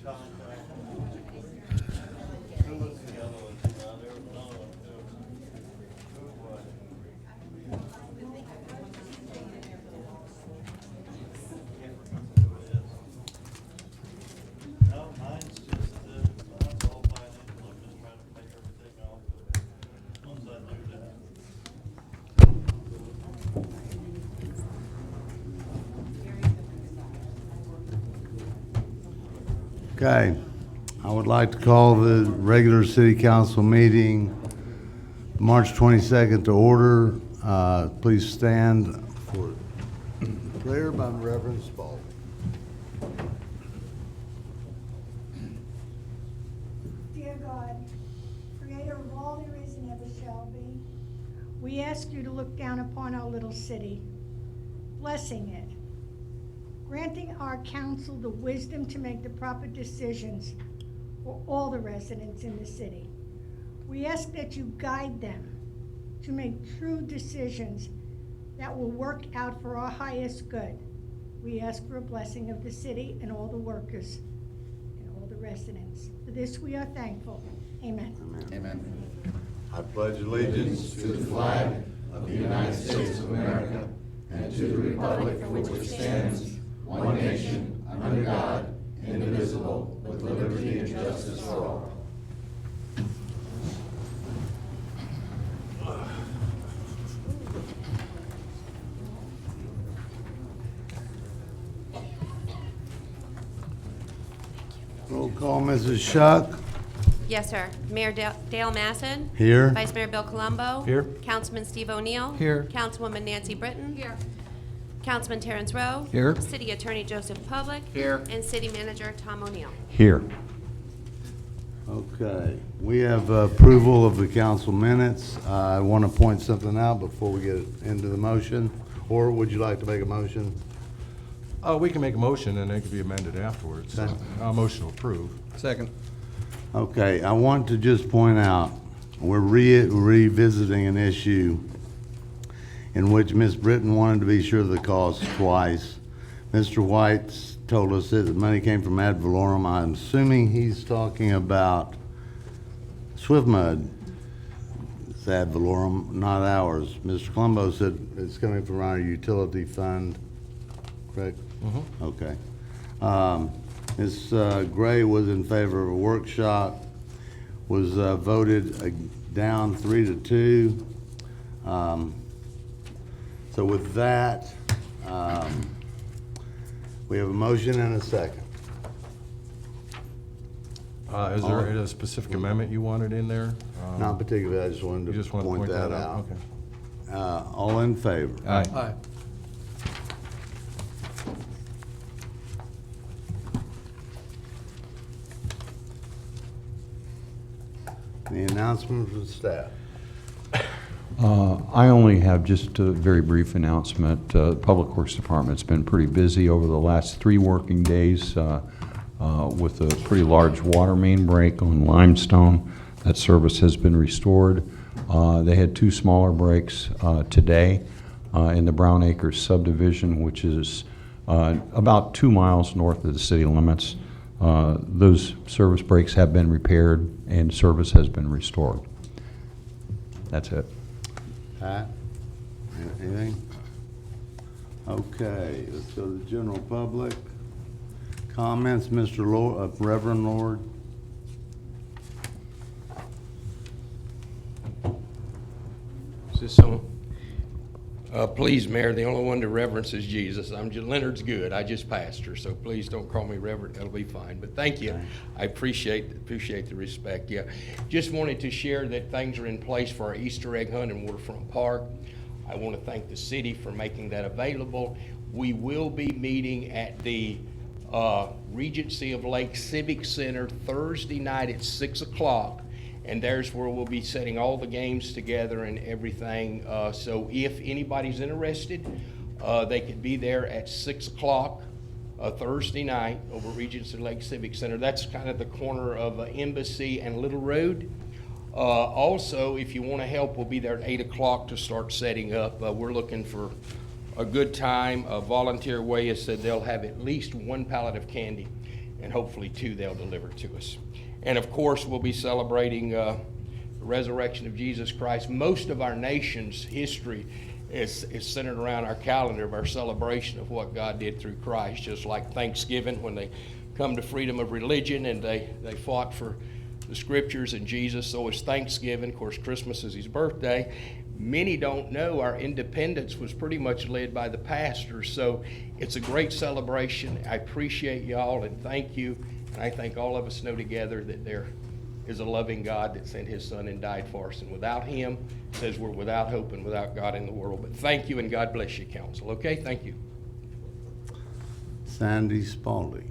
No, mine's just, mine's all financial, I'm just trying to pay everything off, once I do that. Okay, I would like to call the regular city council meeting, March 22nd to order. Please stand for prayer by Reverend Spalding. Dear God, creator of all there is and ever shall be, we ask you to look down upon our little city, blessing it, granting our council the wisdom to make the proper decisions for all the residents in the city. We ask that you guide them to make true decisions that will work out for our highest good. We ask for a blessing of the city and all the workers and all the residents. For this we are thankful. Amen. Amen. I pledge allegiance To the flag of the United States of America and to the republic for which it stands, one nation, under God, indivisible, with liberty and justice for all. Roll call, Mrs. Shuck. Yes, sir. Mayor Dale Masson. Here. Vice Mayor Bill Colombo. Here. Councilman Steve O'Neill. Here. Councilwoman Nancy Britton. Here. Councilman Terrence Rowe. Here. City Attorney Joseph Public. Here. And City Manager Tom O'Neill. Here. Okay, we have approval of the council minutes. I want to point something out before we get into the motion, or would you like to make a motion? Oh, we can make a motion and it can be amended afterwards. Okay. Motion to approve. Second. Okay, I want to just point out, we're revisiting an issue in which Ms. Britton wanted to be sure of the cost twice. Mr. White told us that the money came from ad valorem. I'm assuming he's talking about SwiftMud. It's ad valorem, not ours. Mr. Colombo said it's coming from our utility fund, correct? Mm-hmm. Okay. Ms. Gray was in favor of a workshop, was voted down 3-2. So with that, we have a motion and a second. Is there a specific amendment you wanted in there? Not particularly, I just You wanted just to want to point that out. Okay. All in favor? Aye. Aye. The announcement from staff. I only have just a very brief announcement. The Public Works Department's been pretty busy over the last 3 working days with a pretty large water main break on Limestone. That service has been restored. They had 2 smaller breaks today in the Brown Acres subdivision, which is about 2 miles north of the city limits. Those service breaks have been repaired and service has been restored. That's it. Pat? Anything? Okay, let's go to the general public. Comments, Mr. Lord, Reverend Lord? Is this on? Please, Mayor, the only one to reverence is Jesus. Leonard's good. I just pastor, so please don't call me Reverend. That'll be fine. But thank you. I appreciate the respect. Yeah, just wanted to share that things are in place for our Easter egg hunt in Waterfront Park. I want to thank the city for making that available. We will be meeting at the Regency of Lake Civic Center Thursday night at 6 o'clock. And there's where we'll be setting all the games together and everything. So if anybody's interested, they could be there at 6 o'clock Thursday night over at Regency Lake Civic Center. That's kind of the corner of Embassy and Little Road. Also, if you want to help, we'll be there at 8 o'clock to start setting up. We're looking for a good time. Volunteer Way has said they'll have at least 1 pallet of candy. and hopefully 2 they'll deliver to us. And of course, we'll be celebrating the resurrection of Jesus Christ. Most of our nation's history is centered around our calendar of our celebration of what God did through Christ, just like Thanksgiving when they come to freedom of religion and they fought for the scriptures and Jesus. So is Thanksgiving. Of course, Christmas is his birthday. Many don't know our independence was pretty much led by the pastors. So it's a great celebration. I appreciate y'all and thank you. And I think all of us know together that there is a loving God that sent his son and died for us. And without him, it says we're without hope and without God in the world. But thank you and God bless you, council. Okay, thank you. Sandy Spalding.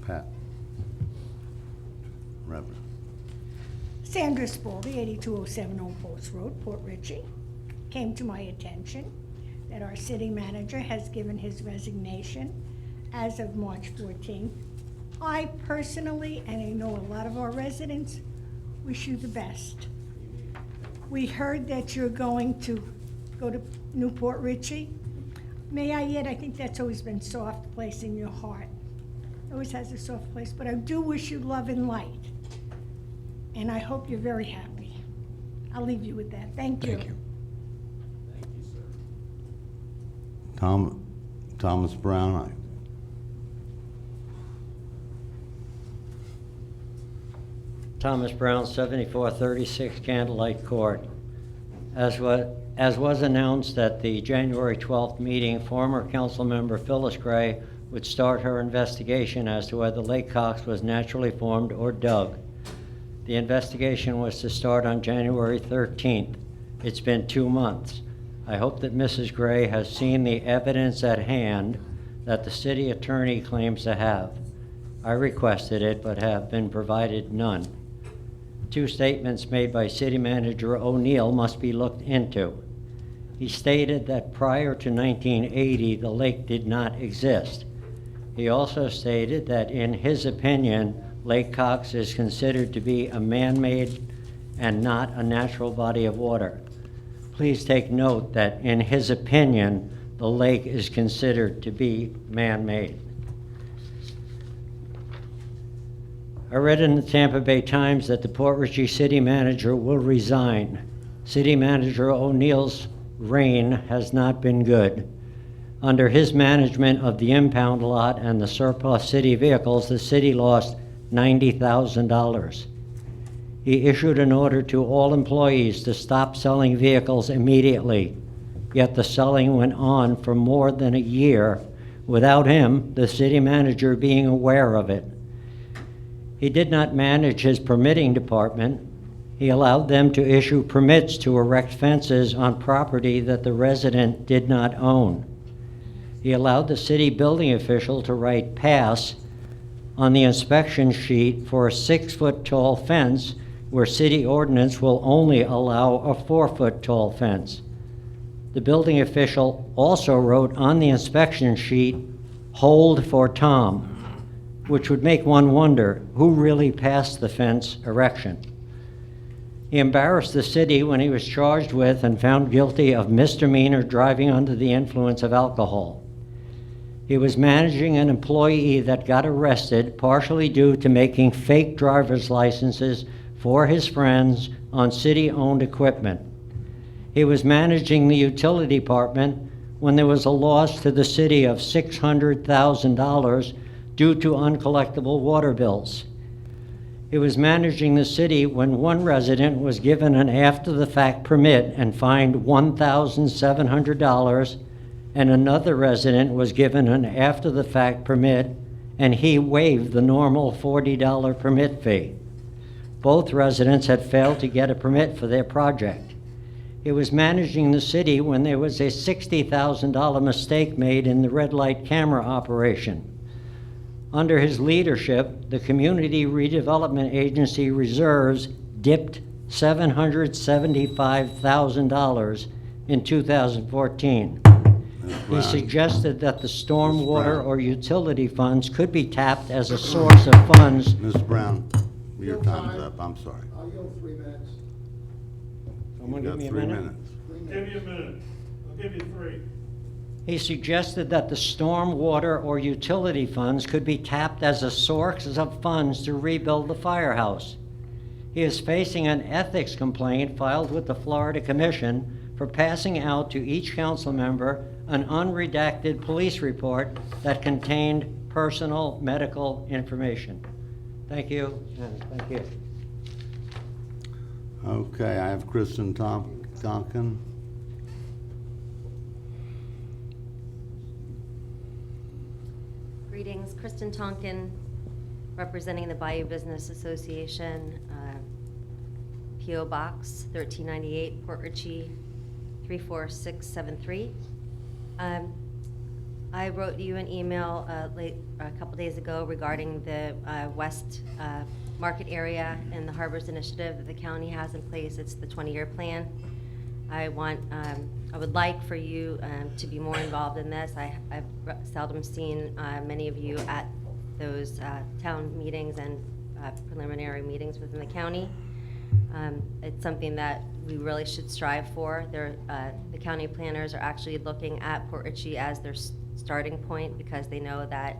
Pat. Reverend. Sandra Spalding, 8207 Old Post Road, Port Richey. Came to my attention that our city manager has given his resignation as of March 14th. I personally, and I know a lot of our residents, wish you the best. We heard that you're going to go to Newport Richey. May I yet, I think that's always been a soft place in your heart. Always has a soft place, but I do wish you love and light. And I hope you're very happy. I'll leave you with that. Thank you. Thank you. Thomas Brown. Thomas Brown, 7436 Candlelight Court. As was announced at the January 12th meeting, former council member Phyllis Gray would start her investigation as to whether Lake Cox was naturally formed or dug. The investigation was to start on January 13th. It's been 2 months. I hope that Mrs. Gray has seen the evidence at hand that the city attorney claims to have. I requested it, but have been provided none. 2 statements made by City Manager O'Neill must be looked into. He stated that prior to 1980, the lake did not exist. He also stated that in his opinion, Lake Cox is considered to be a man-made and not a natural body of water. Please take note that in his opinion, the lake is considered to be man-made. I read in the Tampa Bay Times that the Port Richey city manager will resign. City Manager O'Neill's reign has not been good. Under his management of the impound lot and the surplus city vehicles, the city lost $90,000. He issued an order to all employees to stop selling vehicles immediately, yet the selling went on for more than a year without him, the city manager, being aware of it. He did not manage his permitting department. He allowed them to issue permits to erect fences on property that the resident did not own. He allowed the city building official to write pass on the inspection sheet for a 6-foot-tall fence where city ordinance will only allow a 4-foot-tall fence. The building official also wrote on the inspection sheet, "Hold for Tom," which would make one wonder who really passed the fence erection. He embarrassed the city when he was charged with and found guilty of misdemeanor driving under the influence of alcohol. He was managing an employee that got arrested partially due to making fake driver's licenses for his friends on city-owned equipment. He was managing the utility department when there was a loss to the city of $600,000 due to uncollectible water bills. He was managing the city when one resident was given an after-the-fact permit and fined $1,700, and another resident was given an after-the-fact permit and he waived the normal $40 permit fee. Both residents had failed to get a permit for their project. He was managing the city when there was a $60,000 mistake made in the red light camera operation. Under his leadership, the Community Redevelopment Agency reserves dipped $775,000 in 2014. He suggested that the stormwater or utility funds could be tapped as a source of funds. Mr. Brown, your time's up, I'm sorry. I'll yield 3 minutes. Someone You've give me got a 3 minute. minutes. Give you a minute. I'll give you 3. He suggested that the storm water or utility funds could be tapped as a source of funds to rebuild the firehouse. He is facing an ethics complaint filed with the Florida Commission for passing out to each council member an unredacted police report that contained personal medical information. Thank you, and thank you. Okay, I have Kristen Tonkin. Greetings, Kristen Tonkin, representing the Bayou Business Association, P.O. Box 1398, Port Richey 34673. I wrote you an email a couple days ago regarding the West Market area and the Harbors Initiative that the county has in place. It's the 20-year plan. I would like for you to be more involved in this. I've seldom seen many of you at those town meetings and preliminary meetings within the county. It's something that we really should strive for. The county planners are actually looking at Port Richey as their starting point because they know that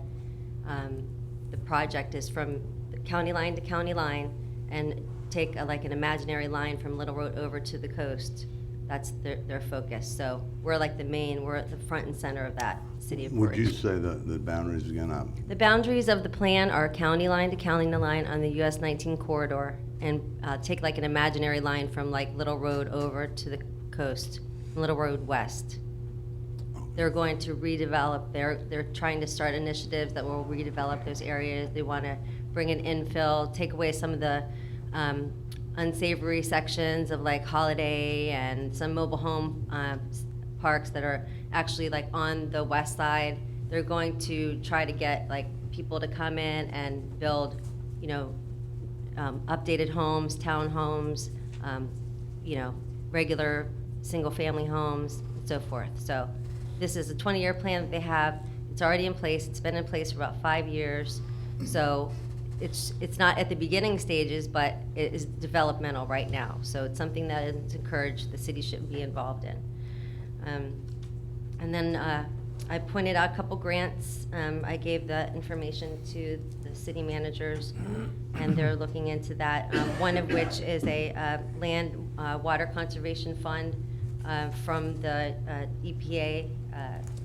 the project is from the county line to county line and take like an imaginary line from Little Road over to the coast. That's their focus. So we're like we're at the front and center of that city of Port Would you Richey. say the boundaries again? The boundaries of the plan are county line to county line on the US 19 corridor, and take like an imaginary line from like Little Road over to the coast, Little Road west. They're going to redevelop, they're trying to start initiatives that will redevelop those areas. They want to bring in infill, take away some of the unsavory sections of like Holiday and some mobile home parks that are actually like on the west side. They're going to try to get like people to come in and build, updated homes, townhomes, regular single-family homes, and so forth. So this is a 20-year plan that they have. It's already in place. It's been in place for about 5 years. So it's not at the beginning stages, but it is developmental right now. So it's something that is encouraged. The city should be involved in. And then I pointed out a couple grants. I gave the information to the city managers, and they're looking into that. One of which is a land water conservation fund from the EPA.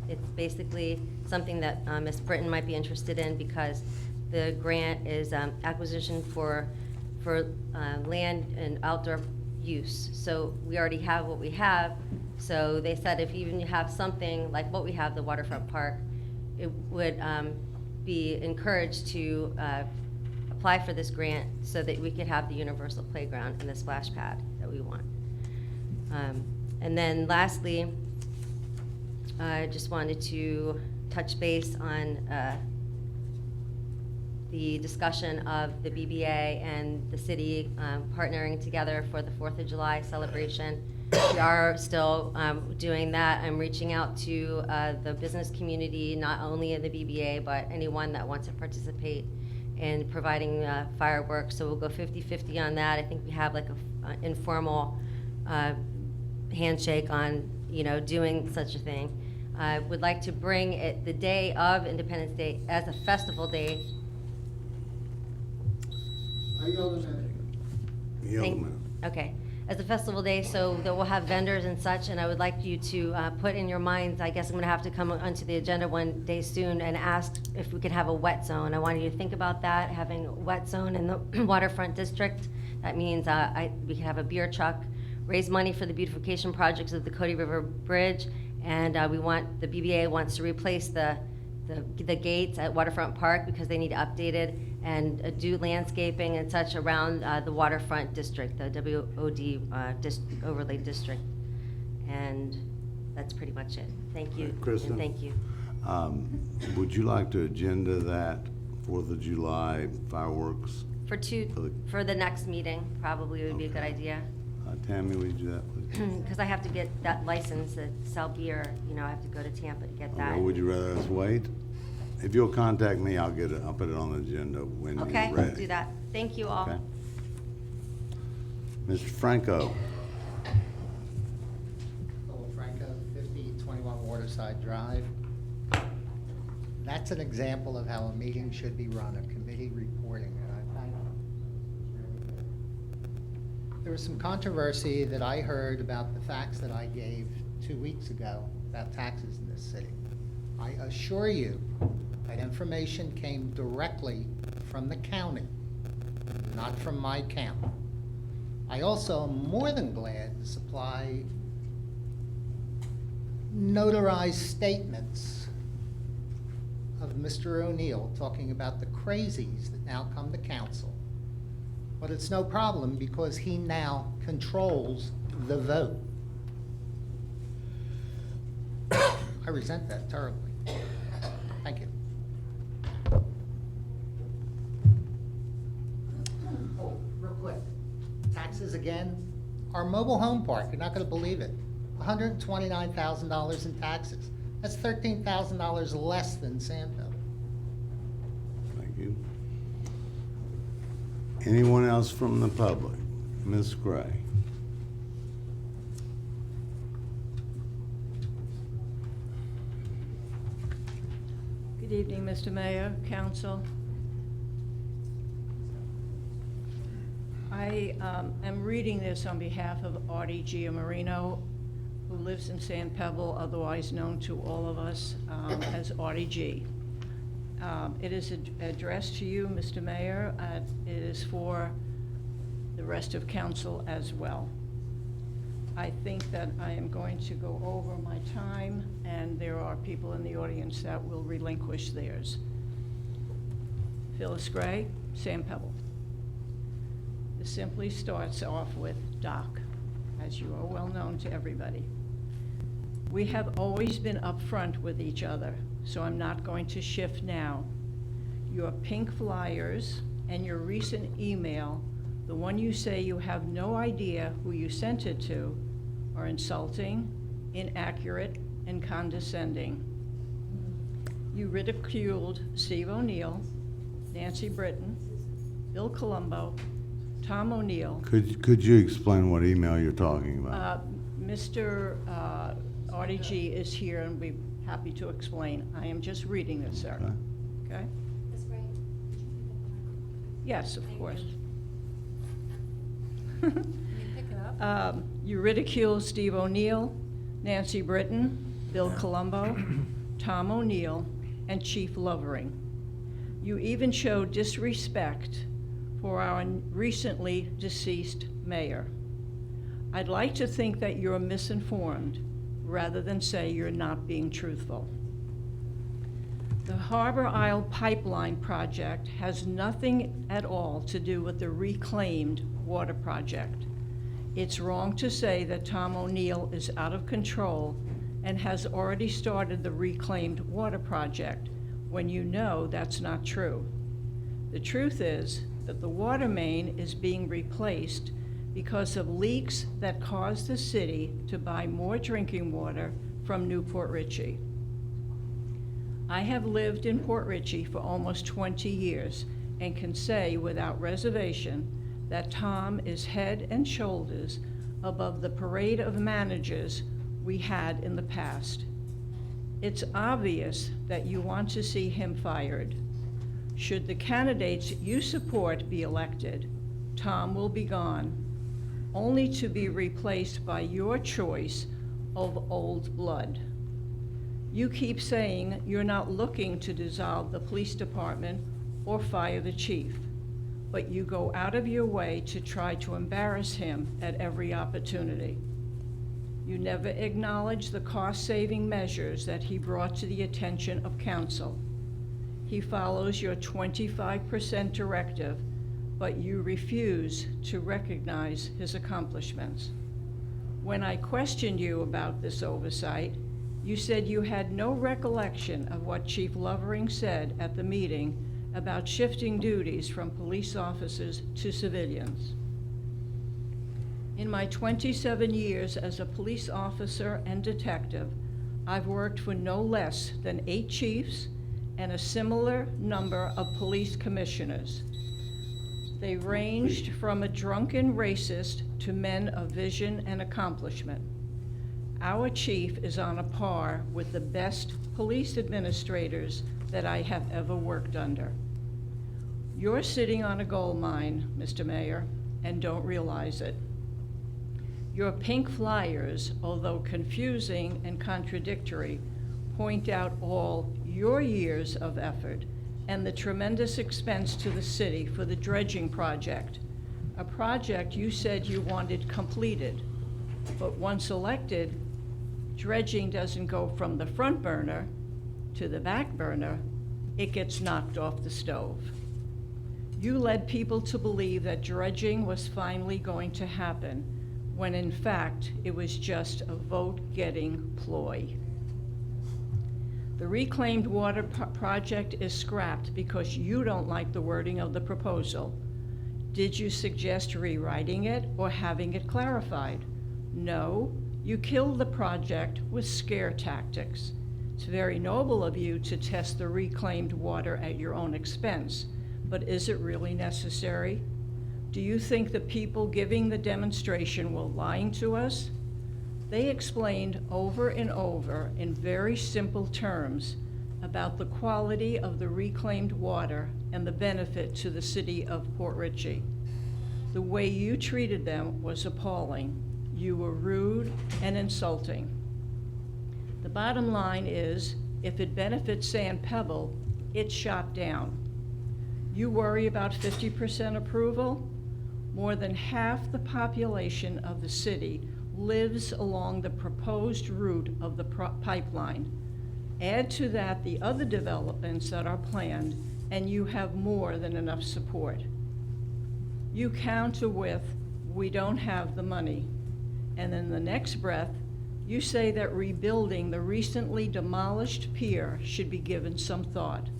It's basically something that Ms. Britton might be interested in because the grant is acquisition for land and outdoor use. So we already have what we have. So they said if even you have something like what we have, the waterfront park, it would be encouraged to apply for this grant so that we could have the universal playground and the splash pad that we want. And then lastly, I just wanted to touch base on the discussion of the BBA and the city partnering together for the 4th of July celebration. We are still doing that. I'm reaching out to the business community, not only in the BBA, but anyone that wants to participate in providing fireworks. So we'll go 50-50 on that. I think we have like an informal handshake on, doing such a thing. I would like to bring it the day of Independence Day as a festival day. Okay, as a festival day, so that we'll have vendors and such, and I would like you to put in your minds, I guess I'm gonna have to come onto the agenda one day soon and ask if we could have a wet zone. I wanted you to think about that, having a wet zone in the waterfront district. That means we could have a beer truck, raise money for the beautification projects of the Cody River Bridge, and the BBA wants to replace the gates at Waterfront Park because they need updated and do landscaping and such around the waterfront district, the WOD overlay district. And that's pretty much it. Thank you. Kristen? And thank you. Would you like to agenda that 4th of July fireworks? For the next meeting, probably would be a good idea. Tammy, would you do that, please? Because I have to get that license to sell beer, I have to go to Tampa to get that. Or would you rather us wait? If you'll contact me, I'll put it on the agenda when you're ready. Okay, do that. Thank you all. Okay. Mr. Franco. Philip Franco, 5021 Ward Waterside Drive. That's an example of how a meeting should be run, a committee reporting, and I thank you. There was some controversy that I heard about the facts that I gave 2 weeks ago about taxes in this city. I assure you that information came directly from the county, not from my count. I also am more than glad to supply notarized statements of Mr. O'Neill talking about the crazies that now come to council. But it's no problem because he now controls the vote. I resent that terribly. Thank you. Oh, real quick. Taxes again. Our mobile home park, you're not going to believe it, $129,000 in taxes. That's $13,000 less than Sandville. Thank you. Anyone else from the public? Ms. Gray. Good evening, Mr. Mayor, Council. I am reading this on behalf of Artie Giamarino, who lives in San Pebble, otherwise known to all of us as Artie G. It is addressed to you, Mr. Mayor. It is for the rest of council as well. I think that I am going to go over my time, and there are people in the audience that will relinquish theirs. Phyllis Gray, San Pebble. This simply starts off with Doc, as you are well known to everybody. We have always been upfront with each other, so I'm not going to shift now. Your pink flyers and your recent email, the one you say you have no idea who you sent it to, are insulting, inaccurate, and condescending. You ridiculed Steve O'Neill, Nancy Britton, Bill Colombo, Tom O'Neill. Could you explain what email you're talking about? Mr. Artie G is here and be happy to explain. I am just reading this, sir. Okay? Ms. Gray, could you pick up the microphone? Yes, of Thank course. You can pick it up. You ridiculed Steve O'Neill, Nancy Britton, Bill Colombo, Tom O'Neill, and Chief Lovering. You even showed disrespect for our recently deceased mayor. I'd like to think that you're misinformed rather than say you're not being truthful. The Harbor Isle Pipeline project has nothing at all to do with the reclaimed water project. It's wrong to say that Tom O'Neill is out of control and has already started the reclaimed water project when you know that's not true. The truth is that the water main is being replaced because of leaks that caused the city to buy more drinking water from New Port Richey. I have lived in Port Richey for almost 20 years and can say without reservation that Tom is head and shoulders above the parade of managers we had in the past. It's obvious that you want to see him fired. Should the candidates you support be elected, Tom will be gone, only to be replaced by your choice of old blood. You keep saying you're not looking to dissolve the police department or fire the chief, but you go out of your way to try to embarrass him at every opportunity. You never acknowledge the cost-saving measures that he brought to the attention of council. He follows your 25% directive, but you refuse to recognize his accomplishments. When I questioned you about this oversight, you said you had no recollection of what Chief Lovering said at the meeting about shifting duties from police officers to civilians. In my 27 years as a police officer and detective, I've worked for no less than 8 chiefs and a similar number of police commissioners. They ranged from a drunken racist to men of vision and accomplishment. Our chief is on a par with the best police administrators that I have ever worked under. You're sitting on a gold mine, Mr. Mayor, and don't realize it. Your pink flyers, although confusing and contradictory, point out all your years of effort and the tremendous expense to the city for the dredging project, a project you said you wanted completed. But once elected, dredging doesn't go from the front burner to the back burner, it gets knocked off the stove. You led people to believe that dredging was finally going to happen, when in fact it was just a vote-getting ploy. The reclaimed water project is scrapped because you don't like the wording of the proposal. Did you suggest rewriting it or having it clarified? No, you killed the project with scare tactics. It's very noble of you to test the reclaimed water at your own expense, but is it really necessary? Do you think the people giving the demonstration were lying to us? They explained over and over in very simple terms about the quality of the reclaimed water and the benefit to the city of Port Richey. The way you treated them was appalling. You were rude and insulting. The bottom line is, if it benefits Sand Pebble, it's shot down. You worry about 50% approval? More than half the population of the city lives along the proposed route of the pipeline. Add to that the other developments that are planned, and you have more than enough support. You counter with, "We don't have the money." And in the next breath, you say that rebuilding the recently demolished pier should be given some thought.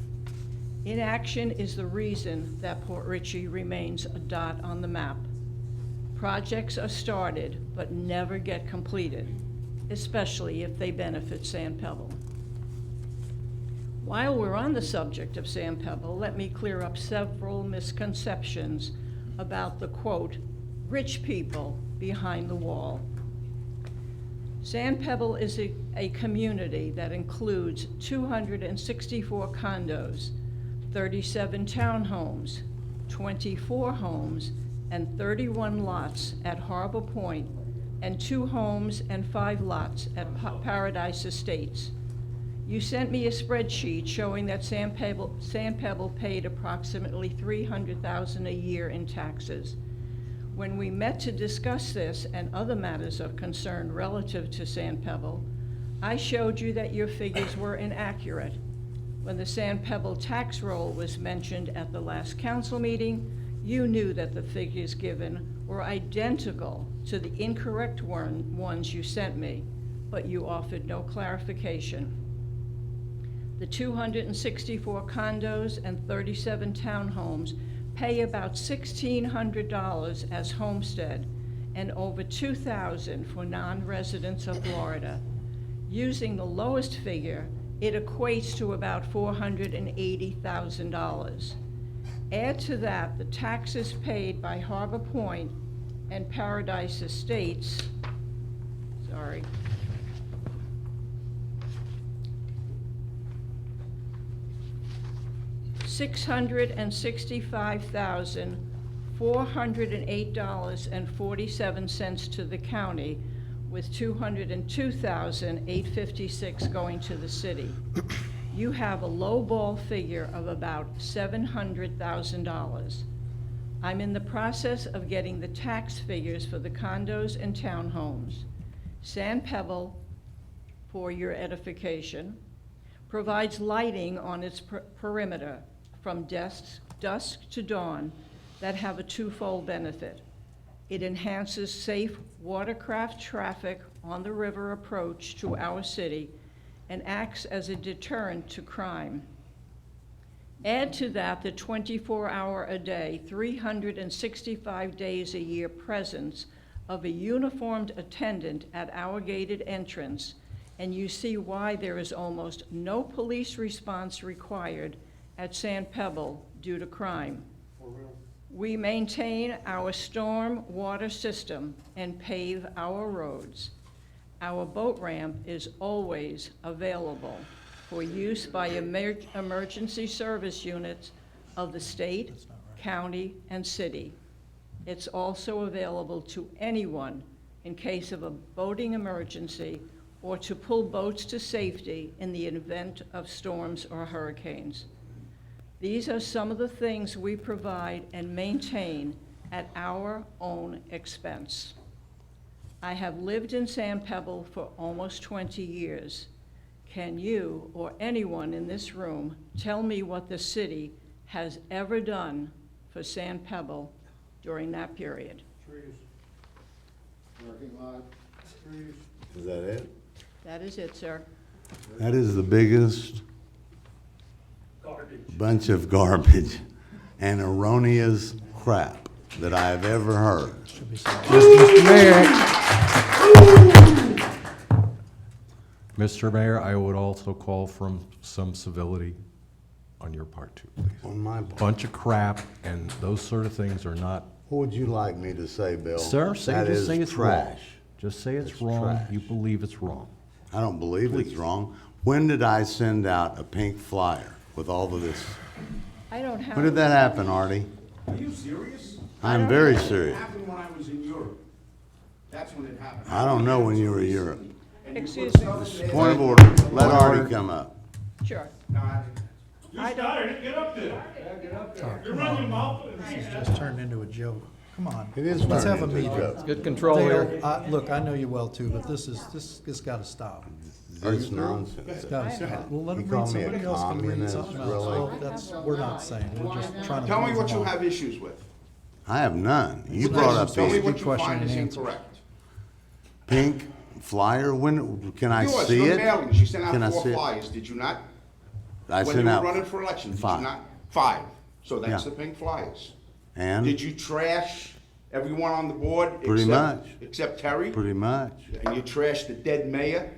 Inaction is the reason that Port Richey remains a dot on the map. Projects are started but never get completed, especially if they benefit Sand Pebble. While we're on the subject of Sand Pebble, let me clear up several misconceptions about the, quote, rich people behind the wall. Sand Pebble is a community that includes 264 condos, 37 townhomes, 24 homes, and 31 lots at Harbor Point, and 2 homes and 5 lots at Paradise Estates. You sent me a spreadsheet showing that Sand Pebble paid approximately $300,000 a year in taxes. When we met to discuss this and other matters of concern relative to Sand Pebble, I showed you that your figures were inaccurate. When the Sand Pebble tax roll was mentioned at the last council meeting, you knew that the figures given were identical to the incorrect ones you sent me, but you offered no clarification. The 264 condos and 37 townhomes pay about $1,600 as homestead and over $2,000 for non-residents of Florida. Using the lowest figure, it equates to about $480,000. Add to that the taxes paid by Harbor Point and Paradise Estates, $665,408.47 to the county, with $202,856 going to the city. You have a lowball figure of about $700,000. I'm in the process of getting the tax figures for the condos and townhomes. Sand Pebble, for your edification, provides lighting on its perimeter from dusk to dawn that have a twofold benefit. It enhances safe watercraft traffic on the river approach to our city and acts as a deterrent to crime. Add to that the 24-hour-a-day, 365 days a year presence of a uniformed attendant at our gated entrance, and you see why there is almost no police response required at Sand Pebble due to crime. We maintain our storm water system and pave our roads. Our boat ramp is always available for use by emergency service units of the state, county, and city. It's also available to anyone in case of a boating emergency or to pull boats to safety in the event of storms or hurricanes. These are some of the things we provide and maintain at our own expense. I have lived in San Pebble for almost 20 years. Can you or anyone in this room tell me what the city has ever done for San Pebble during that period? Parking lot. Is that it? That is it, sir. That is the biggest bunch of garbage and erroneous crap that I have ever heard. Mr. Mayor, I would also call from some civility on your part too, please. On my part. Bunch of crap, and those sort of things are not. What would you like me to say, Bill? Sir, That just is say it's wrong. trash. Just say it's It's wrong. trash. You believe it's wrong. I don't believe it's wrong. When did I send out a pink flyer with all of this? I don't have. When did that happen, Artie? Are you serious? I'm very It serious. happened when I was in Europe. That's when it happened. I don't know when you were in Europe. And you Excuse put me. stuff in there- Point of order, let Artie come up. Sure. No, I don't. Get up there. You're running your mouth. This has just turned into a joke. Come on. It is Let's have a turning into a meeting. joke. Good control Dale, here. look, I know you well too, but this gotta stop. This nonsense. It's gotta stop. Well, let You him call read, me a somebody else can read communist, something else. really? Well, that's, we're not saying, we're just trying to. Tell me move what you along. have issues with. I have none. You It's brought not up Tell me a what you question find and is answer. incorrect. pink flyer. When, can I Yours, see your it? mailings, you sent Can I out 4 see it? flyers, did you not? I When you sent were out running for election, did you 5. not? 5. So that's Yeah. the pink flyers. And Did you trash everyone on the board? Pretty except- much. Except Terry? pretty much. And you trashed the dead mayor?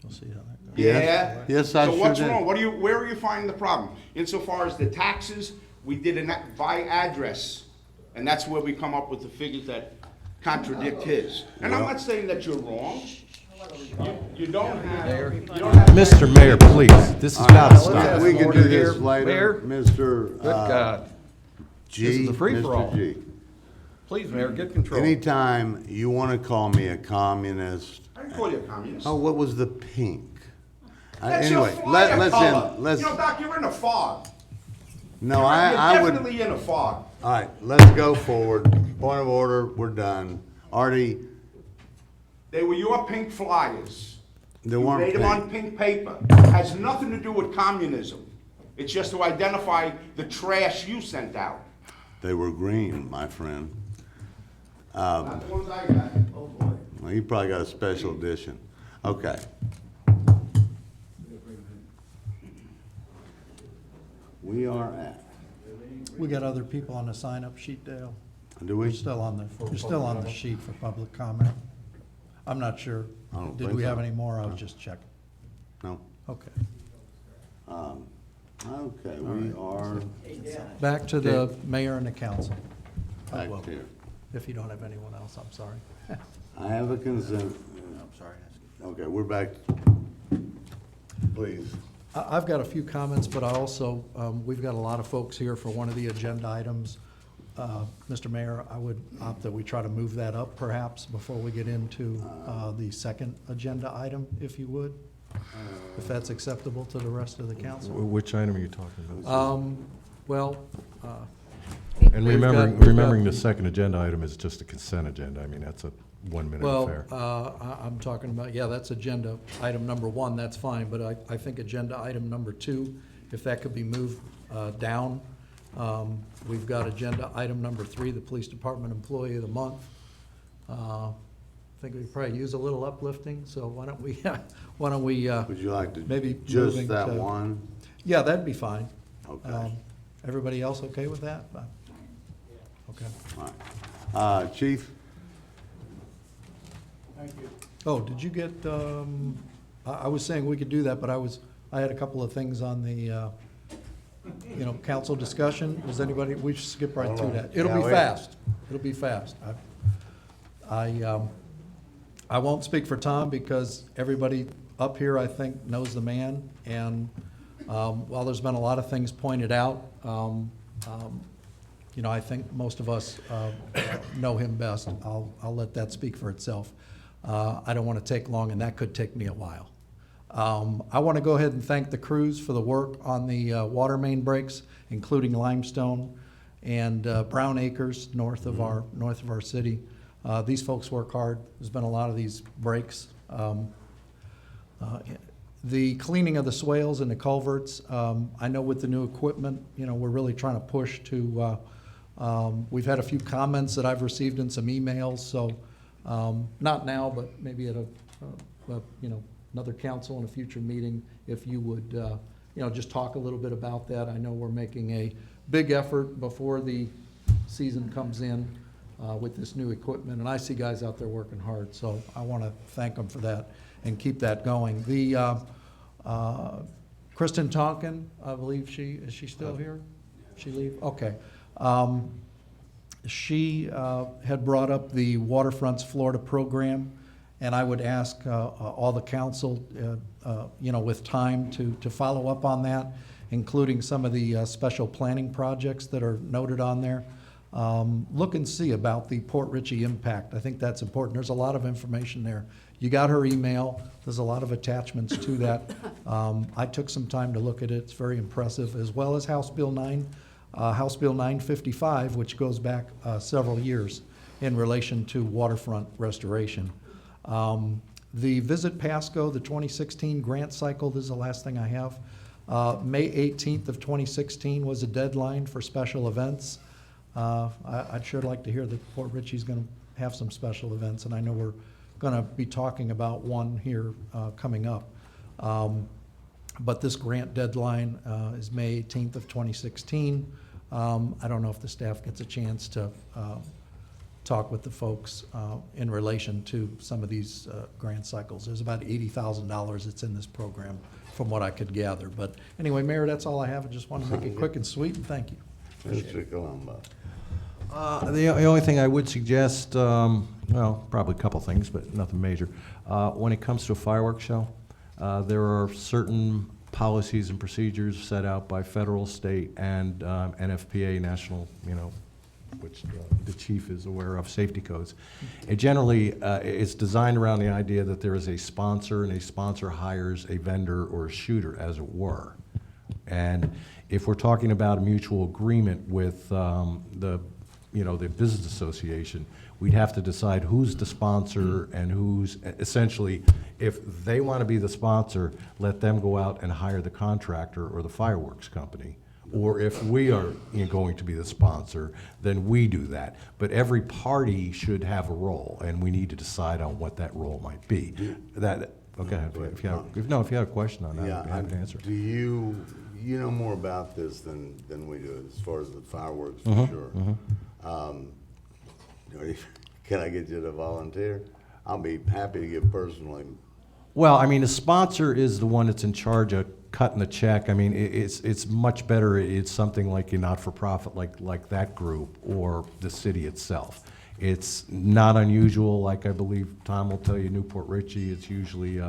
We'll see how that goes. Yes. Yeah? Yes, I So sure what's did. wrong? Where are you finding the problem? Insofar as the taxes, we did it by address, and that's where we come up with the figures that contradict his. And I'm not saying that you're wrong. You don't have. you don't have- Mr. Mayor, please, this has got to stop. We can Order do this here. later, Mayor, Mr. good God. G. This is a free-for-all. Mr. G. Please, Mayor, get control. Anytime you want to call me a communist, I didn't call you a communist. oh, what was the pink? That's your Anyway, flyer let's color. let's, You know, Doc, you're in a fog. no, You're I would, definitely in a fog. all right, let's go forward. Point of order, we're done. Artie, They were your pink flyers. they You weren't made them on pink. pink paper. Has nothing to do with communism. It's just to identify the trash you sent out. They were green, my friend. Not the ones I got. Oh, boy. Well, you probably got a special edition. Okay. We are at, We got other people on the sign-up sheet, Dale. do You're we? still on the sheet for public comment. I'm not sure. I don't Did think we have so. any more? I was just checking. No? Okay. Okay, we are Back to the mayor and the council. back Well, here. if you don't have anyone else, I'm sorry. I have a consent. I'm sorry. Okay, we're back. Please. I've got a few comments, but I also, we've got a lot of folks here for one of the agenda items. Mr. Mayor, I would opt that we try to move that up perhaps before we get into the second agenda item, if you would, if that's acceptable to the rest of the council. Which item are you talking about? Well, And we've remembering got- the second agenda item is just a consent agenda. I mean, that's a 1-minute affair. I'm talking about, yeah, that's agenda item number 1, that's fine, but I think agenda item number 2, if that could be moved down. We've got agenda item number 3, the Police Department Employee of the Month. I think we could probably use a little uplifting, so why don't we, Would you like to? maybe Just moving that to- one? Yeah, that'd be fine. Okay. Everybody else okay with that? Okay. All right. Chief? Oh, did you get, I was saying we could do that, but I had a couple of things on the, council discussion. Was anybody, we should skip right through that. It'll Yeah, be we- fast. It'll be fast. I won't speak for Tom because everybody up here, I think, knows the man. And while there's been a lot of things pointed out, you know, I think most of us know him best. I'll let that speak for itself. I don't want to take long, and that could take me a while. I want to go ahead and thank the crews for the work on the water main breaks, including Limestone and Brown Acres north of our city. These folks work hard. There's been a lot of these breaks. The cleaning of the swales and the culverts, I know with the new equipment, you know, we're really trying to push to, we've had a few comments that I've received in some emails, so not now, but maybe at a you know, another council in a future meeting, if you would, you know, just talk a little bit about that. I know we're making a big effort before the season comes in with this new equipment, and I see guys out there working hard, so I want to thank them for that and keep that going. The Kristen Tonkin, I believe is she still here? She leave? Okay. She had brought up the Waterfronts Florida program, and I would ask all the council, you know, with time to follow up on that, including some of the special planning projects that are noted on there. Look and see about the Port Richey impact. I think that's important. There's a lot of information there. You got her email. There's a lot of attachments to that. I took some time to look at it. It's very impressive, as well as House Bill 955, which goes back several years in relation to waterfront restoration. The Visit Pasco, the 2016 grant cycle, this is the last thing I have. May 18th of 2016 was a deadline for special events. I'd sure like to hear that Port Richey's going to have some special events, and I know we're going to be talking about one here coming up. But this grant deadline is May 18th of 2016. I don't know if the staff gets a chance to talk with the folks in relation to some of these grant cycles. There's about $80,000 that's in this program from what I could gather. But anyway, Mayor, that's all I have. I just want to make it quick and sweet, and thank you. Mr. Colombo. The only thing I would suggest, well, probably a couple things, but nothing major. When it comes to a fireworks show, there are certain policies and procedures set out by federal, state, and NFPA, national, you know, which the chief is aware of, safety codes. It generally it's designed around the idea that there is a sponsor, and a sponsor hires a vendor or a shooter, as it were. And if we're talking about a mutual agreement with the business association, we'd have to decide who's the sponsor and who's, essentially, if they want to be the sponsor, let them go out and hire the contractor or the fireworks company. Or if we are going to be the sponsor, then we do that. But every party should have a role, and we need to decide on what that role might be. Okay, if you had a question on that, I'd be happy to answer. Do you know more about this than we do, as far as the fireworks, for sure. Can I get you to volunteer? I'll be happy to give personally. Well, I mean, the sponsor is the one that's in charge of cutting the check. I mean, it's much better. It's something like a not-for-profit like that group or the city itself. It's not unusual, like I believe Tom will tell you, Newport Richey, it's usually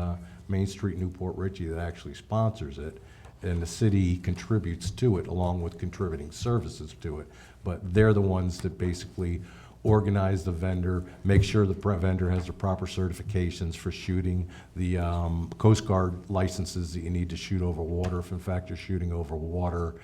Main Street Newport Richey that actually sponsors it, and the city contributes to it along with contributing services to it. But they're the ones that basically organize the vendor, make sure the vendor has the proper certifications for shooting, the Coast Guard licenses that you need to shoot over water, if in fact you're shooting over water,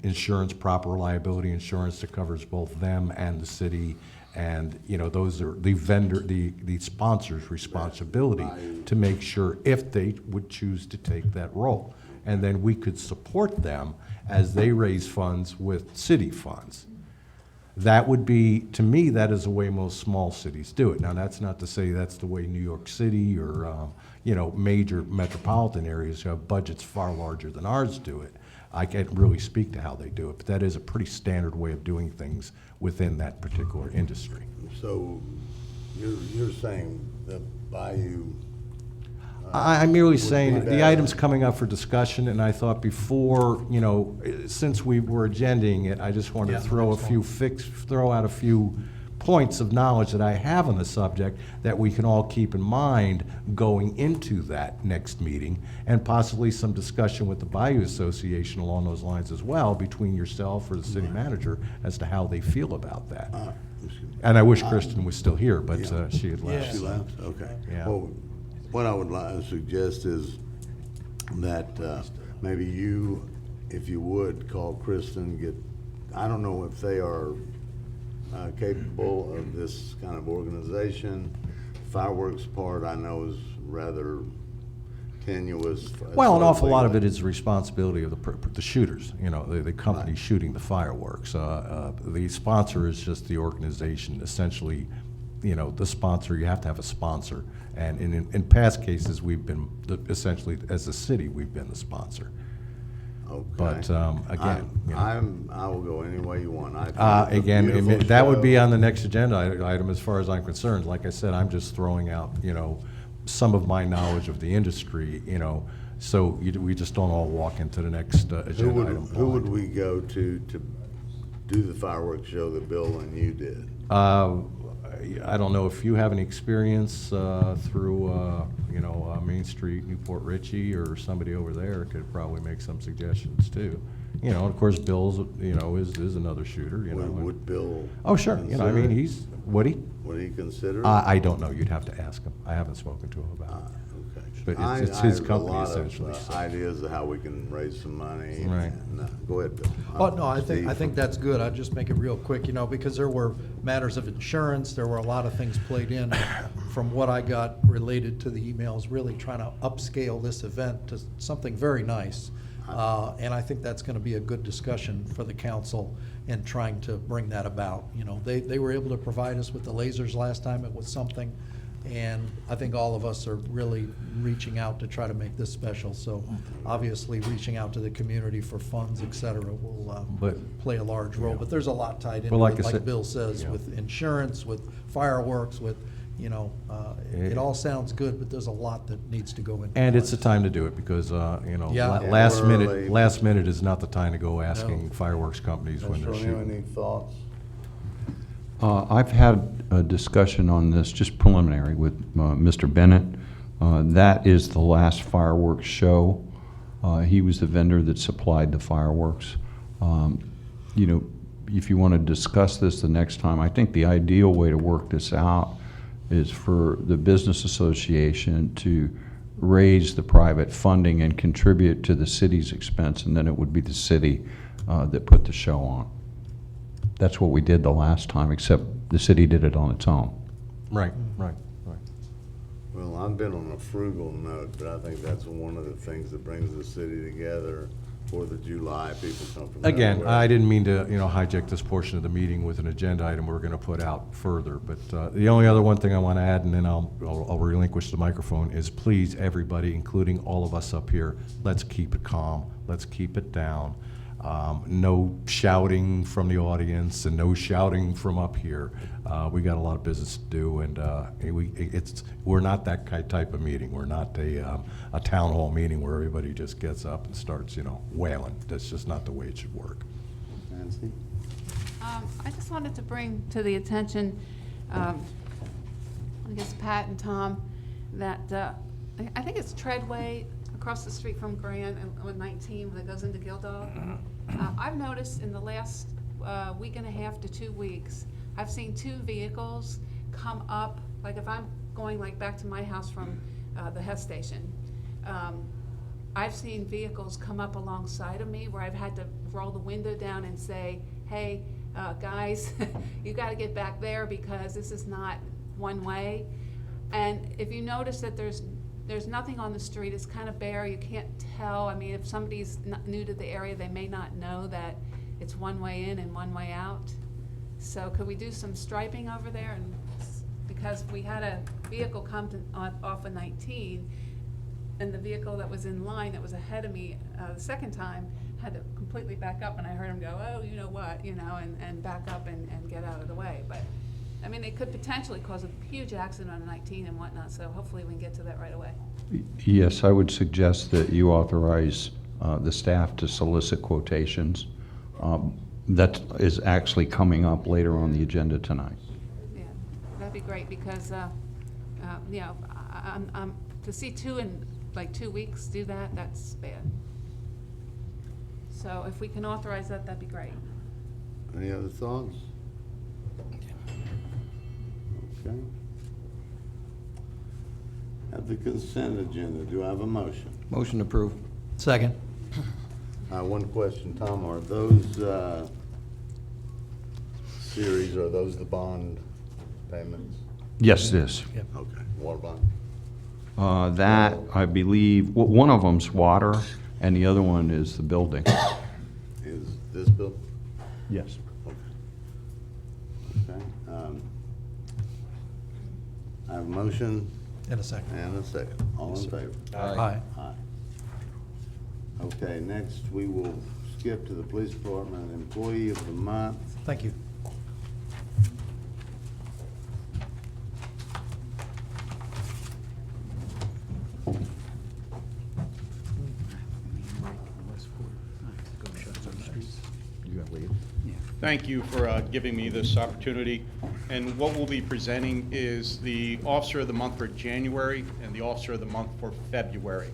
insurance, proper liability insurance that covers both them and the city, and those are the sponsor's responsibility to make sure if they would choose to take that role. And then we could support them as they raise funds with city funds. That would be, to me, that is the way most small cities do it. Now, that's not to say that's the way New York City or, major metropolitan areas who have budgets far larger than ours do it. I can't really speak to how they do it, but that is a pretty standard way of doing things within that particular industry. So you're saying the Bayou... I'm merely saying the item's coming up for discussion, and I thought before, since we were agendaing it, I just wanted to throw out a few points of knowledge that I have on the subject that we can all keep in mind going into that next meeting, and possibly some discussion with the Bayou Association along those lines as well, between yourself or the city manager, as to how they feel about that. And I wish Kristen was still here, but she had left. She left, okay. Yeah. Well, what I would like to suggest is that maybe you, if you would, call Kristen, I don't know if they are capable of this kind of organization. Fireworks part, I know, is rather tenuous. Well, an awful lot of it is the responsibility of the shooters, you know, the company shooting the fireworks. The sponsor is just the organization, essentially, you know, the sponsor, you have to have a sponsor. And in past cases, we've been, essentially, as a city, we've been the sponsor. Okay. But, again, you know. I will go any way you want. I think it's a Again, beautiful that would be show. on the next agenda item as far as I'm concerned. Like I said, I'm just throwing out, you know, some of my knowledge of the industry, you know, so we just don't all walk into the next agenda item. Who would we go to do the fireworks show that Bill and you did? I don't know if you have any experience through, you know, Main Street, Newport Richie, or somebody over there could probably make some suggestions too. You know, and of course, Bill's, you know, is another shooter, you know. Would Bill? Oh, sure, you know, I mean, would he? Would he consider it? I don't know, you'd have to ask him. I haven't spoken to him about it. Okay. But it's his company, I essentially, have a so. lot of ideas of how we can raise some money. Right. Go ahead, Bill. Oh, no, I Steve. think that's good. I'll just make it real quick, you know, because there were matters of insurance, there were a lot of things played in. From what I got related to the emails, really trying to upscale this event to something very nice. And I think that's gonna be a good discussion for the council in trying to bring that about. You know, they were able to provide us with the lasers last time, it was something. And I think all of us are really reaching out to try to make this special. So obviously, reaching out to the community for funds, et cetera, will play a large role. But there's a lot tied into Well, like it, I like said- Bill says, Yeah. with insurance, with fireworks, with, you know, it all sounds good, but there's a lot that needs to go into And it's the place. time to do it, because, you know, Yeah. last Early. minute is not the time to go asking fireworks companies when they're Mr. O'Neill, shooting. any thoughts? I've had a discussion on this, just preliminary, with Mr. Bennett. That is the last fireworks show. He was the vendor that supplied the fireworks. You know, if you want to discuss this the next time, I think the ideal way to work this out is for the business association to raise the private funding and contribute to the city's expense, and then it would be the city that put the show on. That's what we did the last time, except the city did it on its own. Right. Well, I've been on a frugal note, but I think that's one of the things that brings the city together. 4th of July, people come from Again, everywhere. I didn't mean to, you know, hijack this portion of the meeting with an agenda item we're gonna put out further, but the only other one thing I wanna add, and then I'll relinquish the microphone, is please, everybody, including all of us up here, let's keep it calm, let's keep it down. No shouting from the audience and no shouting from up here. We got a lot of business to do, and we're not that type of meeting. We're not a town hall meeting where everybody just gets up and starts, you know, wailing. That's just not the way it should work. Nancy? I just wanted to bring to the attention, I guess Pat and Tom, that I think it's Treadway across the street from Grand on 19 that goes into Guildhall. I've noticed in the last week and a half to 2 weeks, I've seen 2 vehicles come up, like if I'm going like back to my house from the Hess station, I've seen vehicles come up alongside of me where I've had to roll the window down and say, hey, guys, you gotta get back there because this is not one way. And if you notice that there's nothing on the street, it's kind of bare, you can't tell. I mean, if somebody's new to the area, they may not know that it's one way in and one way out. So could we do some striping over there? And because we had a vehicle come off of 19, and the vehicle that was in line that was ahead of me the second time had to completely back up, and I heard him go, oh, you know what, you know, and back up and get out of the way. But I mean, it could potentially cause a huge accident on 19 and whatnot, so hopefully we can get to that right away. Yes, I would suggest that you authorize the staff to solicit quotations. That is actually coming up later on the agenda tonight. that'd be great, because, you know, I'm, to see two in like 2 weeks do that, that's bad. So if we can authorize that, that'd be great. Any other thoughts? Okay. Have the consent agenda. Do I have a motion? Motion approved. Second. One question, Tom, are those, series, are those the bond payments? Yes, it is. Okay, water bond? That, I believe, one of them's water, and the other one is the building. Is this bill? Yes. Okay. I have a motion In a second. and a second. All in favor? Aye. Aye. Okay, next we will skip to the police department, employee of the month. Thank you. Thank you for giving me this opportunity. And what we'll be presenting is the Officer of the Month for January and the Officer of the Month for February.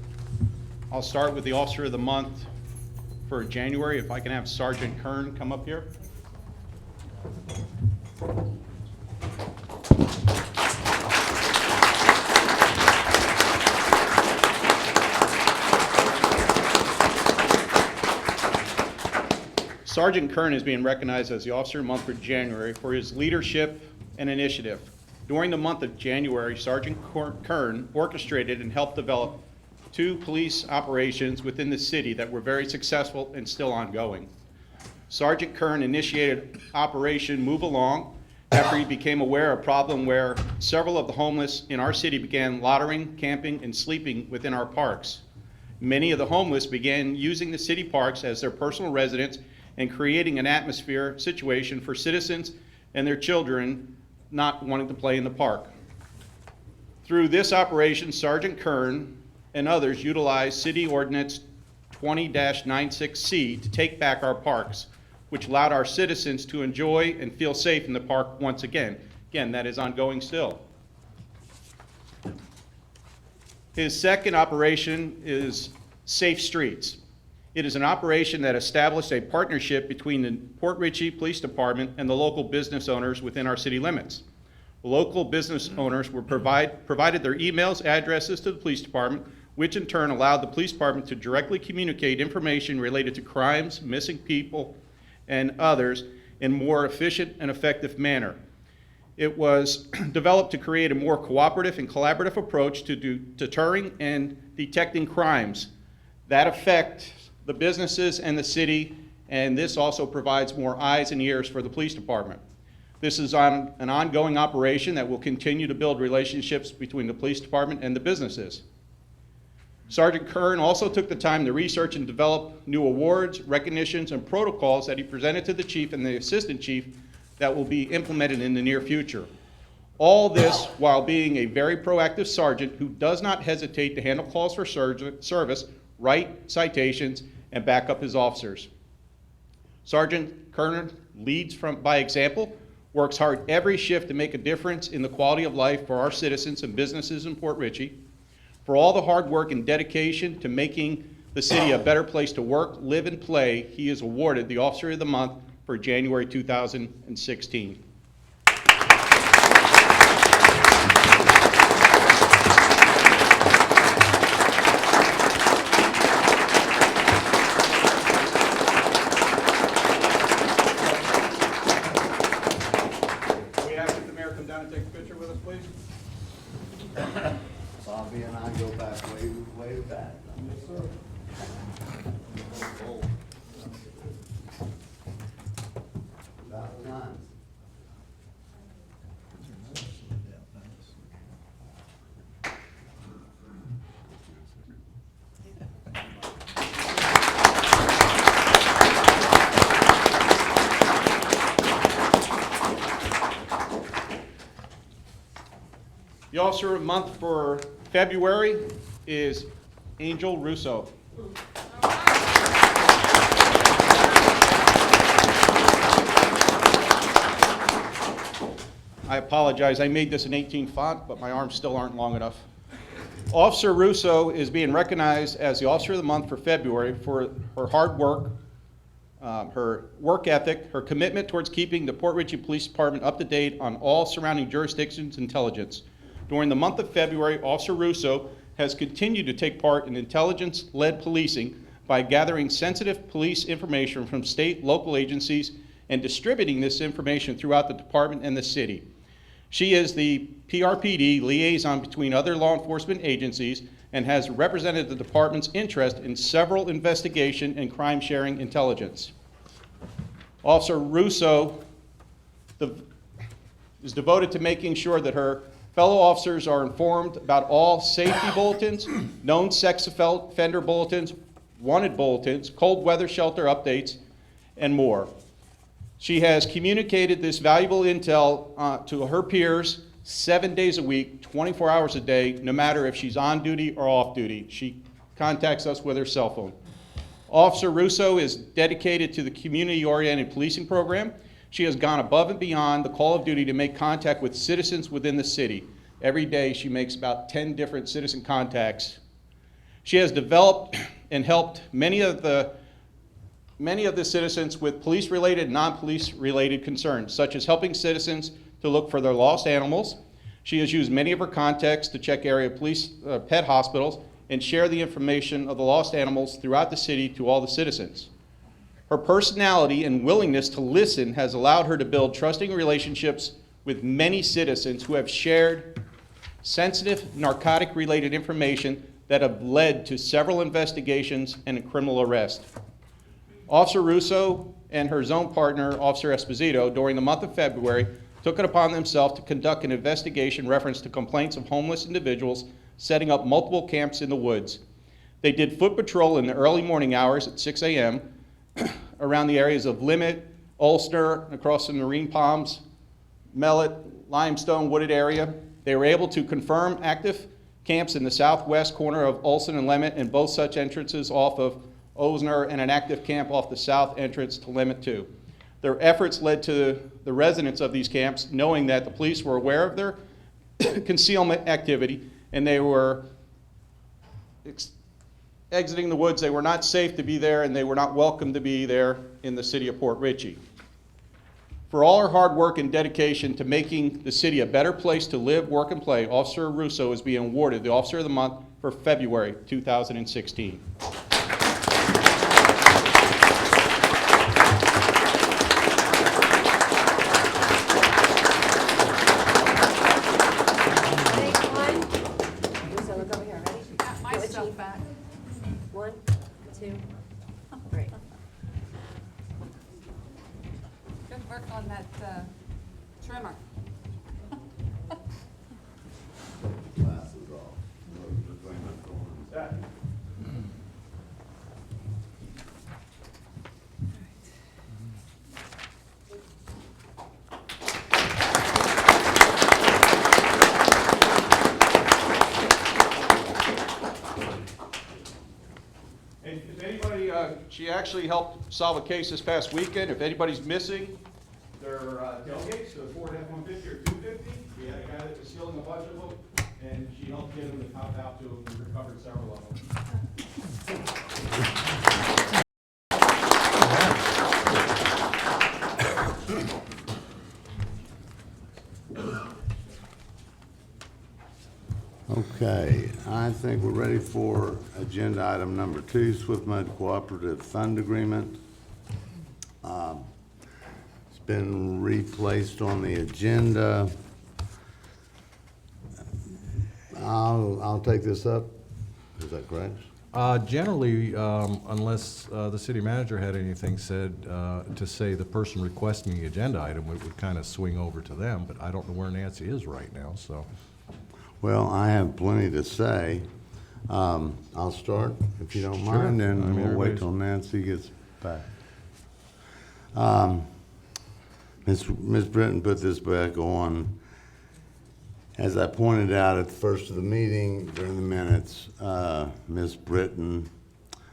I'll start with the Officer of the Month for January. If I can have Sergeant Kern come up here. Sergeant Kern is being recognized as the Officer of the Month for January for his leadership and initiative. During the month of January, Sergeant Kern orchestrated and helped develop 2 police operations within the city that were very successful and still ongoing. Sergeant Kern initiated Operation Move Along after he became aware of a problem where several of the homeless in our city began loitering, camping, and sleeping within our parks. Many of the homeless began using the city parks as their personal residence and creating an atmosphere situation for citizens and their children not wanting to play in the park. Through this operation, Sergeant Kern and others utilized City Ordinance 20-96C to take back our parks, which allowed our citizens to enjoy and feel safe in the park once again. Again, that is ongoing still. His second operation is Safe Streets. It is an operation that established a partnership between the Port Richey Police Department and the local business owners within our city limits. Local business owners were provided their emails, addresses to the police department, which in turn allowed the police department to directly communicate information related to crimes, missing people, and others in a more efficient and effective manner. It was developed to create a more cooperative and collaborative approach to deterring and detecting crimes that affect the businesses and the city, and this also provides more eyes and ears for the police department. This is an ongoing operation that will continue to build relationships between the police department and the businesses. Sergeant Kern also took the time to research and develop new awards, recognitions, and protocols that he presented to the chief and the assistant chief that will be implemented in the near future. All this while being a very proactive sergeant who does not hesitate to handle calls for service, write citations, and back up his officers. Sergeant Kern leads by example, works hard every shift to make a difference in the quality of life for our citizens and businesses in Port Richey. For all the hard work and dedication to making the city a better place to work, live, and play, he is awarded the Officer of the Month for January 2016. Bobby and I go back way back. Yes, sir. About time. The Officer of the Month for February is Angel Russo. I apologize, I made this in 18 font, but my arms still aren't long enough. Officer Russo is being recognized as the Officer of the Month for February for her hard work, her work ethic, her commitment towards keeping the Port Richey Police Department up to date on all surrounding jurisdictions' intelligence. During the month of February, Officer Russo has continued to take part in intelligence-led policing by gathering sensitive police information from state, local agencies, and distributing this information throughout the department and the city. She is the PRPD liaison between other law enforcement agencies and has represented the department's interest in several investigation and crime-sharing intelligence. Officer Russo is devoted to making sure that her fellow officers are informed about all safety bulletins, known sex offender bulletins, wanted bulletins, cold weather shelter updates, and more. She has communicated this valuable intel to her peers 7 days a week, 24 hours a day, no matter if she's on duty or off duty. She contacts us with her cell phone. Officer Russo is dedicated to the community-oriented policing program. She has gone above and beyond the call of duty to make contact with citizens within the city. Every day she makes about 10 different citizen contacts. She has developed and helped many of the citizens with police-related and non-police-related concerns, such as helping citizens to look for their lost animals. She has used many of her contacts to check area police pet hospitals and share the information of the lost animals throughout the city to all the citizens. Her personality and willingness to listen has allowed her to build trusting relationships with many citizens who have shared sensitive narcotic-related information that have led to several investigations and a criminal arrest. Officer Russo and her zone partner, Officer Esposito, during the month of February, took it upon themselves to conduct an investigation reference to complaints of homeless individuals setting up multiple camps in the woods. They did foot patrol in the early morning hours at 6 a.m. around the areas of Limit, Ulster, across the Marine Palms, Mellet, Limestone wooded area. They were able to confirm active camps in the southwest corner of Olson and Lemmet, and both such entrances off of Osner, and an active camp off the south entrance to Lemmet 2. Their efforts led to the residents of these camps knowing that the police were aware of their concealment activity, and they were exiting the woods. They were not safe to be there, and they were not welcome to be there in the city of Port Richey. For all her hard work and dedication to making the city a better place to live, work, and play, Officer Russo is being awarded the Officer of the Month for February 2016. Back. 1, 2, 3. Good work on that trimmer. And if anybody, she actually helped solve a case this past weekend. If anybody's missing their tailgates, the Ford F-150 or 250, we had a guy that was stealing a bunch of them, and she helped get them to cop out to them and recovered several of them. Okay, I think we're ready for agenda item number 2, Swift Mud Cooperative Fund Agreement. It's been replaced on the agenda. I'll take this up. Is that correct? Generally, unless the city manager had anything said, to say the person requesting the agenda item, it would kind of swing over to them, but I don't know where Nancy is right now, so. Well, I have plenty to say. I'll start, if you don't Sure. mind, I and mean, we'll wait everybody's- till Nancy gets back. Ms. Britton put this back on. As I pointed out at the first of the meeting, during the minutes, Ms. Britton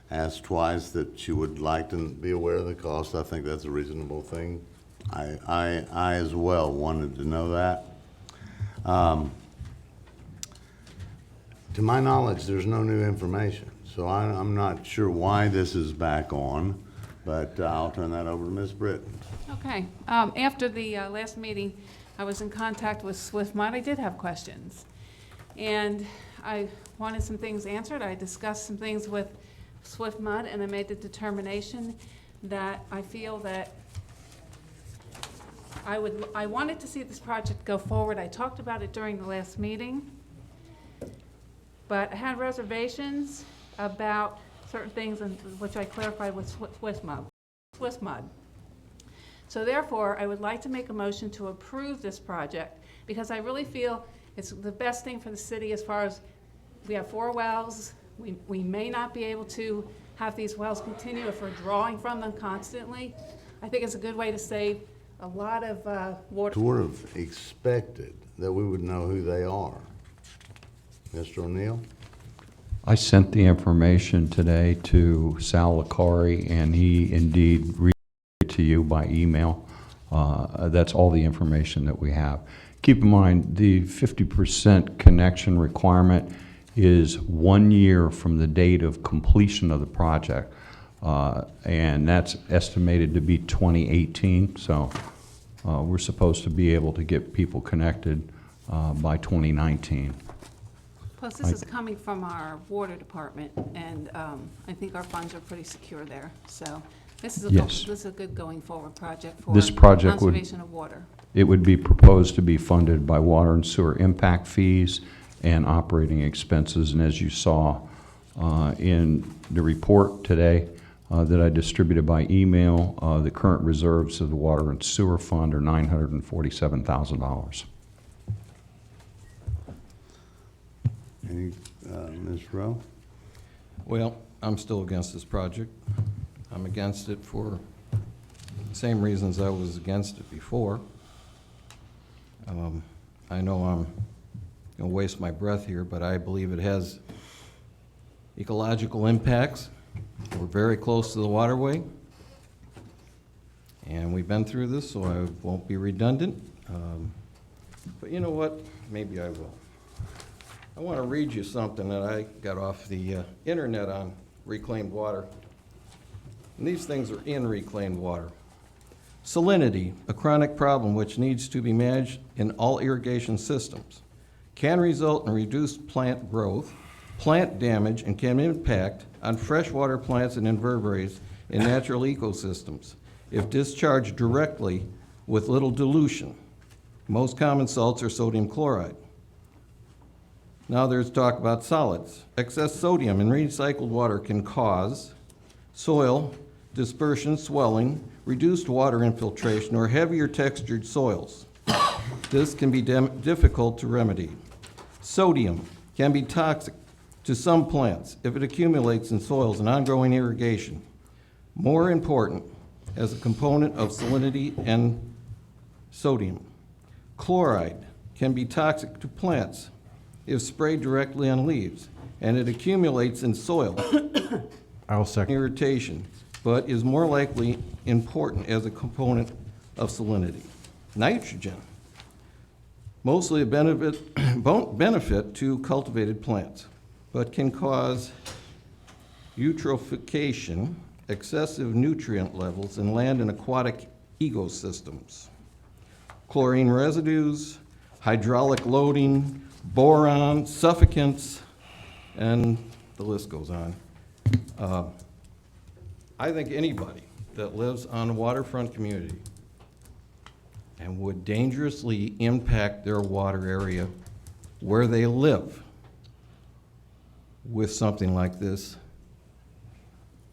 asked twice that she would like to be aware of the cost. I think that's a reasonable thing I as well wanted to know that. To my knowledge, there's no new information, so I'm not sure why this is back on, but I'll turn that over to Ms. Britton. Okay. After the last meeting, I was in contact with SwiftMud. I did have questions. And I wanted some things answered. I discussed some things with SwiftMud, and I made the determination that I feel that I wanted to see this project go forward. I talked about it during the last meeting, but I had reservations about certain things, which I clarified with SwiftMud. So therefore, I would like to make a motion to approve this project, because I really feel it's the best thing for the city as far as we have 4 wells. We may not be able to have these wells continue if we're drawing from them constantly. I think it's a good way to save a lot of water. Sort of expected that we would know who they are. Mr. O'Neill? I sent the information today to Sal Licari, and he indeed read it to you by email. That's all the information that we have. Keep in mind, the 50% connection requirement is 1 year from the date of completion of the project, and that's estimated to be 2018. So we're supposed to be able to get people connected by 2019. Plus, this is coming from our water department, and I think our funds are pretty secure there. So this is Yes. this is a good going forward project for This project would, conservation of water. it would be proposed to be funded by water and sewer impact fees and operating expenses. And as you saw in the report today that I distributed by email, the current reserves of the water and sewer fund are $947,000. Any, Ms. Rowe? Well, I'm still against this project. I'm against it for the same reasons I was against it before. I know I'm going to waste my breath here, but I believe it has ecological impacts. We're very close to the waterway, and we've been through this, so I won't be redundant. But you know what? Maybe I will. I want to read you something that I got off the internet on reclaimed water. And these things are in reclaimed water. Salinity, a chronic problem which needs to be managed in all irrigation systems, can result in reduced plant growth, plant damage, and can impact on freshwater plants and invertebrates in natural ecosystems if discharged directly with little dilution. Most common salts are sodium chloride. Now there's talk about solids. Excess sodium in recycled water can cause soil dispersion, swelling, reduced water infiltration, or heavier textured soils. This can be difficult to remedy. Sodium can be toxic to some plants if it accumulates in soils and ongoing irrigation. More important, as a component of salinity and sodium. Chloride can be toxic to plants if sprayed directly on leaves, and it accumulates in soil. I'll second. Irritation, but is more likely important as a component of salinity. Nitrogen, mostly a benefit to cultivated plants, but can cause eutrophication, excessive nutrient levels in land and aquatic ecosystems. Chlorine residues, hydraulic loading, boron, suffocants, and the list goes on. I think anybody that lives on a waterfront community and would dangerously impact their water area where they live with something like this,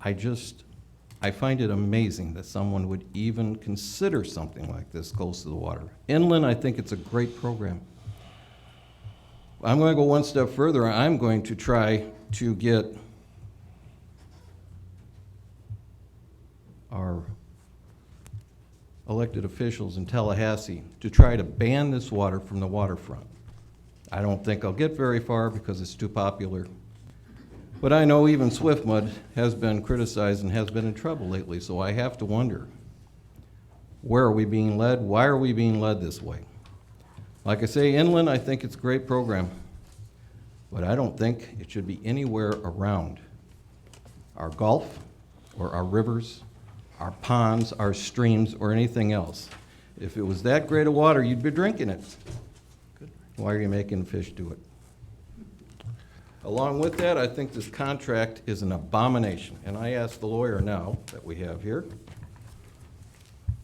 I find it amazing that someone would even consider something like this close to the water. Inland, I think it's a great program. I'm going to go one step further. I'm going to try to get our elected officials in Tallahassee to try to ban this water from the waterfront. I don't think I'll get very far because it's too popular. But I know even SwiftMud has been criticized and has been in trouble lately, so I have to wonder, Where are we being led? Why are we being led this way? Like I say, inland, I think it's a great program, but I don't think it should be anywhere around our Gulf or our rivers, our ponds, our streams, or anything else. If it was that great of water, you'd be drinking it. Why are you making fish do it? Along with that, I think this contract is an abomination, and I ask the lawyer now that we have here.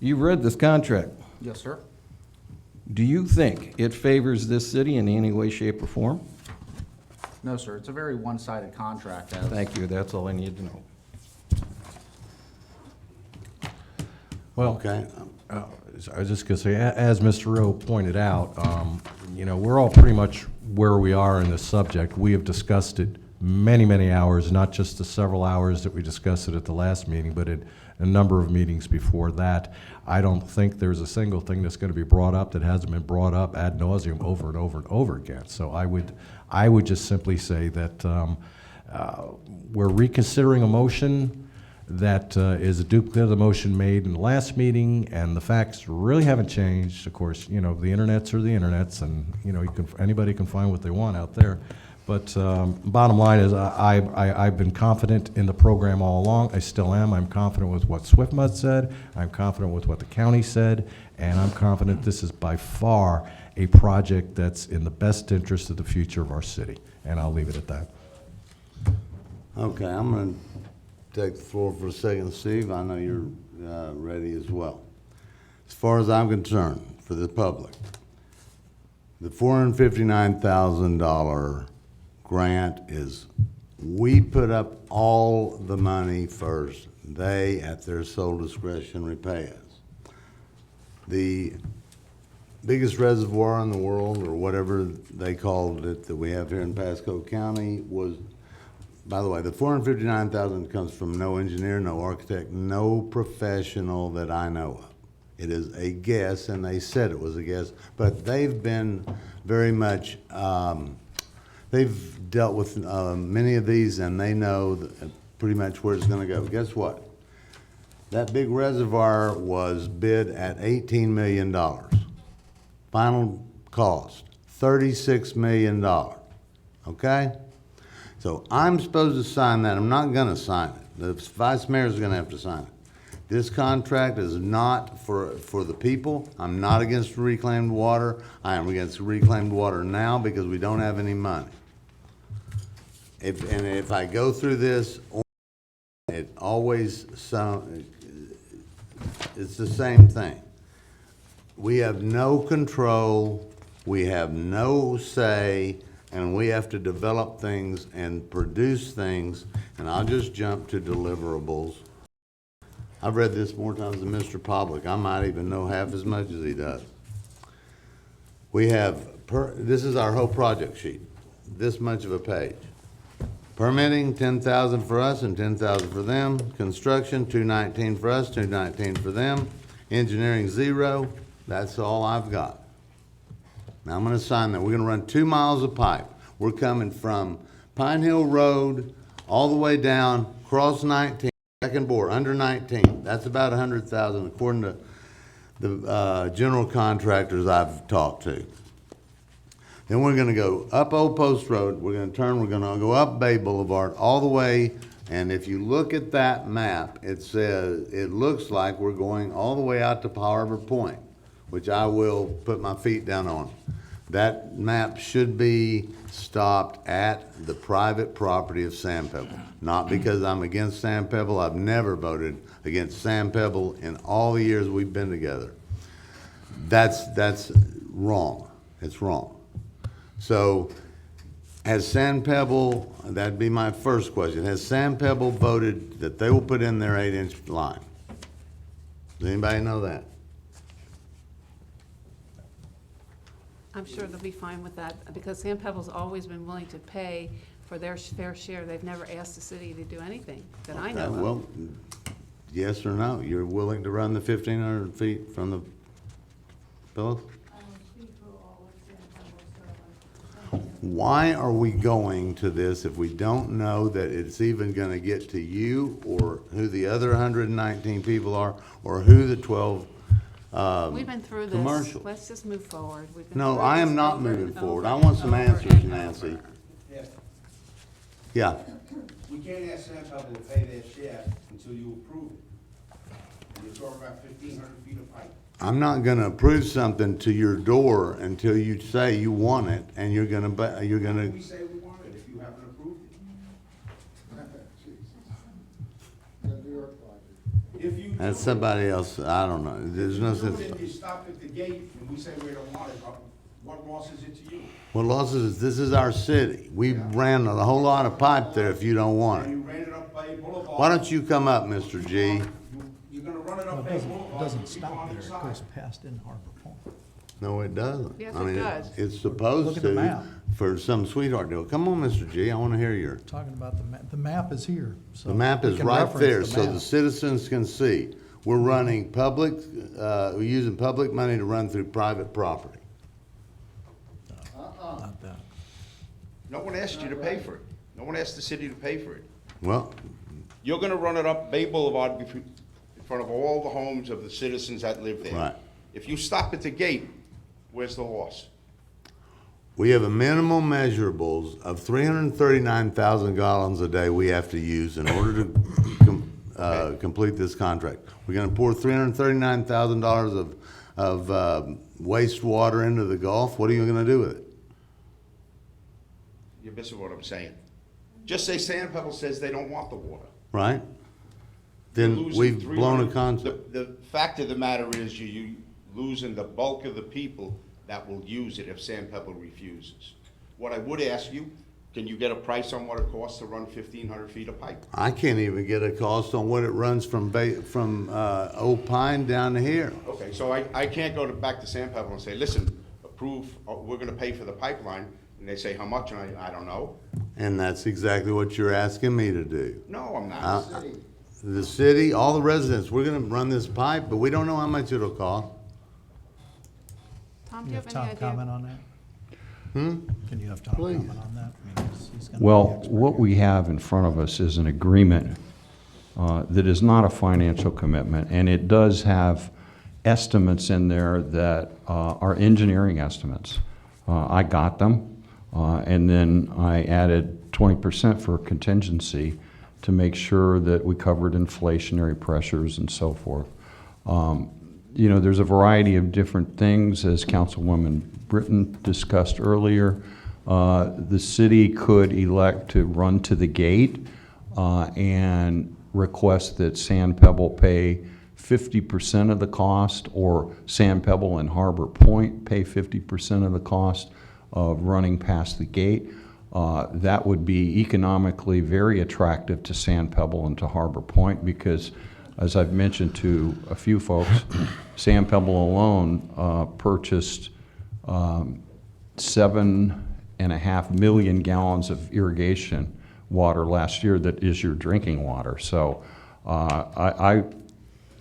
You've read this contract. Yes, sir. Do you think it favors this city in any way, shape, or form? No, sir. It's a very one-sided contract. Thank you, that's all I need to know. Well, okay. I was just gonna say, as Mr. Rowe pointed out, you know, we're all pretty much where we are in this subject. We have discussed it many, many hours, not just the several hours that we discussed it at the last meeting, but at a number of meetings before that. I don't think there's a single thing that's gonna be brought up that hasn't been brought up ad nauseum over and over and over again. So I would just simply say that we're reconsidering a motion that is a duplicate of the motion made in the last meeting, and the facts really haven't changed. Of course, you know, the internets are the internets, and, you know, anybody can find what they want out there. But bottom line is, I've been confident in the program all along. I still am. I'm confident with what SwiftMud said. I'm confident with what the county said, and I'm confident this is by far a project that's in the best interest of the future of our city. And I'll leave it at that. Okay, I'm going to take the floor for a second, Steve. I know you're ready as well. As far as I'm concerned, for the public, the $459,000 grant is, we put up all the money first. They, at their sole discretion, repay us. The biggest reservoir in the world, or whatever they called it that we have here in Pasco County, was, by the way, the $459,000 comes from no engineer, no architect, no professional that I know of. It is a guess, and they said it was a guess, but they've been very much, they've dealt with many of these, and they know pretty much where it's gonna go. Guess what? That big reservoir was bid at $18 million. Final cost, $36 million, okay? So I'm supposed to sign that. I'm not gonna sign it. The vice mayor is gonna have to sign it. This contract is not for the people. I'm not against reclaimed water. I am against reclaimed water now because we don't have any money. If I go through this, it always it's the same thing. We have no control, we have no say, and we have to develop things and produce things, and I'll just jump to deliverables. I've read this more times than Mr. Public. I might even know half as much as he does. We have, this is our whole project sheet, this much of a page. Permitting, 10,000 for us and 10,000 for them. Construction, 219 for us, 219 for them. Engineering, 0. That's all I've got. Now I'm gonna sign that. We're gonna run 2 miles of pipe. We're coming from Pine Hill Road all the way down, cross 19, second bore, under 19. That's about 100,000 according to the general contractors I've talked to. Then we're gonna go up Old Post Road, we're gonna turn, we're gonna go up Bay Boulevard all the way, and if you look at that map, it says, it looks like we're going all the way out to Harbor Point, which I will put my feet down on. That map should be stopped at the private property of Sand Pebble. Not because I'm against Sand Pebble, I've never voted against Sand Pebble in all the years we've been together. That's wrong, it's wrong. So, has Sand Pebble, that'd be my first question, has Sand Pebble voted that they will put in their 8-inch line? Does anybody know that? I'm sure they'll be fine with that, because Sand Pebble's always been willing to pay for their fair share. They've never asked the city to do anything that I know of. Well, yes or no? You're willing to run the 1,500 feet from the Phyllis? Why are we going to this if we don't know that it's even gonna get to you, or who the other 119 people are, or who the 12 We've been through this. commercial. Let's just move forward. We've been No, through I this am not over moving and forward. over I want and some over answers, and Nancy. over. Yeah, We can't ask San Pablo to pay their share until you approve it. And you're talking about 1,500 feet of pipe. I'm not gonna approve something to your door until you say you want it, and you're gonna, We say we want it if you haven't approved it. If you do that's it- somebody else, I don't know, there's no If you sense. do it and you stop at the gate and we say we don't want it, what loss is it to you? What loss is, this is our city. We ran a whole lot of pipe there if you don't want And it. you ran it up Bay Boulevard. Why don't you come up, Mr. G? You're gonna run it Well, up it Bay doesn't, Boulevard. it doesn't with people stop on there, each it side. goes past in Harbor Point. No, it doesn't. Yes, I it mean, does. It's supposed Look at the to map. for some sweetheart deal. Come on, Mr. G, I wanna hear your. Talking about the map is here, so. The map we is can right reference there, the so the map. citizens can see. We're running public, we're using public money to run through private property. Not that. No one asked you to pay for it. No one asked the city to pay for it. Well, You're gonna run it up Bay Boulevard in front of all the homes of the citizens that live there. Right. If you stop at the gate, where's the loss? we have a minimum measurables of 339,000 gallons a day we have to use in order to complete this contract. We're gonna pour $339,000 of wastewater into the Gulf. What are you gonna do with it? You're missing what I'm saying. Just say San Pebble says they don't want the water. Right? You're Then losing we've blown a 300 contract. The fact of the matter is you losing the bulk of the people that will use it if San Pebble refuses. What I would ask you, can you get a price on what it costs to run 1,500 feet of pipe? I can't even get a cost on what it runs from Old Pine down to here. Okay, so I can't go back to San Pebble and say, listen, approve, we're gonna pay for the pipeline, and they say, how much, and I don't know. And that's exactly what you're asking me to do. No, I'm not. The city, all the residents, we're gonna run this pipe, but we don't know how much it'll cost. Tom, do You you have have any Tom idea? comment on that? Can you have Tom Please. comment on that? I mean, he's gonna be Well, the expert what here. we have in front of us is an agreement that is not a financial commitment, and it does have estimates in there that are engineering estimates. I got them, and then I added 20% for contingency to make sure that we covered inflationary pressures and so forth. You know, there's a variety of different things, as Councilwoman Britton discussed earlier. The city could elect to run to the gate and request that Sand Pebble pay 50% of the cost, or Sand Pebble and Harbor Point pay 50% of the cost of running past the gate. That would be economically very attractive to Sand Pebble and to Harbor Point because, as I've mentioned to a few folks, Sand Pebble alone purchased 7.5 million gallons of irrigation water last year that is your drinking water. So I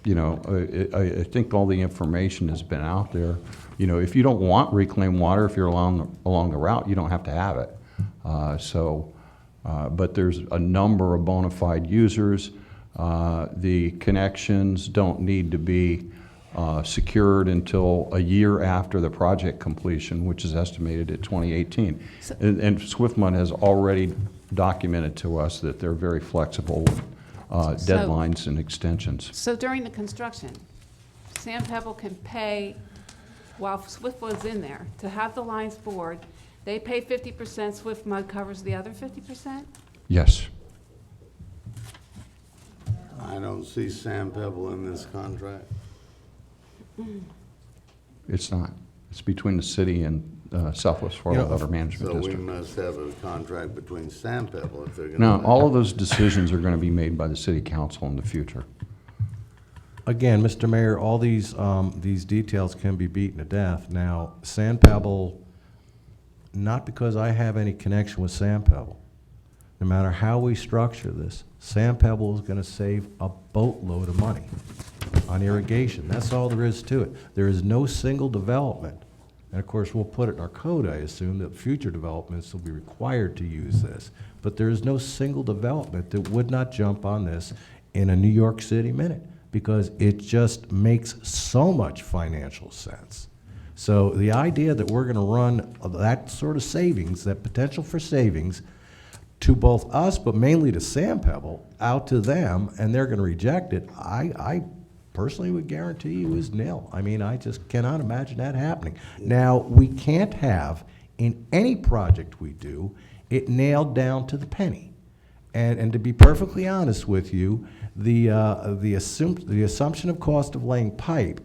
think all the information has been out there. You know, if you don't want reclaimed water, if you're along the route, you don't have to have it. But there's a number of bona fide users. The connections don't need to be secured until a year after the project completion, which is estimated at 2018. And SwiftMud has already documented to us that they're very flexible with deadlines and extensions. So during the construction, Sand Pebble can pay, while Swiftwood's in there, to have the lines bored, they pay 50%, SwiftMud covers the other 50%? Yes. I don't see Sand Pebble in this contract. It's not. It's between the city and Southwest Florida Water Management So we District. must have a contract between Sand Pebble if they're gonna. Now, all of those decisions are going to be made by the city council in the future. Again, Mr. Mayor, all these details can be beaten to death. Now, Sand Pebble, not because I have any connection with Sand Pebble, no matter how we structure this, Sand Pebble is gonna save a boatload of money on irrigation. That's all there is to it. There is no single development, and of course, we'll put it in our code, I assume, that future developments will be required to use this. But there is no single development that would not jump on this in a New York City minute. because it just makes so much financial sense. So the idea that we're gonna run that sort of savings, that potential for savings, to both us, but mainly to Sand Pebble, out to them, and they're gonna reject it, I personally would guarantee you is nil. I mean, I just cannot imagine that happening. Now, we can't have, in any project we do, it nailed down to the penny. And to be perfectly honest with you, the assumption of cost of laying pipe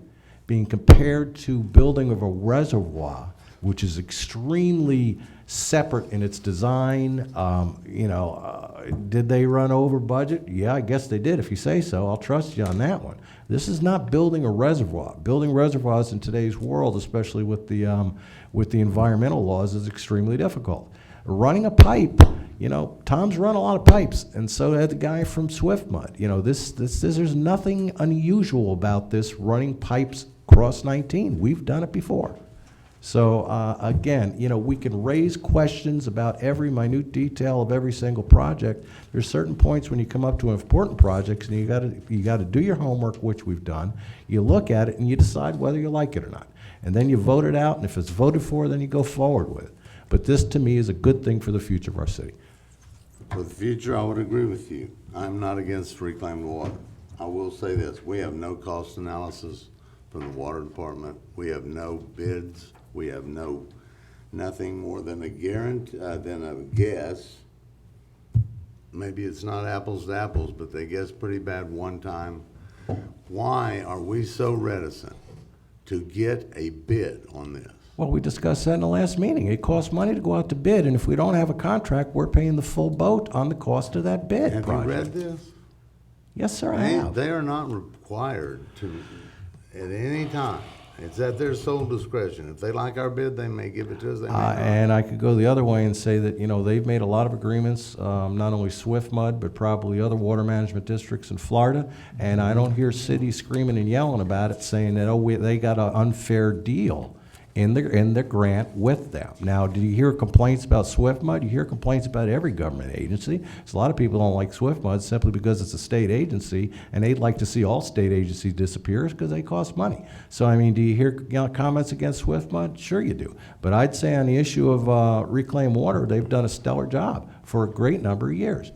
being compared to building of a reservoir, which is extremely separate in its design, did they run over budget? Yeah, I guess they did. If you say so, I'll trust you on that one. This is not building a reservoir. Building reservoirs in today's world, especially with the environmental laws, is extremely difficult. Running a pipe, Tom's run a lot of pipes, and so had the guy from Swift Mud. There's nothing unusual about this running pipes across 19. We've done it before. So again, we can raise questions about every minute detail of every single project. There's certain points when you come up to important projects, and you got to do your homework, which we've done. You look at it and you decide whether you like it or not, and then you vote it out. And if it's voted for, then you go forward with it. But this, to me, is a good thing for the future of our city. For the future, I would agree with you. I'm not against reclaimed water. I will say this, we have no cost analysis from the water department. We have no bids. We have nothing more than a guess. Maybe it's not apples to apples, but they guess pretty bad one time. Why are we so reticent to get a bid on this? Well, we discussed that in the last meeting. It costs money to go out to bid, and if we don't have a contract, we're paying the full boat on the cost of that bid Have project. you read this? Yes, sir, I have. They are not required to, at any time. It's at their sole discretion. If they like our bid, they may give it to us, they may not. And I could go the other way and say that, they've made a lot of agreements, not only Swift Mud, but probably other water management districts in Florida, and I don't hear cities screaming and yelling about it, saying that, they got an unfair deal in the grant with them. Now, do you hear complaints about Swift Mud? You hear complaints about every government agency. So a lot of people don't like Swift Mud simply because it's a state agency, and they'd like to see all state agencies disappear because they cost money. So, do you hear comments against Swift Mud? Sure you do. But I'd say on the issue of reclaimed water, they've done a stellar job for a great number of years.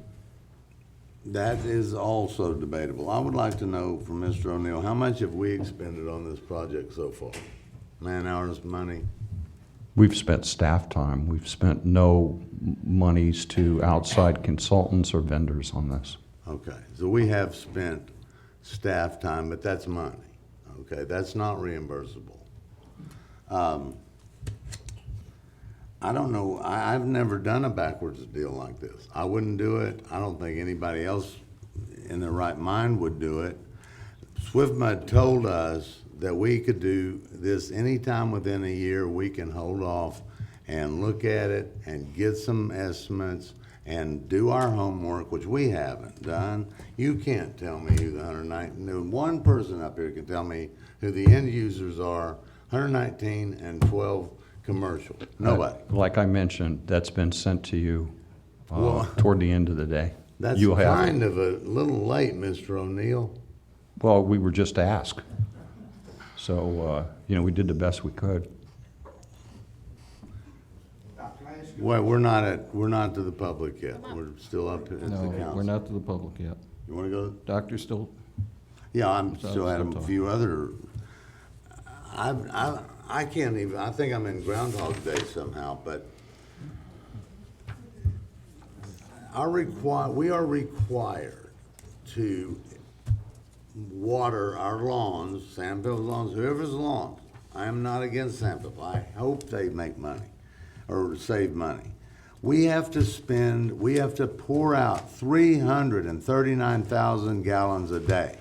That is also debatable. I would like to know from Mr. O'Neill, how much have we expended on this project so far? Man hours, money? We've spent staff time. We've spent no monies to outside consultants or vendors on this. Okay, so we have spent staff time, but that's money. Okay, that's not reimbursable. I don't know, I've never done a backwards deal like this. I wouldn't do it. I don't think anybody else in their right mind would do it. Swift Mud told us that we could do this anytime within a year. We can hold off and look at it and get some estimates and do our homework, which we haven't done. You can't tell me who the 119, one person up here can tell me who the end users are, 119 and 12 commercial. Nobody. Like I mentioned, that's been sent to you Well, toward the end of the day. That's You'll have it. kind of a little late, Mr. O'Neill. Well, we were just asked. So, we did the best we could. Well, we're not to the public yet. We're still up at the council. No, we're not to the public yet. You wanna go? Doctor's still, Yeah, I'm So still I'm had still a few other, I can't even, I think I'm in Groundhog Day somehow, but we are required to water our lawns, Sand Pebble lawns, whoever's lawns. I am not against Sand Pebble. I hope they make money or save money. We have to pour out 339,000 gallons a day.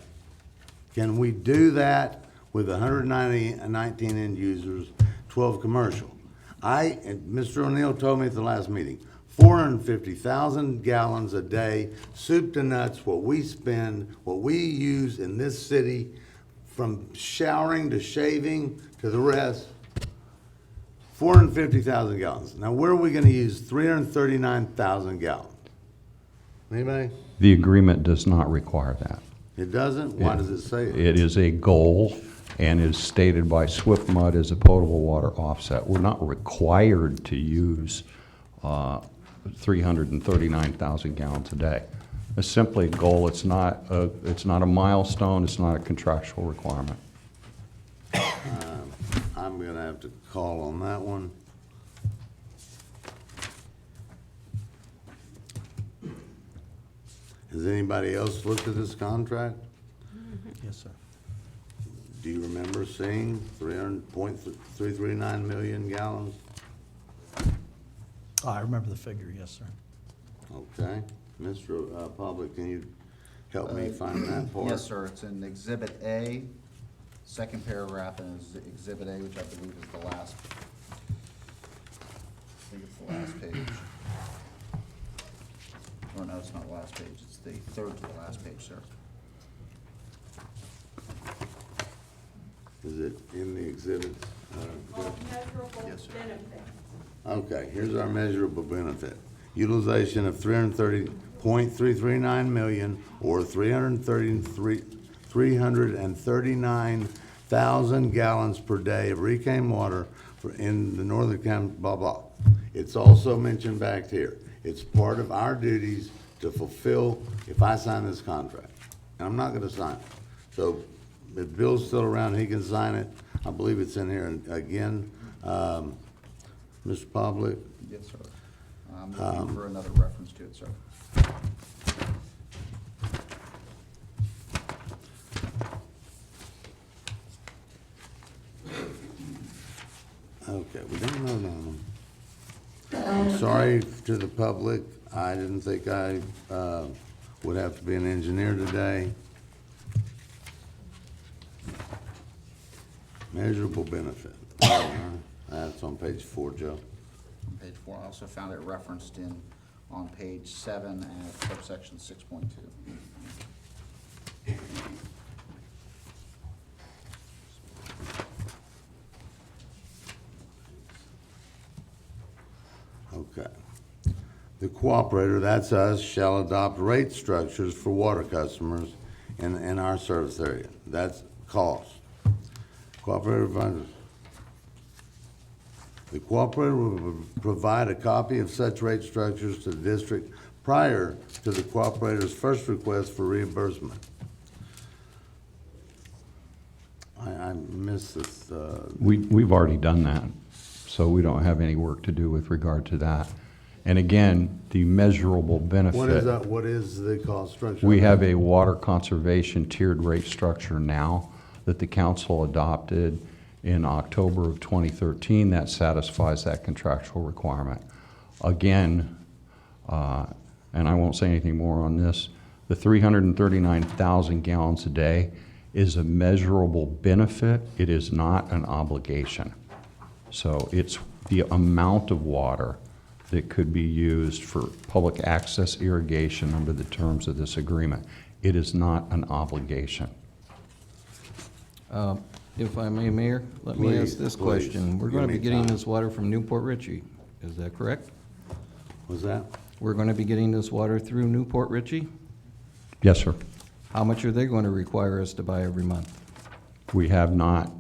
Can we do that with 119 end users, 12 commercial? And Mr. O'Neill told me at the last meeting, 450,000 gallons a day, soup to nuts, what we spend, what we use in this city, from showering to shaving to the rest, 450,000 gallons. Now, where are we gonna use 339,000 gallons? Anybody? The agreement does not require that. It doesn't? Why does it say it? It is a goal and is stated by Swift Mud as a potable water offset. We're not required to use 339,000 gallons a day. It's simply a goal. It's not a milestone. It's not a contractual requirement. I'm going to have to call on that one. Has anybody else looked at this contract? Yes, sir. Do you remember seeing 300.339 million gallons? I remember the figure, yes, sir. Okay. Mr. Public, can you help me find that part? Yes, sir, it's in Exhibit A, second paragraph in Exhibit A, which I believe is the last, I think it's the last page. Oh, no, it's not the last page, it's the third to the last page, sir. Is it in the exhibits? Yes, sir. Okay, here's our measurable benefit. Utilization of 330.339 million or 339,000 gallons per day of reclaimed water in the northern county, blah, blah. It's also mentioned back here. It's part of our duties to fulfill if I sign this contract. And I'm not gonna sign it. So if Bill's still around, he can sign it. I believe it's in here. And again, Mr. Public, Yes, sir. I'm looking for another reference to it, sir. okay, we don't know that one. I'm sorry to the public. I didn't think I would have to be an engineer today. Measurable benefit. That's on page 4, Joe. On page 4, I also found it referenced on page 7 at subsection 6.2. Okay. The cooperator, that's us, shall adopt rate structures for water customers in our service area. That's cost. Cooperator provides. The cooperator will provide a copy of such rate structures to the district prior to the cooperator's first request for reimbursement. I missed this. We've already done that, so we don't have any work to do with regard to that. And again, the measurable benefit. What is that? What is the cost structure? We have a water conservation tiered rate structure now that the council adopted in October of 2013 that satisfies that contractual requirement. Again, and I won't say anything more on this, the 339,000 gallons a day is a measurable benefit. It is not an obligation. So it's the amount of water that could be used for public access irrigation under the terms of this agreement. It is not an obligation. If I may, Mayor, let me ask this Please, question. We're give going to me be getting time. this water from Newport Richey, is that correct? Was that? We're going to be getting this water through Newport Richey? Yes, sir. How much are they going to require us to buy every month? We have not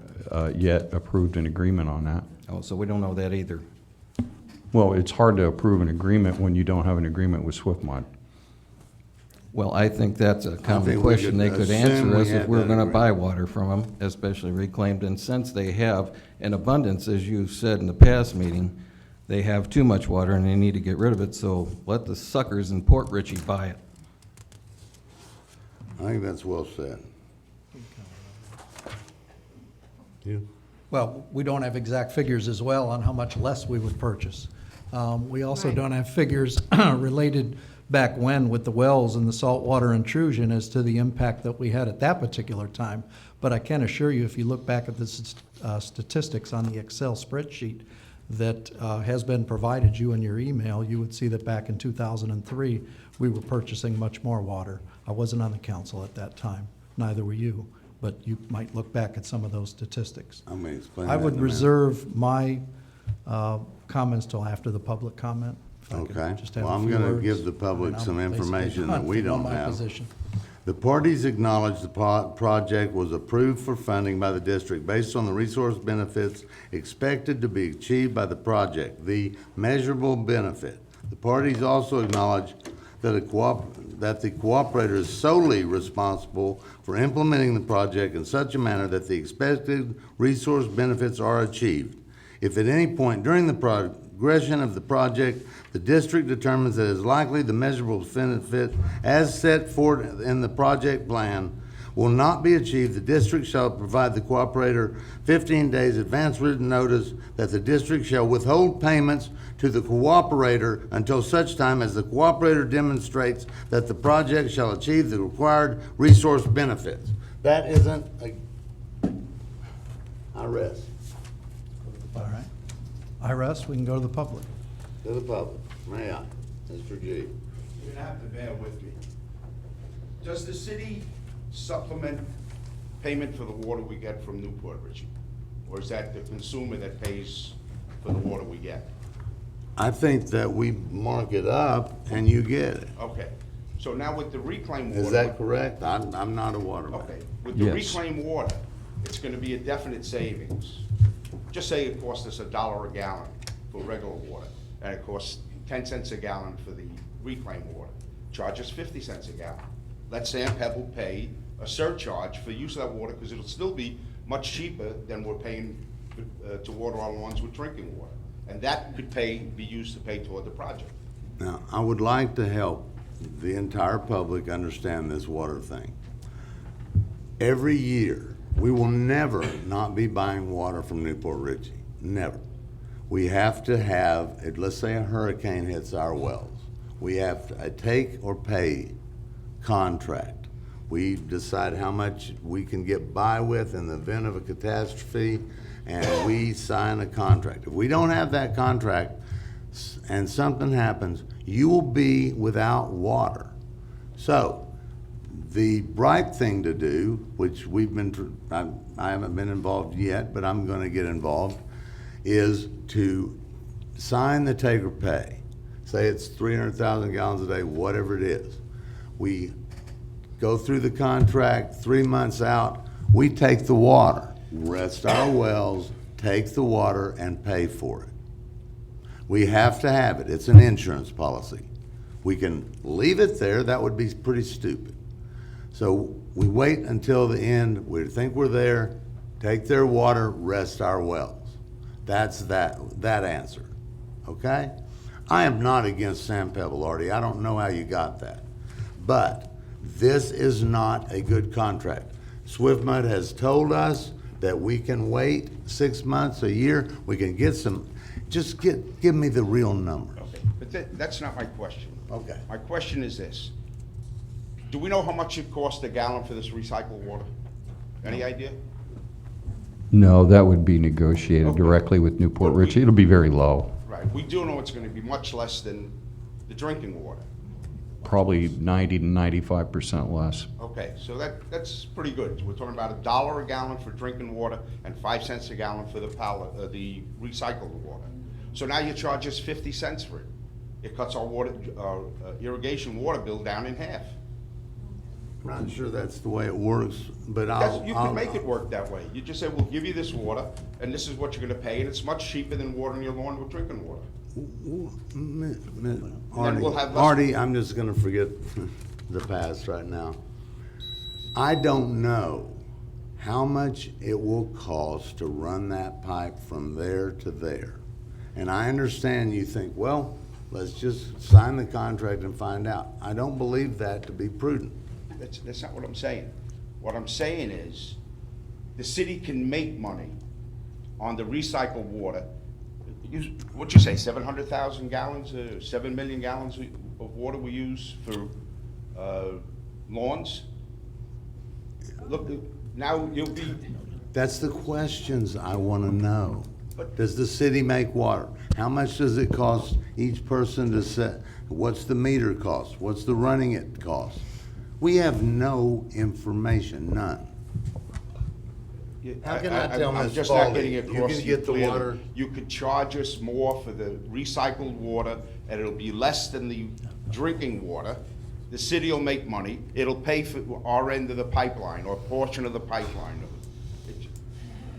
yet approved an agreement on that. Oh, so we don't know that either. Well, it's hard to approve an agreement when you don't have an agreement with SwiftMod. Well, I think that's a think common we question could they could assume answer we us had if we're that going to buy agreement. water from them, especially reclaimed. And since they have an abundance, as you said in the past meeting, they have too much water and they need to get rid of it, so let the suckers in Port Richey buy it. I think that's well said. You? Well, we don't have exact figures as well on how much less we would purchase. We also Right. don't have figures related back when with the wells and the saltwater intrusion as to the impact that we had at that particular time. But I can assure you, if you look back at the statistics on the Excel spreadsheet that has been provided you in your email, you would see that back in 2003, we were purchasing much more water. I wasn't on the council at that time, neither were you, but you might look back at some of those statistics. I'm going to explain I that would in a minute. reserve my comments till after the public comment. If I could Okay. just have Well, a I'm few going to words, give the and public then some I'll basically information that we punt on don't my have. position. The parties acknowledge the project was approved for funding by the district based on the resource benefits expected to be achieved by the project, the measurable benefit. The parties also acknowledge that the cooperator is solely responsible for implementing the project in such a manner that the expected resource benefits are achieved. If at any point during the progression of the project, the district determines that it is likely the measurable benefit as set forth in the project plan will not be achieved, the district shall provide the cooperator 15 days advance written notice that the district shall withhold payments to the cooperator until such time as the cooperator demonstrates that the project shall achieve the required resource benefits. That isn't a... I rest. All right. I rest, we can go to the public. To the public. May I? Mr. G. You're gonna have to bear with me. Does the city supplement payment for the water we get from Newport, Richie? Or is that the consumer that pays for the water we get? I think that we mark it up and you get it. Okay, so now with the reclaimed water. Is that correct? I'm not a waterman. Okay, with the Yes. reclaimed water, it's gonna be a definite savings. Just say it costs us $1 a gallon for regular water, and it costs 10 cents a gallon for the reclaimed water. Charge us 50 cents a gallon. Let San Pebble pay a surcharge for use of that water, because it'll still be much cheaper than we're paying to water our lawns with drinking water. And that could be used to pay toward the project. Now, I would like to help the entire public understand this water thing. Every year, we will never not be buying water from Newport Richey, never. We have to have, let's say a hurricane hits our wells, we have a take or pay contract. We decide how much we can get by with in the event of a catastrophe, and we sign a contract. If we don't have that contract and something happens, you will be without water. So, the right thing to do, which I haven't been involved yet, but I'm gonna get involved, is to sign the take or pay. Say it's 300,000 gallons a day, whatever it is. We go through the contract, 3 months out, we take the water, rest our wells, take the water, and pay for it. We have to have it. It's an insurance policy. We can leave it there, that would be pretty stupid. So we wait until the end, we think we're there, take their water, rest our wells. That's that answer, okay? I am not against San Pebble, Artie. I don't know how you got that. But this is not a good contract. SwiftMud has told us that we can wait 6 months, a year, we can get some, just give me the real numbers. Okay, but that's not my question. Okay. My question is this. Do we know how much it costs a gallon for this recycled water? Any idea? No, that would be negotiated directly with Newport Richey. It'll be very low, Right, we do know it's gonna be much less than the drinking water. probably 90 to 95% less. Okay, so that's pretty good. We're talking about $1 a gallon for drinking water and 5 cents a gallon for the the recycled water. So now you charge us 50 cents for it. It cuts our water, irrigation water bill down in half. I'm not sure that's the way it works, but You can make it work that way. You just say, we'll give you this water, and this is what you're gonna pay, and it's much cheaper than watering your lawn with drinking water. we'll have less- Artie, I'm just gonna forget the past right now. I don't know how much it will cost to run that pipe from there to there. And I understand you think, well, let's just sign the contract and find out. I don't believe that to be prudent. That's not what I'm saying. What I'm saying is, the city can make money on the recycled water. What'd you say, 700,000 gallons, 7 million gallons of water we use for lawns? Look, now you'll be, That's the questions I wanna know. Does the city make water? How much does it cost each person to set? What's the meter cost? What's the running it cost? We have no information, none. How can I tell I'm Ms. just not Spalding, getting you across can to you get the clearly. water? You could charge us more for the recycled water, and it'll be less than the drinking water, The city will make money. It'll pay for our end of the pipeline or portion of the pipeline.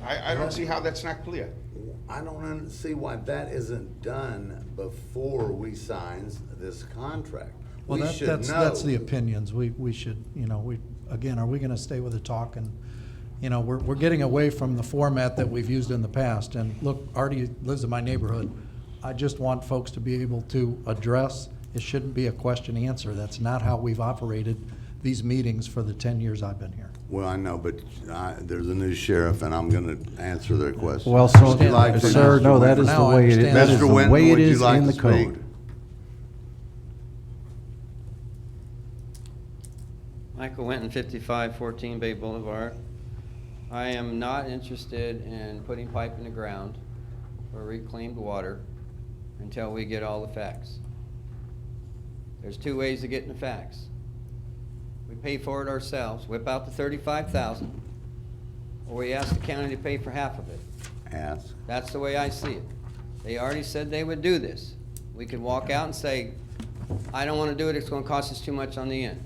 I don't see how that's not clear. I don't see why that isn't done before we sign this contract. Well, We should know. that's the opinions. We should, again, are we gonna stay with the talk? And, we're getting away from the format that we've used in the past. And look, Artie lives in my neighborhood. I just want folks to be able to address. It shouldn't be a question answer. That's not how we've operated these meetings for the 10 years I've been here. Well, I know, but there's a new sheriff, and I'm gonna answer their question. Well, so, Would you like to- sir, no, that is the Now I way it is. understand. That is Mr. the Winton, way it would you is like in to the speak? code. Michael Winton, 5514 Bay Boulevard. I am not interested in putting pipe in the ground or reclaimed water until we get all the facts. There's two ways of getting the facts. We pay for it ourselves, whip out the $35,000, or we ask the county to pay for half of it. Ask. That's the way I see it. They already said they would do this. We could walk out and say, I don't want to do it, it's going to cost us too much on the end.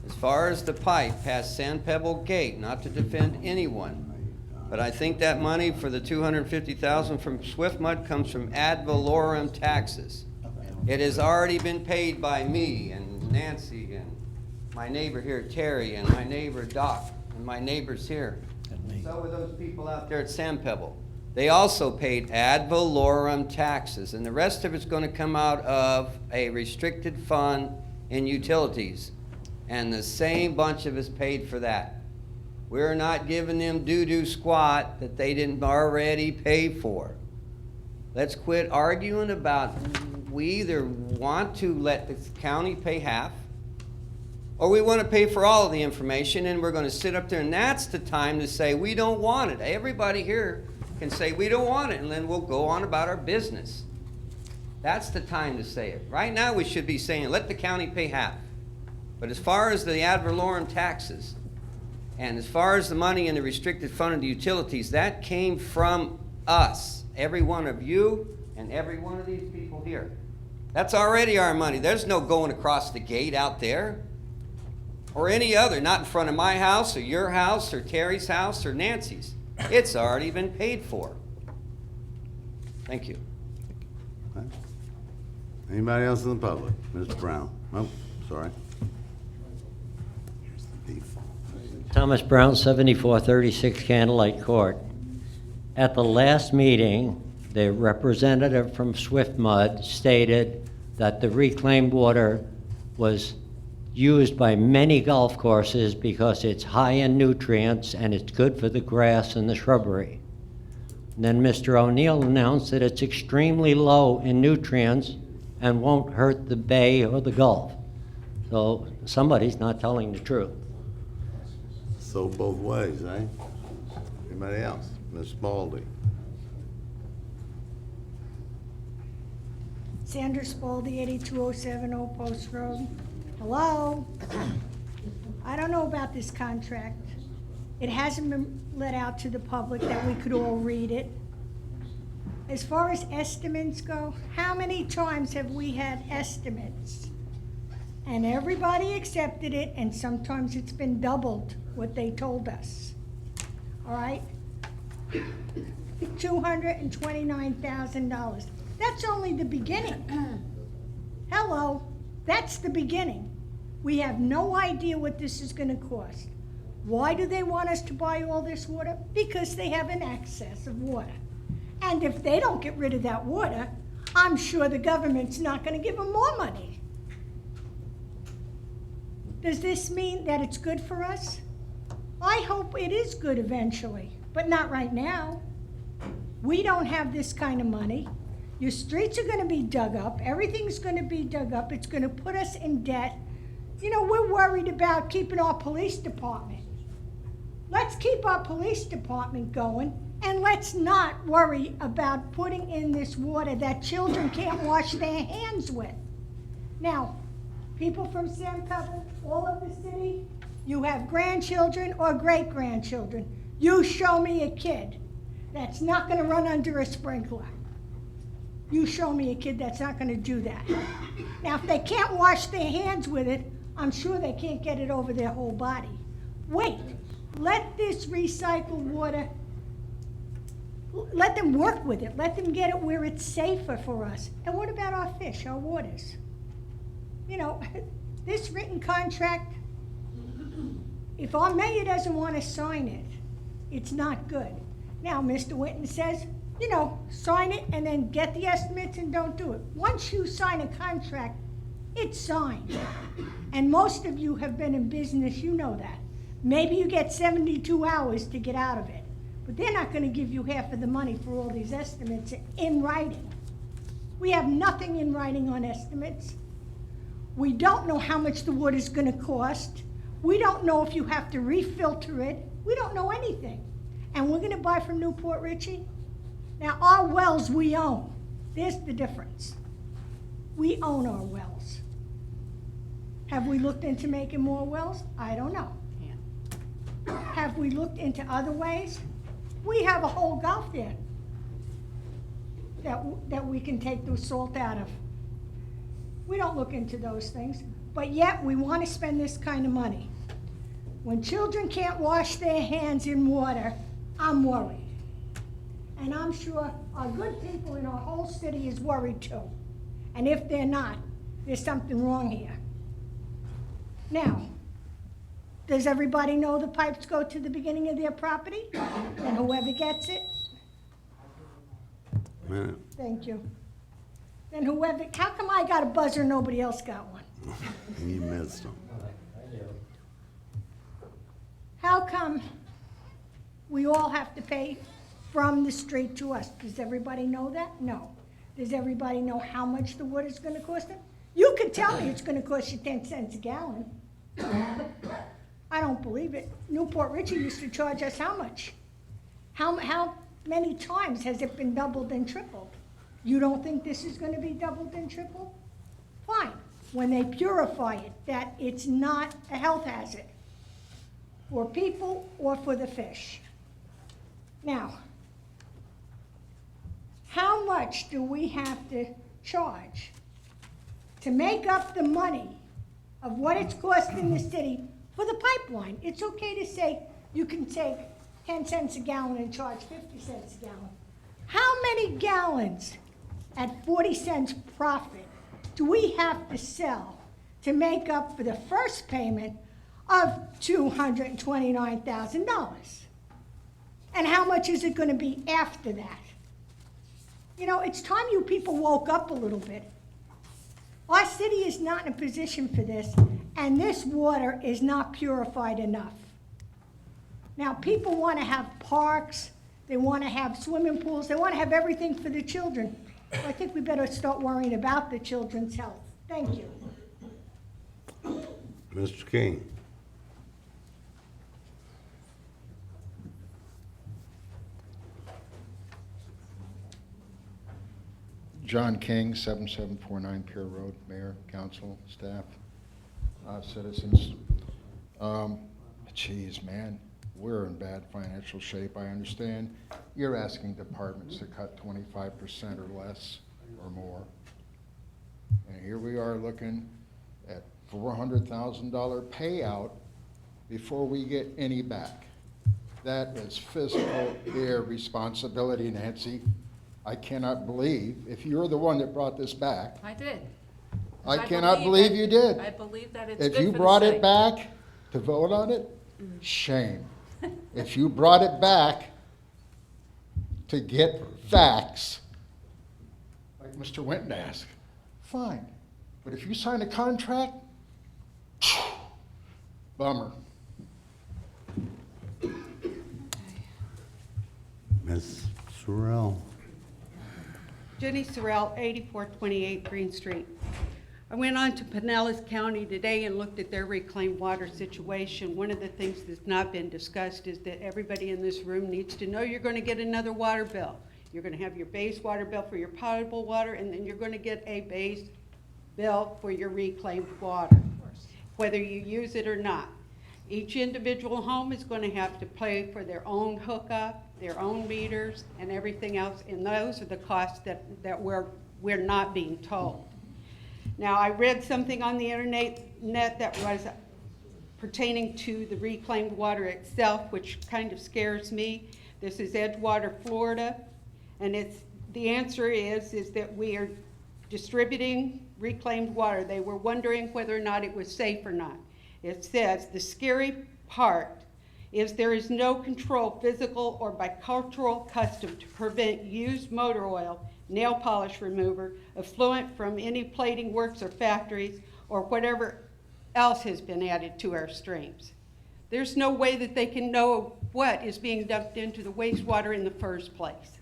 As far as the pipe past Sand Pebble Gate, not to defend anyone, but I think that money for the $250,000 from Swift Mud comes from ad valorem taxes. It has already been paid by me and Nancy and my neighbor here, Terry, and my neighbor Doc, and my neighbors here. So were those people out there at Sand Pebble. They also paid ad valorem taxes, and the rest of it's going to come out of a restricted fund in utilities. And the same bunch of us paid for that. We're not giving them doo-doo squat that they didn't already pay for. Let's quit arguing about, we either want to let the county pay half, or we want to pay for all of the information, and we're going to sit up there, and that's the time to say, we don't want it. Everybody here can say, we don't want it, and then we'll go on about our business. That's the time to say it. Right now, we should be saying, let the county pay half. But as far as the ad valorem taxes, and as far as the money in the restricted fund of the utilities, that came from us, every one of you and every one of these people here. That's already our money. There's no going across the gate out there or any other, not in front of my house or your house or Terry's house or Nancy's. It's already been paid for. Thank you. Anybody else in the public? Mr. Brown? Oh, sorry. Thomas Brown, 7436 Candlelight Court. At the last meeting, the representative from Swift Mud stated that the reclaimed water was used by many golf courses because it's high in nutrients and it's good for the grass and the shrubbery. And then Mr. O'Neill announced that it's extremely low in nutrients and won't hurt the bay or the Gulf. So somebody's not telling the truth. So both ways, eh? Anybody else? Ms. Spalding? Sandra Spalding, 82070 Post Road. Hello? I don't know about this contract. It hasn't been let out to the public that we could all read it. As far as estimates go, how many times have we had estimates? And everybody accepted it, and sometimes it's been doubled what they told us. All right? $229,000. That's only the beginning. Hello, that's the beginning. We have no idea what this is gonna cost. Why do they want us to buy all this water? Because they have an excess of water. And if they don't get rid of that water, I'm sure the government's not gonna give them more money. Does this mean that it's good for us? I hope it is good eventually, but not right now. We don't have this kind of money. Your streets are gonna be dug up, everything's gonna be dug up, it's gonna put us in debt. You know, we're worried about keeping our police department. Let's keep our police department going, and let's not worry about putting in this water that children can't wash their hands with. Now, people from Sand Pebble, all of the city, you have grandchildren or great-grandchildren. You show me a kid that's not gonna run under a sprinkler. You show me a kid that's not gonna do that. Now, if they can't wash their hands with it, I'm sure they can't get it over their whole body. Wait, let this recycled water, let them work with it. Let them get it where it's safer for us. And what about our fish, our waters? You know, this written contract, if our mayor doesn't want to sign it, it's not good. Now, Mr. Winton says, you know, sign it and then get the estimates and don't do it. Once you sign a contract, it's signed. And most of you have been in business, you know that. Maybe you get 72 hours to get out of it, but they're not going to give you half of the money for all these estimates in writing. We have nothing in writing on estimates. We don't know how much the water's going to cost. We don't know if you have to refilter it. We don't know anything. And we're going to buy from Newport Richey? Now, our wells we own. There's the difference. We own our wells. Have we looked into making more wells? I don't know. Have we looked into other ways? We have a whole Gulf there that we can take the salt out of. We don't look into those things, but yet we want to spend this kind of money. When children can't wash their hands in water, I'm worried. And I'm sure our good people in our whole city is worried too. And if they're not, there's something wrong here. Now, does everybody know the pipes go to the beginning of their property? And whoever gets it? Minute. Thank you. Then whoever, how come I got a buzzer and nobody else got one? You missed them. How come we all have to pay from the street to us? Does everybody know that? No. Does everybody know how much the water's gonna cost them? You could tell me it's gonna cost you 10 cents a gallon. I don't believe it. Newport Richey used to charge us how much? How many times has it been doubled and tripled? You don't think this is gonna be doubled and tripled? Fine, when they purify it, that it's not a health hazard for people or for the fish. Now, how much do we have to charge to make up the money of what it's costing the city for the pipeline? It's okay to say you can take 10 cents a gallon and charge 50 cents a gallon. How many gallons at 40 cents profit do we have to sell to make up for the first payment of $229,000? And how much is it going to be after that? You know, it's time you people woke up a little bit. Our city is not in a position for this, and this water is not purified enough. Now, people want to have parks, they want to have swimming pools, they want to have everything for the children. Well, I think we better start worrying about the children's health. Thank you. Mr. King. John King, 7749 Pier Road, Mayor, Council, staff, citizens. Geez, man, we're in bad financial shape, I understand. You're asking departments to cut 25% or less or more. And here we are looking at $400,000 payout before we get any back. That is fiscal irresponsibility, Nancy. I cannot believe, if you're the one that brought this back. I did. I cannot believe you did. I believe that it's If good you for the brought city. it back to vote on it, shame. If you brought it back to get facts, like Mr. Winton asked, fine. But if you sign a contract, bummer. Ms. Sorrell. Jenny Sorrell, 8428 Green Street. I went on to Pinellas County today and looked at their reclaimed water situation. One of the things that's not been discussed is that everybody in this room needs to know you're going to get another water bill. You're going to have your base water bill for your potable water, and then you're going to get a base bill for your reclaimed water, whether you use it or not. Each individual home is going to have to pay for their own hookup their own meters and everything else, and those are the costs that we're not being told. Now, I read something on the internet that was pertaining to the reclaimed water itself, which kind of scares me. This is Edgewater, Florida, and the answer is that we are distributing reclaimed water. They were wondering whether or not it was safe or not. It says, the scary part is there is no control, physical or by cultural custom, to prevent used motor oil, nail polish remover, effluent from any plating works or factories, or whatever else has been added to our streams. There's no way that they can know what is being dumped into the wastewater in the first place.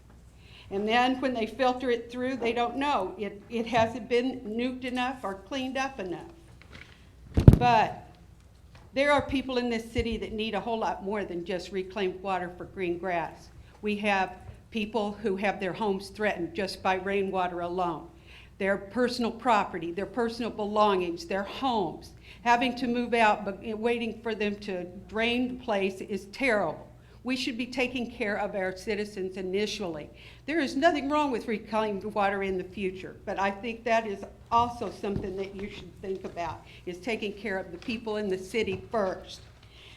And then when they filter it through, they don't know. It hasn't been nuked enough or cleaned up enough. But there are people in this city that need a whole lot more than just reclaimed water for green grass. We have people who have their homes threatened just by rainwater alone. Their personal property, their personal belongings, their homes. Having to move out, but waiting for them to drain the place is terrible. We should be taking care of our citizens initially. There is nothing wrong with reclaimed water in the future, but I think that is also something that you should think about, is taking care of the people in the city first.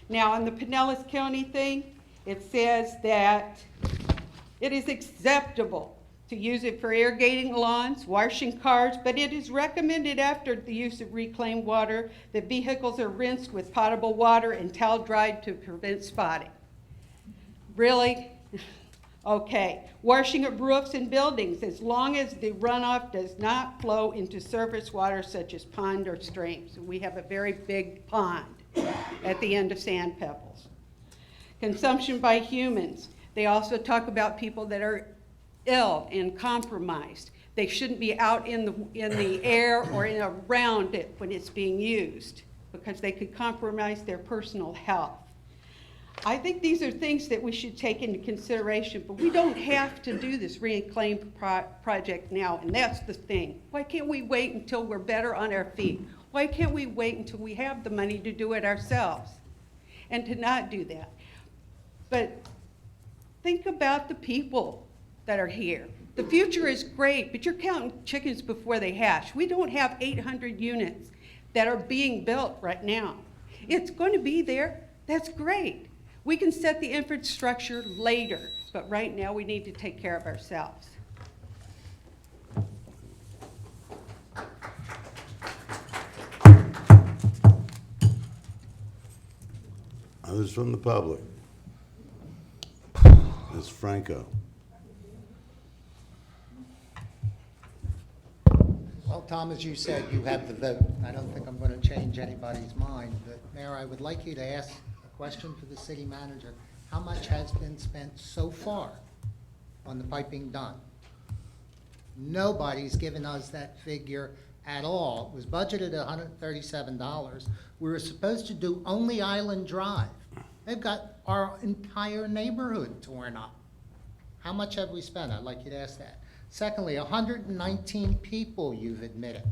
Now, on the Pinellas County thing, it says that it is acceptable to use it for irrigating lawns, washing cars, but it is recommended after the use of reclaimed water that vehicles are rinsed with potable water and towel dried to prevent spotting. Really? Okay. Washing of roofs and buildings, as long as the runoff does not flow into surface water such as pond or streams. We have a very big pond at the end of Sand Pebbles. Consumption by humans. They also talk about people that are ill and compromised. They shouldn't be out in the air or around it when it's being used, because they could compromise their personal health. I think these are things that we should take into consideration, but we don't have to do this reclaim project now, and that's the thing. Why can't we wait until we're better on our feet? Why can't we wait until we have the money to do it ourselves and to not do that? But think about the people that are here. The future is great, but you're counting chickens before they hatch. We don't have 800 units that are being built right now. It's going to be there. That's great. We can set the infrastructure later, but right now we need to take care of ourselves. Others from the public? Ms. Franco. Well, Tom, as you said, you have the vote. I don't think I'm going to change anybody's mind, but Mayor, I would like you to ask a question for the city manager. How much has been spent so far on the piping done? Nobody's given us that figure at all. It was budgeted at $137. We were supposed to do only Island Drive. They've got our entire neighborhood torn up. How much have we spent? I'd like you to ask that. Secondly, 119 people you've admitted.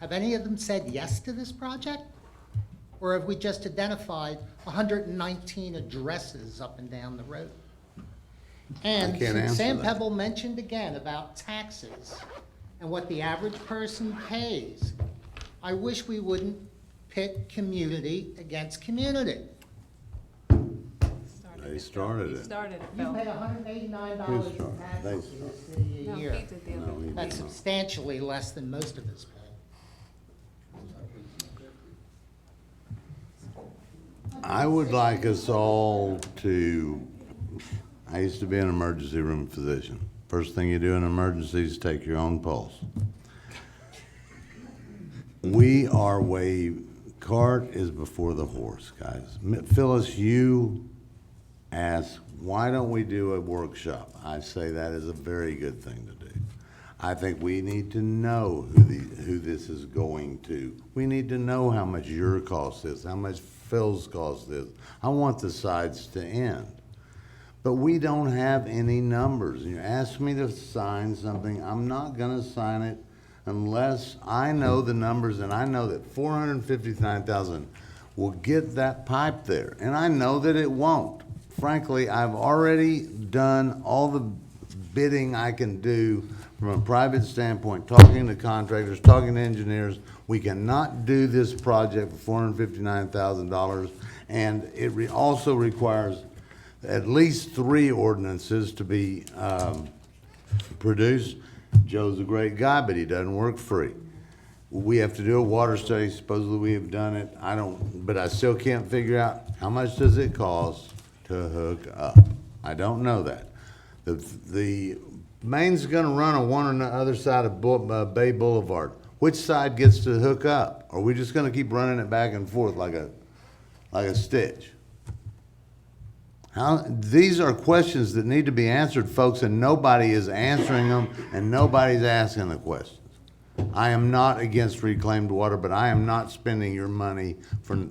Have any of them said yes to this project? Or have we just identified 119 addresses up and down the road? And since Sam Pebble mentioned again about taxes and what the average person pays, I wish we wouldn't pit community against community. They started it. Started it, You Bill. pay $189 Who in started? taxes They to this city a No, year. he did the other one. That's substantially less than most of us pay. I would like us all to, I used to be an emergency room physician. First thing you do in emergencies is take your own pulse. We are cart is before the horse, guys. Phyllis, you asked, why don't we do a workshop? I say that is a very good thing to do. I think we need to know who this is going to. We need to know how much your cost is, how much Phil's cost is. I want the sides to end. But we don't have any numbers. You ask me to sign something, I'm not gonna sign it unless I know the numbers, and I know that 459,000 will get that pipe there. And I know that it won't. frankly, I've already done all the bidding I can do from a private standpoint, talking to contractors, talking to engineers. We cannot do this project for $459,000, and it also requires at least 3 ordinances to be produced. Joe's a great guy, but he doesn't work free. We have to do a water study. Supposedly we have done it. But I still can't figure out how much does it cost to hook up. I don't know that. The main's gonna run on one or the other side of Bay Boulevard. Which side gets to hook up? Or are we just gonna keep running it back and forth like a stitch? These are questions that need to be answered, folks, and nobody is answering them, and nobody's asking the questions. I am not against reclaimed water, but I am not spending your money for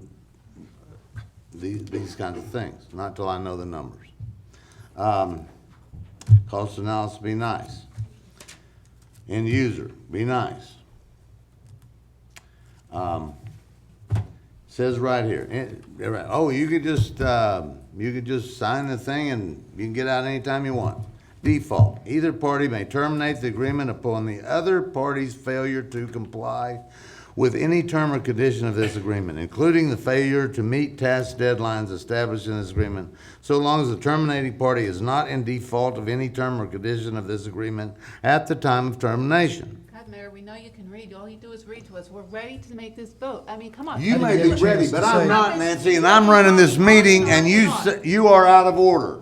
these kinds of things, not till I know the numbers. Cost analysis, be nice. End user, be nice. Says right here, oh, you could just sign the thing and you can get out anytime you want. Default, either party may terminate the agreement upon the other party's failure to comply with any term or condition of this agreement, including the failure to meet task deadlines established in this agreement, so long as the terminating party is not in default of any term or condition of this agreement at the time of termination. God, Mayor, we know you can read. All you do is read to us. We're ready to make this vote. I mean, come on. You may be ready, but I'm not, Nancy, and I'm running this meeting, and you are out of order.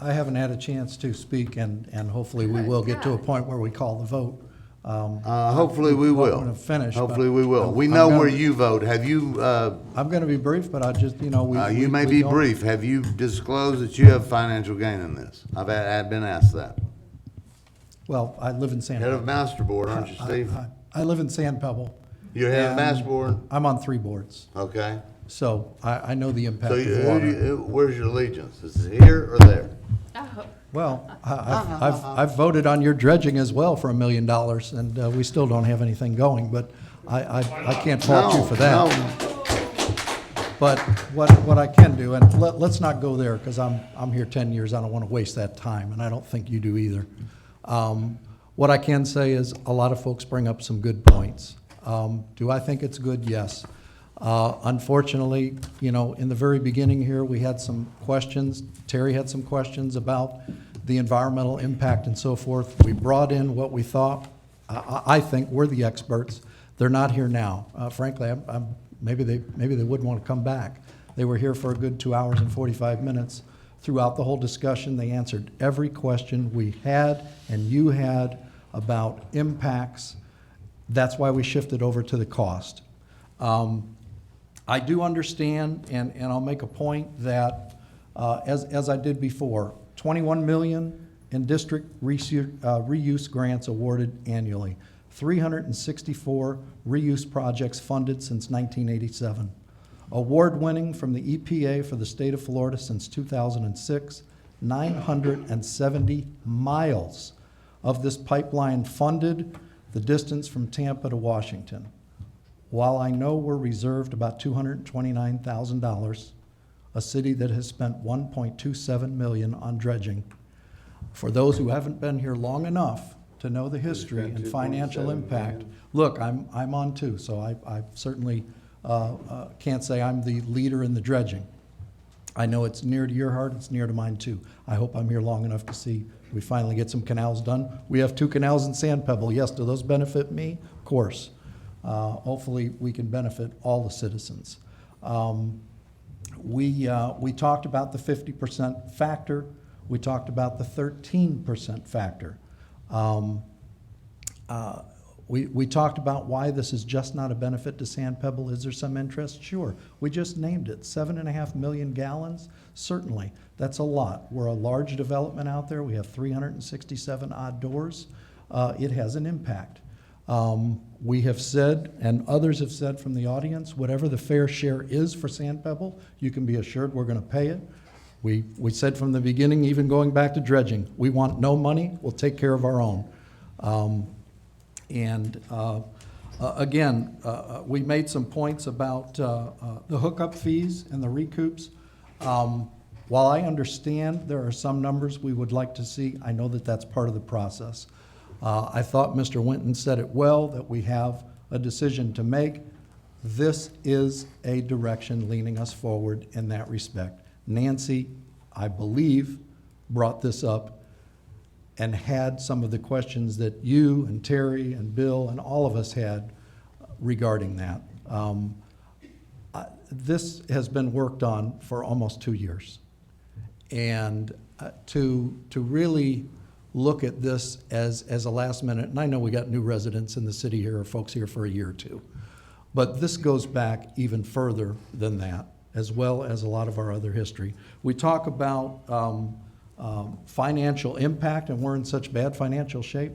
I haven't had a chance to speak, and hopefully we will get to a point where we call the vote. Hopefully we will. We're gonna finish, Hopefully but we will. I'm We know gonna- where you vote. Have you, I'm gonna be brief, but I just, you may be brief. Have you disclosed that you have financial gain in this? I've been asked that. Well, I live in San. Head of master board, aren't you, Steve? I live in San Pebble. You're head of and master board? I'm on 3 boards. Okay. So I know the impact So of water. where's your allegiance? Is it here or there? Well, I've voted on your dredging as well for $1 million, and we still don't have anything going, but I can't fault you for that. But what I can do, and let's not go there, because I'm here 10 years, I don't want to waste that time, and I don't think you do either. What I can say is, a lot of folks bring up some good points. Do I think it's good? Yes. Unfortunately, in the very beginning here, we had some questions. Terry had some questions about the environmental impact and so forth. We brought in what we thought, I think we're the experts. They're not here now. Frankly, maybe they wouldn't want to come back. They were here for a good 2 hours and 45 minutes. Throughout the whole discussion, they answered every question we had and you had about impacts. That's why we shifted over to the cost. I do understand, and I'll make a point that, as I did before, 21 million in district reuse grants awarded annually, 364 reuse projects funded since 1987, award-winning from the EPA for the state of Florida since 2006, 970 miles of this pipeline funded, the distance from Tampa to Washington. While I know we're reserved about $229,000, a city that has spent $1.27 million on dredging, for those who haven't been here long enough to know the history and financial impact, look, I'm on 2, so I certainly can't say I'm the leader in the dredging. I know it's near to your heart, it's near to mine too. I hope I'm here long enough to see we finally get some canals done. We have 2 canals in San Pebble. Yes, do those benefit me? Of course. Hopefully we can benefit all the citizens. We talked about the 50% factor. We talked about the 13% factor. We talked about why this is just not a benefit to San Pebble. Is there some interest? Sure. We just named it, 7.5 million gallons. Certainly, that's a lot. We're a large development out there. We have 367 odd doors. It has an impact. We have said, and others have said from the audience, whatever the fair share is for San Pebble, you can be assured we're going to pay it. We said from the beginning, even going back to dredging, we want no money, we'll take care of our own. Again, we made some points about the hookup fees and the recoups. While I understand there are some numbers we would like to see, I know that that's part of the process. I thought Mr. Winton said it well, that we have a decision to make. This is a direction leaning us forward in that respect. Nancy, I believe, brought this up and had some of the questions that you and Terry and Bill and all of us had regarding that. This has been worked on for almost 2 years. And to really look at this as a last minute, and I know we got new residents in the city here, or folks here for a year or two, but this goes back even further than that, as well as a lot of our other history. We talk about financial impact, and we're in such bad financial shape.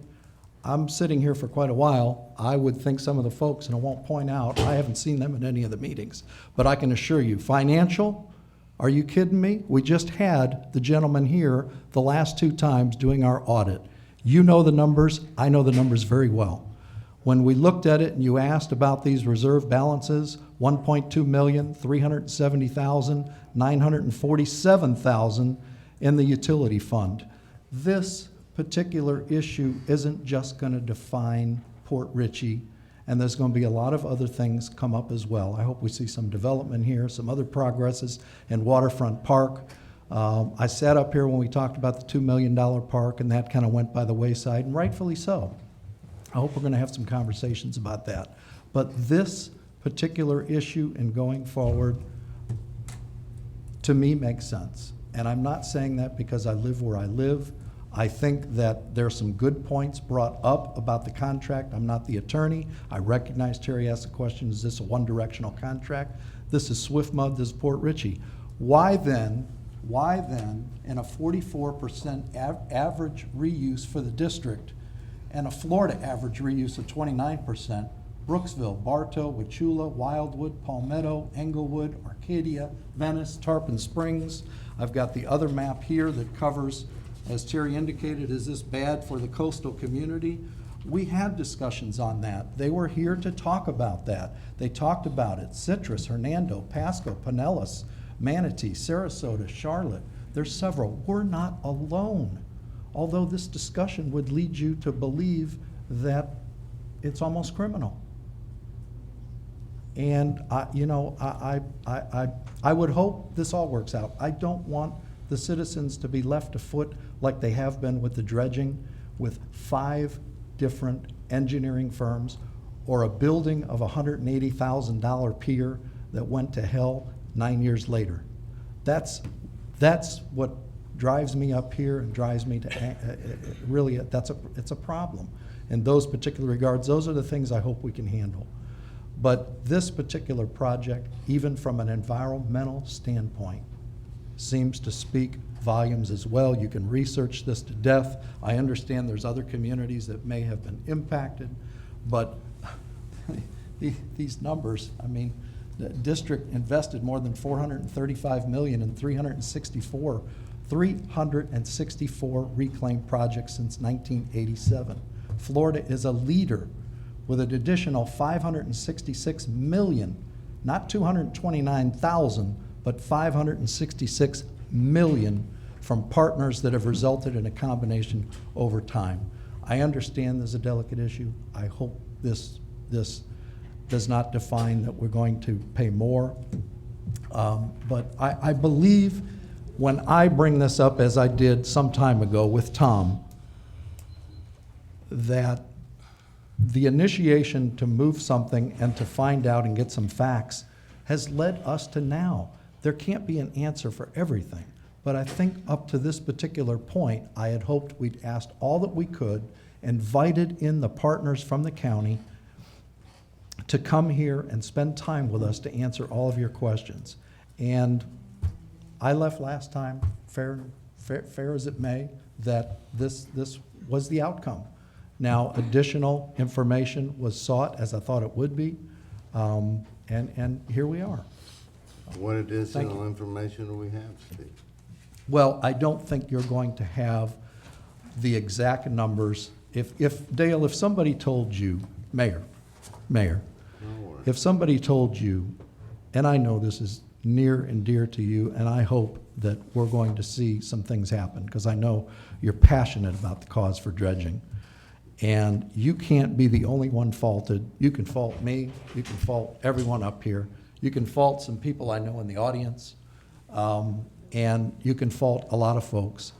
I'm sitting here for quite a while. I would think some of the folks, and I won't point out, I haven't seen them at any of the meetings, but I can assure you, financial, are you kidding me? We just had the gentleman here the last 2 times doing our audit. You know the numbers, I know the numbers very well. When we looked at it and you asked about these reserve balances, 1.2 million, 370,000, 947,000 in the utility fund. This particular issue isn't just going to define Port Richey, and there's going to be a lot of other things come up as well. I hope we see some development here, some other progresses in Waterfront Park. I sat up here when we talked about the $2 million park, and that kind of went by the wayside, and rightfully so. I hope we're going to have some conversations about that. But this particular issue and going forward, to me, makes sense. And I'm not saying that because I live where I live. I think that there's some good points brought up about the contract. I'm not the attorney. I recognize Terry asked the question, is this a one-directional contract? This is SwiftMud, this is Port Richey. Why then, in a 44% average reuse for the district and a Florida average reuse of 29%, Brooksville, Bartow, Wauchula, Wildwood, Palmetto, Englewood, Arcadia, Venice, Tarpon Springs. I've got the other map here that covers, as Terry indicated, is this bad for the coastal community? We had discussions on that. They were here to talk about that. They talked about it. Citrus, Hernando, Pasco, Pinellas, Manatee, Sarasota, Charlotte. There's several. We're not alone. Although this discussion would lead you to believe that it's almost criminal. And I would hope this all works out. I don't want the citizens to be left afoot like they have been with the dredging, with 5 different engineering firms, or a building of $180,000 pier that went to hell 9 years later. That's what drives me up here and drives me to really, it's a problem. In those particular regards, those are the things I hope we can handle. But this particular project, even from an environmental standpoint, seems to speak volumes as well. You can research this to death. I understand there's other communities that may have been impacted, but these numbers, I mean, the district invested more than $435 million in 364 reclaimed projects since 1987. Florida is a leader with an additional $566 million, not 229,000, but 566 million from partners that have resulted in a combination over time. I understand there's a delicate issue. I hope this does not define that we're going to pay more. But I believe when I bring this up, as I did some time ago with Tom, that the initiation to move something and to find out and get some facts has led us to now. There can't be an answer for everything, but I think up to this particular point, I had hoped we'd asked all that we could, invited in the partners from the county to come here and spend time with us to answer all of your questions. And I left last time, fair as it may, that this was the outcome. Now, additional information was sought, as I thought it would be, and here we are. What additional information do we have, Steve? Well, I don't think you're going to have the exact numbers. If Dale, if somebody told you, Mayor, if somebody told you, and I know this is near and dear to you, and I hope that we're going to see some things happen, because I know you're passionate about the cause for dredging. And you can't be the only one faulted. You can fault me, you can fault everyone up here, you can fault some people I know in the audience, and you can fault a lot of folks.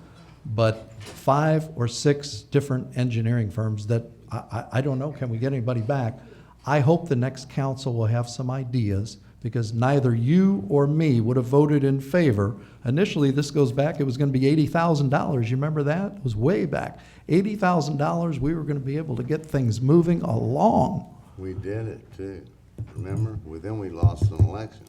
But 5 or 6 different engineering firms that, I don't know, can we get anybody back? I hope the next council will have some ideas, because neither you or me would have voted in favor. Initially, this goes back, it was gonna be $80,000, you remember that? It was way back. $80,000, we were gonna be able to get things moving along. We did it too. Remember? Then we lost an election.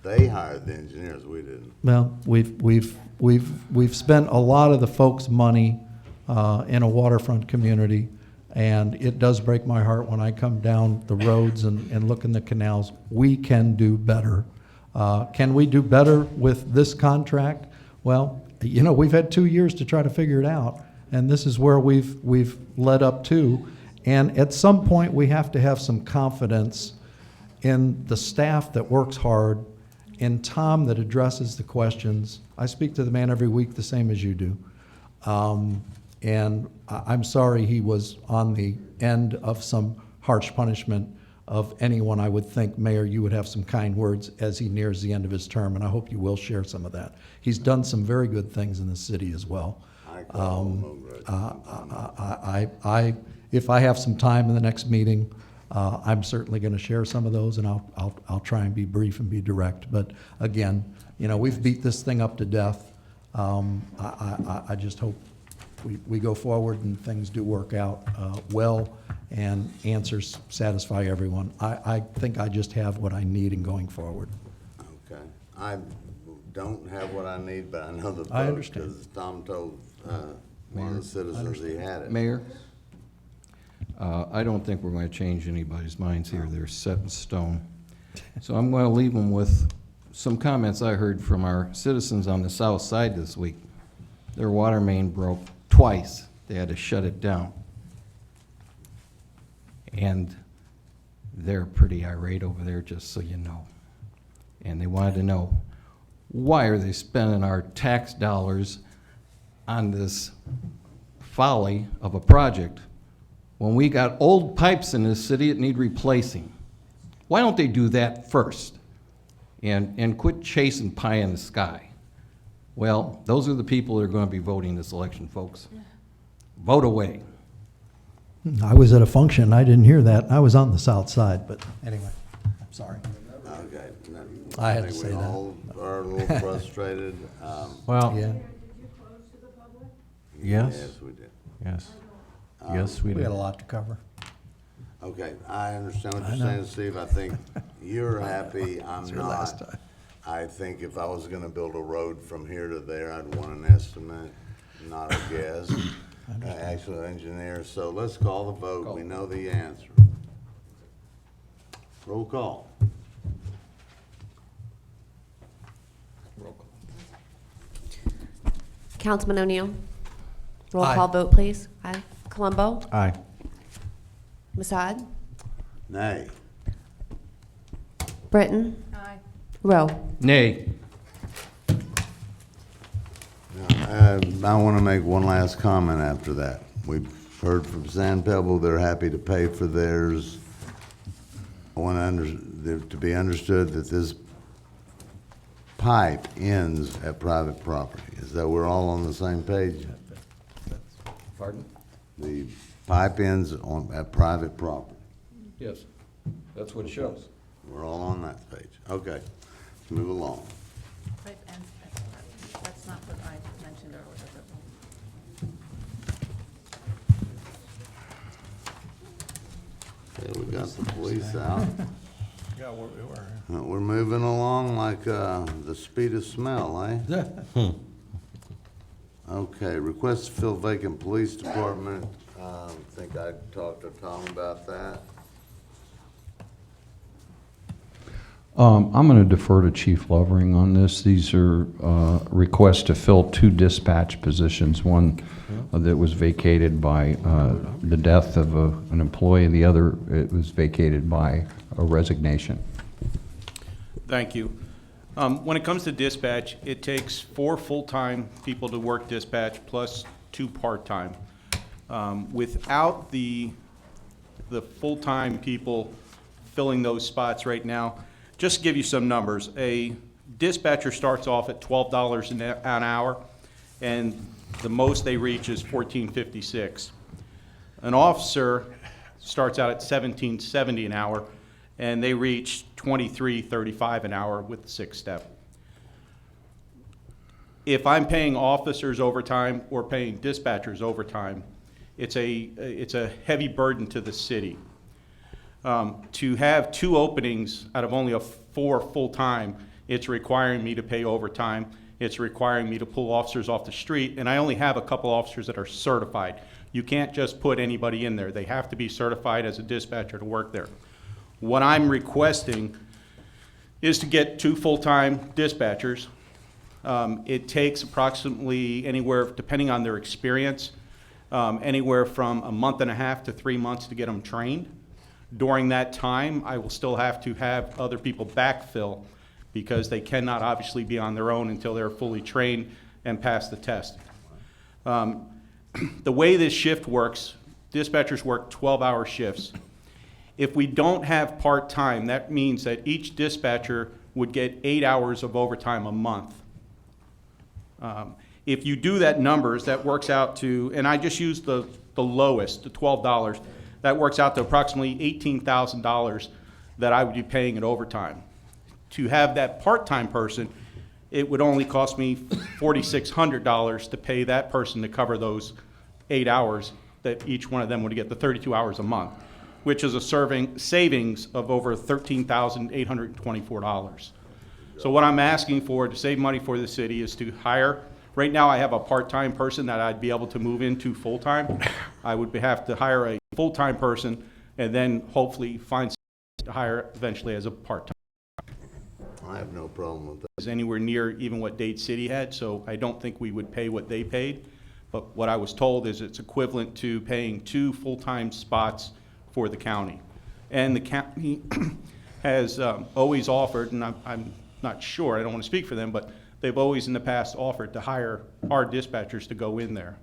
They hired the engineers, we didn't. Well, we've spent a lot of the folks' money in a waterfront community, and it does break my heart when I come down the roads and look in the canals. We can do better. Can we do better with this contract? Well, you know, we've had 2 years to try to figure it out, and this is where we've led up to. And at some point, we have to have some confidence in the staff that works hard, in Tom that addresses the questions. I speak to the man every week the same as you do. And I'm sorry he was on the end of some harsh punishment of anyone. I would think, Mayor, you would have some kind words as he nears the end of his term, and I hope you will share some of that. He's done some very good things in the city as well. If I have some time in the next meeting, I'm certainly going to share some of those, and I'll try and be brief and be direct. But again, you know, we've beat this thing up to death. I just hope we go forward and things do work out well, and answers satisfy everyone. I think I just have what I need in going forward. Okay. I don't have what I need, but I know the I vote, understand. because Tom told one of the citizens he had it. Mayor, I don't think we're going to change anybody's minds here. They're set in stone. So I'm going to leave them with some comments I heard from our citizens on the south side this week. Their water main broke twice. They had to shut it down. And they're pretty irate over there, just so you know. And they wanted to know, why are they spending our tax dollars on this folly of a project when we got old pipes in this city that need replacing? Why don't they do that first and quit chasing pie in the sky? Well, those are the people that are going to be voting this election, folks. Vote away. I was at a function, I didn't hear that. I was on the south side, but anyway, I'm sorry. Okay. I had to think say we that. all are a little frustrated. Well, Yeah. yes, Yes, we did. yes, yes, we We got a did. lot to cover. Okay, I understand what I you're know. saying, Steve. I think you're happy, I'm your last not. time. I think if I was gonna build a road from here to there, I'd want an estimate, not a guess. Actual engineer, so let's call the vote. We know the answer. Roll call. Councilman O'Neill? Roll Aye. call vote, please. Aye. Colombo? Aye. Masad? Nay. Britton? Aye. Rowe? Nay. I want to make one last comment after that. We've heard from Sand Pebble, they're happy to pay for theirs. I want to be understood that this pipe ends at private property. Is that we're all on the same page? Pardon? The pipe ends at private property. Yes, that's what it shows. We're all on that page. Okay, let's move along. Right, and that's not what I mentioned earlier. Okay, we got the police out. Yeah, where we were. We're moving along like the speed of smell, eh? Okay, request to fill vacant police department. I think I talked to Tom about that. I'm going to defer to Chief Lovering on this. These are requests to fill 2 dispatch positions, one that was vacated by the death of an employee, the other it was vacated by a resignation. Thank you. When it comes to dispatch, it takes 4 full-time people to work dispatch plus 2 part-time. Without the full-time people filling those spots right now, just to give you some numbers, a dispatcher starts off at $12 an hour, and the most they reach is $14.56. An officer starts out at $17.70 an hour, and they reach $23.35 an hour with the 6-step. If I'm paying officers overtime or paying dispatchers overtime, it's a heavy burden to the city. To have 2 openings out of only 4 full-time, it's requiring me to pay overtime. It's requiring me to pull officers off the street, and I only have a couple officers that are certified. You can't just put anybody in there. They have to be certified as a dispatcher to work there. What I'm requesting is to get 2 full-time dispatchers. It takes approximately anywhere, depending on their experience, anywhere from a month and a half to 3 months to get them trained. During that time, I will still have to have other people backfill because they cannot obviously be on their own until they're fully trained and pass the test. The way this shift works, dispatchers work 12-hour shifts. If we don't have part-time, that means that each dispatcher would get 8 hours of overtime a month. If you do that numbers, that works out to, and I just used the lowest, the $12, that works out to approximately $18,000 that I would be paying in overtime. To have that part-time person, it would only cost me $4,600 to pay that person to cover those 8 hours that each one of them would get, the 32 hours a month, which is a savings of over $13,824. So what I'm asking for to save money for the city is to hire, right now I have a part-time person that I'd be able to move into full-time. I would have to hire a full-time person and then hopefully find someone to hire eventually as a part-time. I have no problem with that. Is anywhere near even what Dade City had, so I don't think we would pay what they paid. But what I was told is it's equivalent to paying 2 full-time spots for the county. And the county has always offered, and I'm not sure, I don't want to speak for them, but they've always in the past offered to hire our dispatchers to go in there.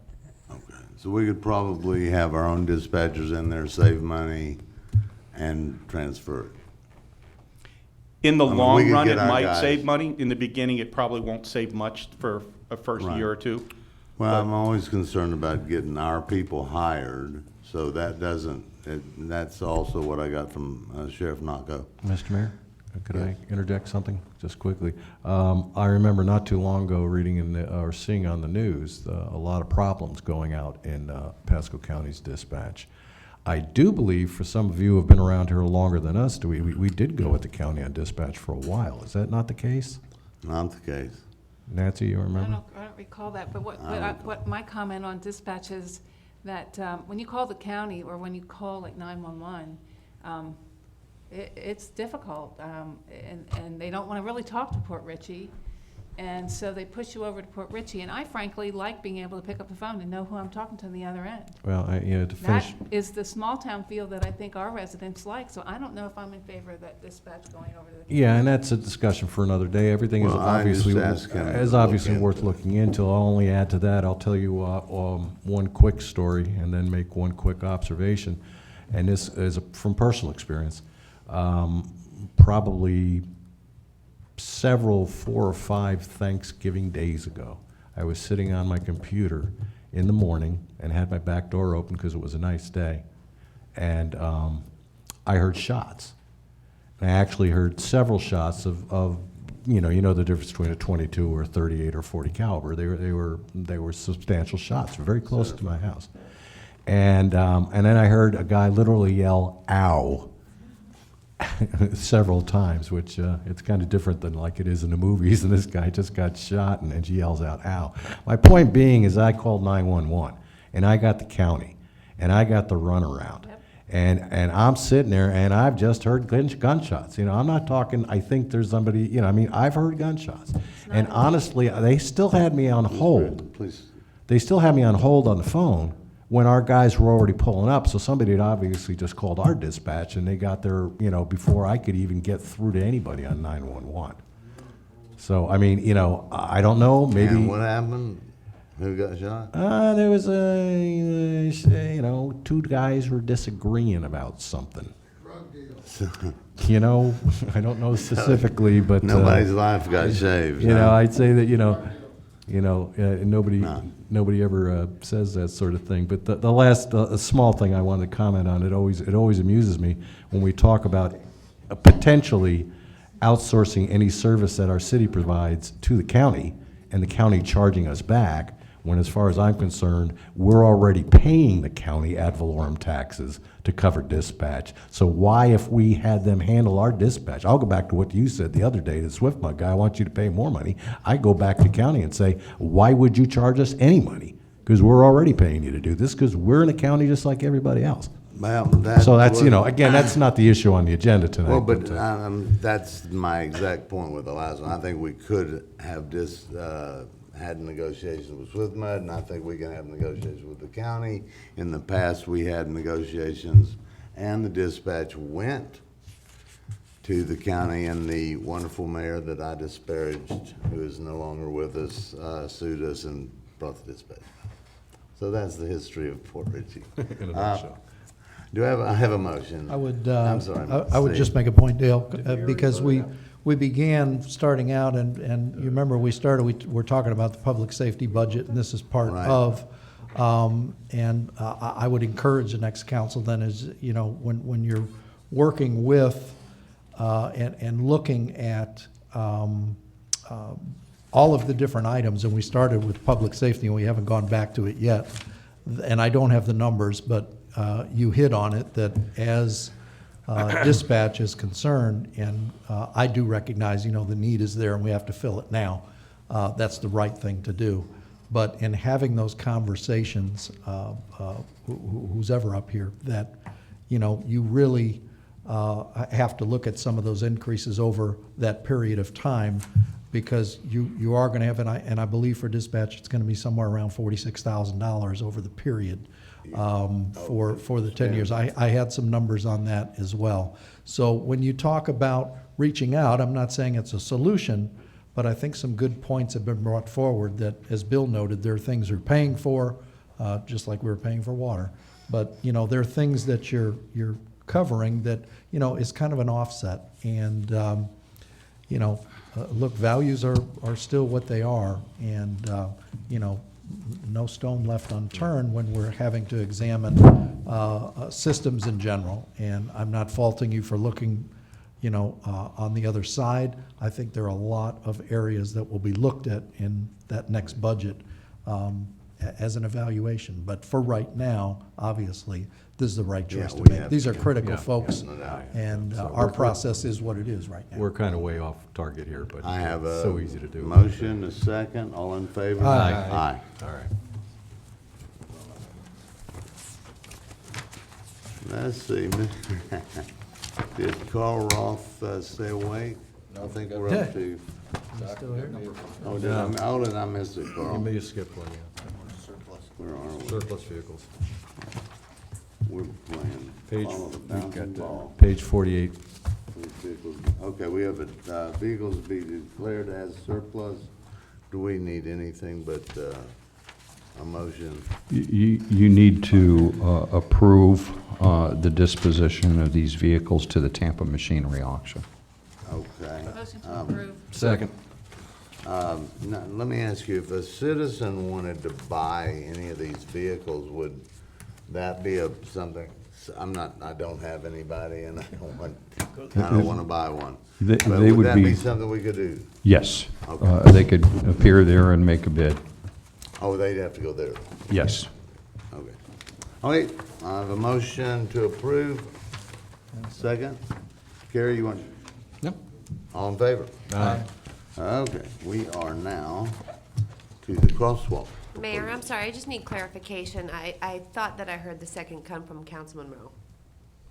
Okay, so we could probably have our own dispatchers in there, save money, and transfer it. In the I mean, we long could run, get it our might guys. save money. In the beginning, it probably won't save much for a first Right. year or two. Well, I'm always concerned about getting our people hired, so that doesn't, that's also what I got from Sheriff Nocco. Mr. Mayor, could I interject something just quickly? I remember not too long ago reading or seeing on the news a lot of problems going out in Pasco County's dispatch. I do believe for some of you who have been around here longer than us, we did go with the county on dispatch for a while. Is that not the case? Not the case. Nancy, you remember? I don't recall that, but what my comment on dispatch is that when you call the county or when you call like 911, it's difficult, and they don't want to really talk to Port Richey, and so they push you over to Port Richey. And I frankly like being able to pick up the phone and know who I'm talking to on the other end. Well, to That finish, is the small town feel that I think our residents like. So I don't know if I'm in favor of that dispatch going over to the. yeah, and that's a discussion for another day. Everything is Well, I'm just obviously asking to is look obviously into worth it. looking into. I'll only add to that. I'll tell you one quick story and then make one quick observation, and this is from personal experience. Probably 4 or 5 Thanksgiving days ago, I was sitting on my computer in the morning and had my back door open because it was a nice day, and I heard shots. And I actually heard several shots of you know the difference between a 22 or a 38 or 40 caliber. They were substantial shots, very close to my house, and then I heard a guy literally yell "ow" several times, which it's kind of different than like it is in the movies. And this guy just got shot, and he yells out "ow." My point being is, I called 911, and I got the county, and I got the runaround. And I'm sitting there, and I've just heard gunshots. You know, I'm not talking, I think there's somebody, you know, I mean, I've heard gunshots. And honestly, they still had me on hold. Please. They still had me on hold on the phone when our guys were already pulling up. So somebody had obviously just called our dispatch, and they got there, you know, before I could even get through to anybody on 911. So, I mean, you know, I don't know, maybe. And what happened? Who got shot? There was you know, two guys were disagreeing about something. You know, I don't know specifically, but. Nobody's life got shaved. You know, huh? I'd say that, nobody ever says that sort of thing. But the last small thing I wanted to comment on, it always amuses me when we talk about potentially outsourcing any service that our city provides to the county and the county charging us back, when as far as I'm concerned, we're already paying the county ad valorem taxes to cover dispatch. So why, if we had them handle our dispatch, I'll go back to what you said the other day, the SwiftMug guy, I want you to pay more money. I go back to county and say, why would you charge us any money? Because we're already paying you to do this, because we're in the county just like everybody else. Well, So that's, again, that's not the issue on the agenda tonight. Well, but that's my exact point with the last one. I think we could have had negotiations with SwiftMud, and I think we can have negotiations with the county. In the past, we had negotiations, and the dispatch went to the county, and the wonderful mayor that I disparaged, who is no longer with us, sued us and brought the dispatch. So that's the history of Port Richey. In a nutshell. I have a motion? I would, I'm sorry. I would just make a point, Dale, because we began starting out, and you remember we're talking about the public safety budget, and this is part Right. of. And I would encourage the next council then is, when you're working with and looking at all of the different items, and we started with public safety, and we haven't gone back to it yet. And I don't have the numbers, but you hit on it, that as dispatch is concerned, and I do recognize, the need is there and we have to fill it now. That's the right thing to do. But in having those conversations, who's ever up here, that, you really have to look at some of those increases over that period of time, because you are going to have, and I believe for dispatch, it's going to be somewhere around $46,000 over the period for the 10 years. I had some numbers on that as well. So when you talk about reaching out, I'm not saying it's a solution, but I think some good points have been brought forward that, as Bill noted, there are things you're paying for, just like we were paying for water. But, there are things that you're covering that, is kind of an offset. And, look, values are still what they are, and, no stone left unturned when we're having to examine systems in general. And I'm not faulting you for looking, on the other side. I think there are a lot of areas that will be looked at in that next budget as an evaluation. But for right now, obviously, this is the right choice to make. These are critical folks, and our process is what it is right now. We're kind of way off target here, but I have it's a so easy to do. motion, a second, all in favor? Aye. Aye. All right. Let's see, did Carl Roth stay awake? I think we're up to. Still here? Oh, did I miss it, Carl? You may have skipped one, yeah. Where are we? Surplus vehicles. We're playing. Page, follow the we've bouncing got, ball. page 48. Vehicles. Okay, we have vehicles to be declared as surplus. Do we need anything but a motion? You need to approve the disposition of these vehicles to the Tampa Machinery Auction. Okay. Motion to approve. Second. Now, let me ask you, if a citizen wanted to buy any of these vehicles, would that be something, I don't have anybody and I don't want to buy one. But would that be something we could do? Yes. Okay. They could appear there and make a bid. Oh, they'd have to go there? Yes. Okay. All right, I have a motion to approve. Second? Carrie, you want? No. All in favor? Aye. Okay, we are now to the crosswalk. Mayor, I'm sorry, I just need clarification. I thought that I heard the second come from Councilman Rowe.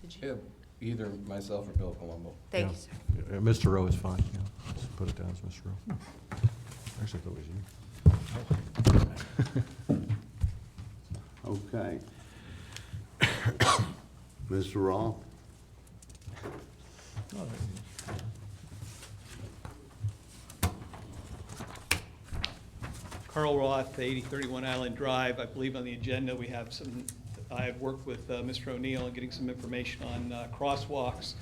Did you? Either myself or Bill Colombo. Thank you, sir. Mr. Rowe is fine, yeah. Just put it down as Mr. Rowe. Actually, I thought it was you. Okay. Mr. Roth? Carl Roth, 8031 Island Drive. I believe on the agenda we have some, I've worked with Mr. O'Neill on getting some information on crosswalks.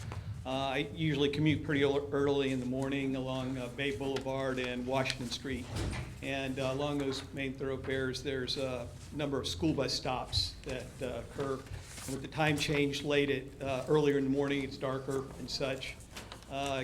I usually commute pretty early in the morning along Bay Boulevard and Washington Street. And along those main thoroughfares, there's a number of school bus stops that occur. And with the time change late earlier in the morning, it's darker and such.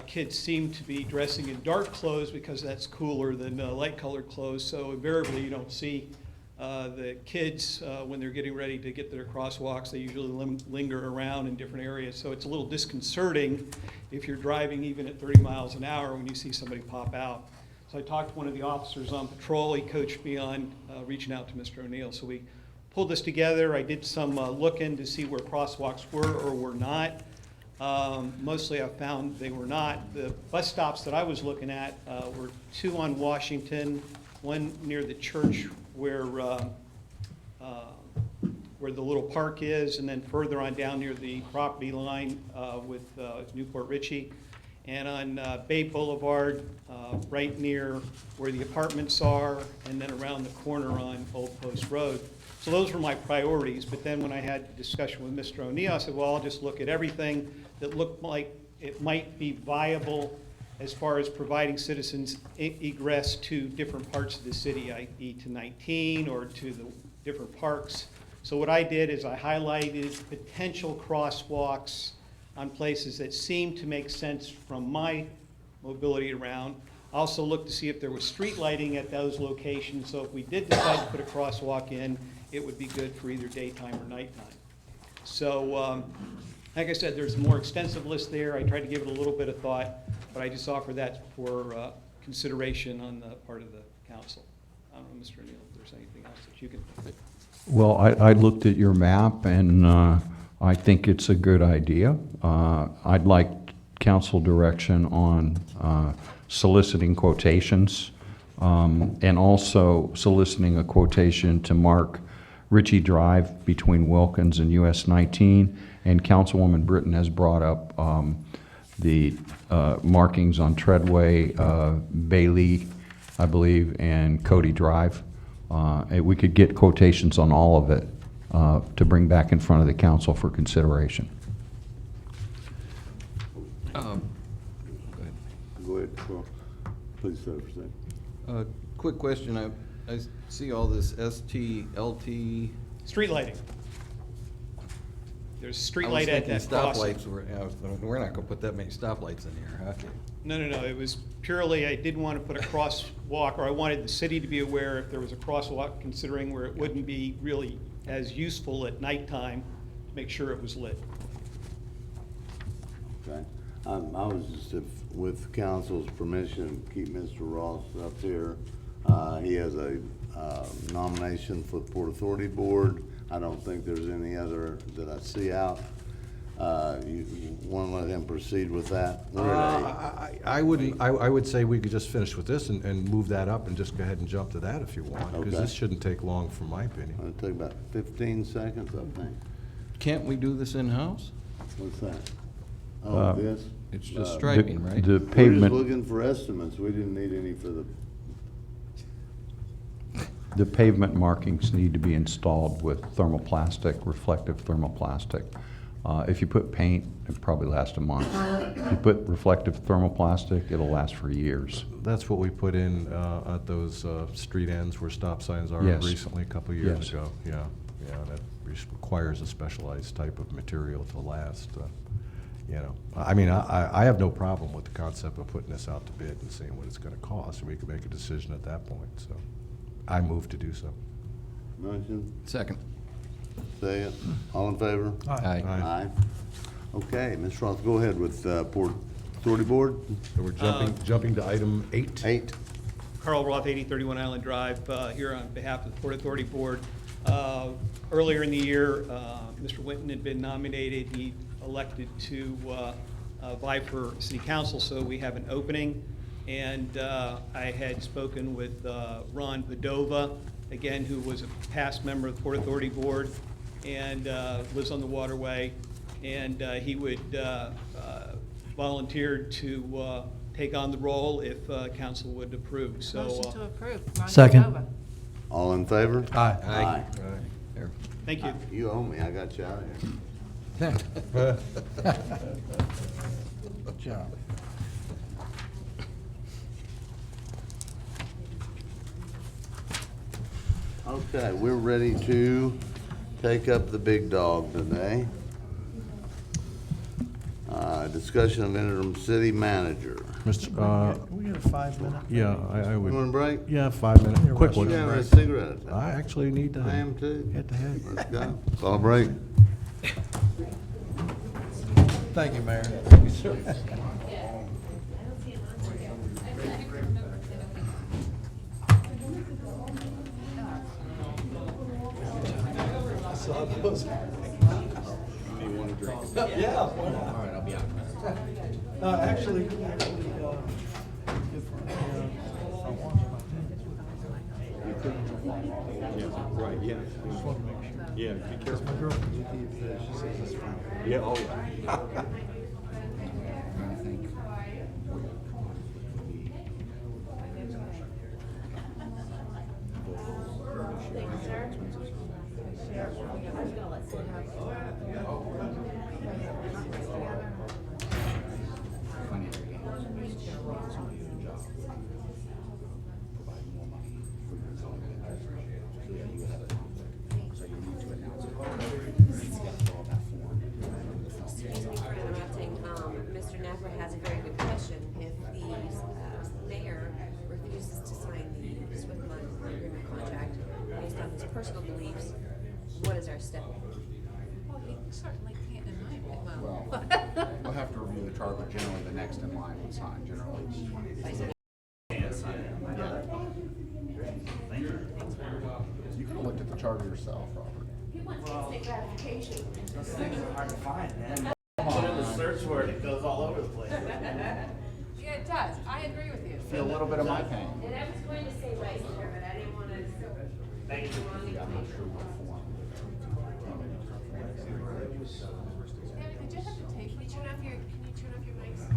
Kids seem to be dressing in dark clothes because that's cooler than light-colored clothes. So invariably, you don't see the kids when they're getting ready to get to their crosswalks. They usually linger around in different areas. So it's a little disconcerting if you're driving even at 30 miles an hour when you see somebody pop out. So I talked to one of the officers on patrol. He coached me on reaching out to Mr. O'Neill. So we pulled this together. I did some looking to see where crosswalks were or were not. Mostly I found they were not. The bus stops that I was looking at were 2 on Washington, one near the church where the little park is, and then further on down near the property line with Newport Richie, and on Bay Boulevard, right near where the apartments are, and then around the corner on Old Post Road. So those were my priorities, but then when I had a discussion with Mr. O'Neill, I said, well, I'll just look at everything that looked like it might be viable as far as providing citizens egress to different parts of the city, i.e. to 19 or to the different parks. So what I did is I highlighted potential crosswalks on places that seemed to make sense from my mobility around. I also looked to see if there was street lighting at those locations, so if we did decide to put a crosswalk in, it would be good for either daytime or nighttime. So, like I said, there's a more extensive list there. I tried to give it a little bit of thought, but I just offer that for consideration on the part of the council. I don't know, Mr. O'Neill, if there's anything else that you can think. Well, I looked at your map, and I think it's a good idea. I'd like council direction on soliciting quotations, and also soliciting a quotation to mark Ritchie Drive between Wilkins and US 19. And Councilwoman Britton has brought up the markings on Treadway, Bailey, I believe, and Cody Drive. We could get quotations on all of it to bring back in front of the council for consideration. Go ahead, well, please, sir, proceed. Quick question, I see all this ST, LT. Street lighting. There's street I was light at thinking that crossing. stoplights we're not gonna put that many stoplights in here, huh? No, it was purely, I didn't want to put a crosswalk, or I wanted the city to be aware if there was a crosswalk, considering where it wouldn't be really as useful at nighttime, to make sure it was lit. Okay. I was just, with council's permission, keep Mr. Ross up here. He has a nomination for the Port Authority Board. I don't think there's any other that I see out. You want to let him proceed with that? I would say we could just finish with this and move that up and just go ahead and jump to that if you want, because Okay. this shouldn't take long, from my opinion. It'll take about 15 seconds, I think. Can't we do this in-house? What's that? Oh, this? It's just striping, right? The We're just pavement, looking for estimates. We didn't need any for the pavement markings need to be installed with thermoplastic, reflective thermoplastic. If you put paint, it probably lasts a month. If you put reflective thermoplastic, it'll last for years. That's what we put in at those street ends where stop signs are Yes. recently, a couple of years Yes. ago. Yeah, that requires a specialized type of material to last. You know, I mean, I have no problem with the concept of putting this out to bid and seeing what it's going to cost, and we can make a decision at that point. So, I move to do so. motion. Second. Second. All in favor? Aye. Aye. Okay, Ms. Ross, go ahead with Port Authority Board. So we're jumping to item 8. 8. Carl Roth, 8031 Island Drive, here on behalf of the Port Authority Board. Earlier in the year, Mr. Winton had been nominated. He elected to vie for city council, so we have an opening. And I had spoken with Ron Padova, again, who was a past member of the Port Authority Board and lives on the waterway. And he would volunteer to take on the role if council would approve. So, Motion to approve. Ron Second. Cordova. All in favor? Aye. Aye. There. thank you. You owe me, I got you out of here. Good job. Okay, we're ready to take up the big dog today. Discussion of interim city manager. Mr., We got a 5-minute? yeah, I would. You want a break? Yeah, 5 minutes, quick You one. having a cigarette? I actually need to. I am too. Head to head. Let's go. Call a break. Thank you, Mayor. Yeah. All right, I'll be out. Actually, Right, yeah. Yeah, be careful. my girlfriend, she says it's fine. Yeah, oh, yeah. I think Excuse me for interrupting. Mr. Napper has a very good question. If the mayor refuses to sign the Swift Line agreement contract based on his personal beliefs, what is our step? Well, he certainly can't deny it. Well, we'll have to review the charter, but generally the next in line would sign, generally. You can have looked at the charter yourself, Robert. He wants instant gratification. Those things are hard to find, man. Put in the search word, it goes all over the place. Yeah, it does. I agree with you. Feel a little bit of my pain. And I was going to say right there, but I didn't want to. Thank you. Yeah, I'm not sure what form. David, did you have to take? Can you turn off your mics?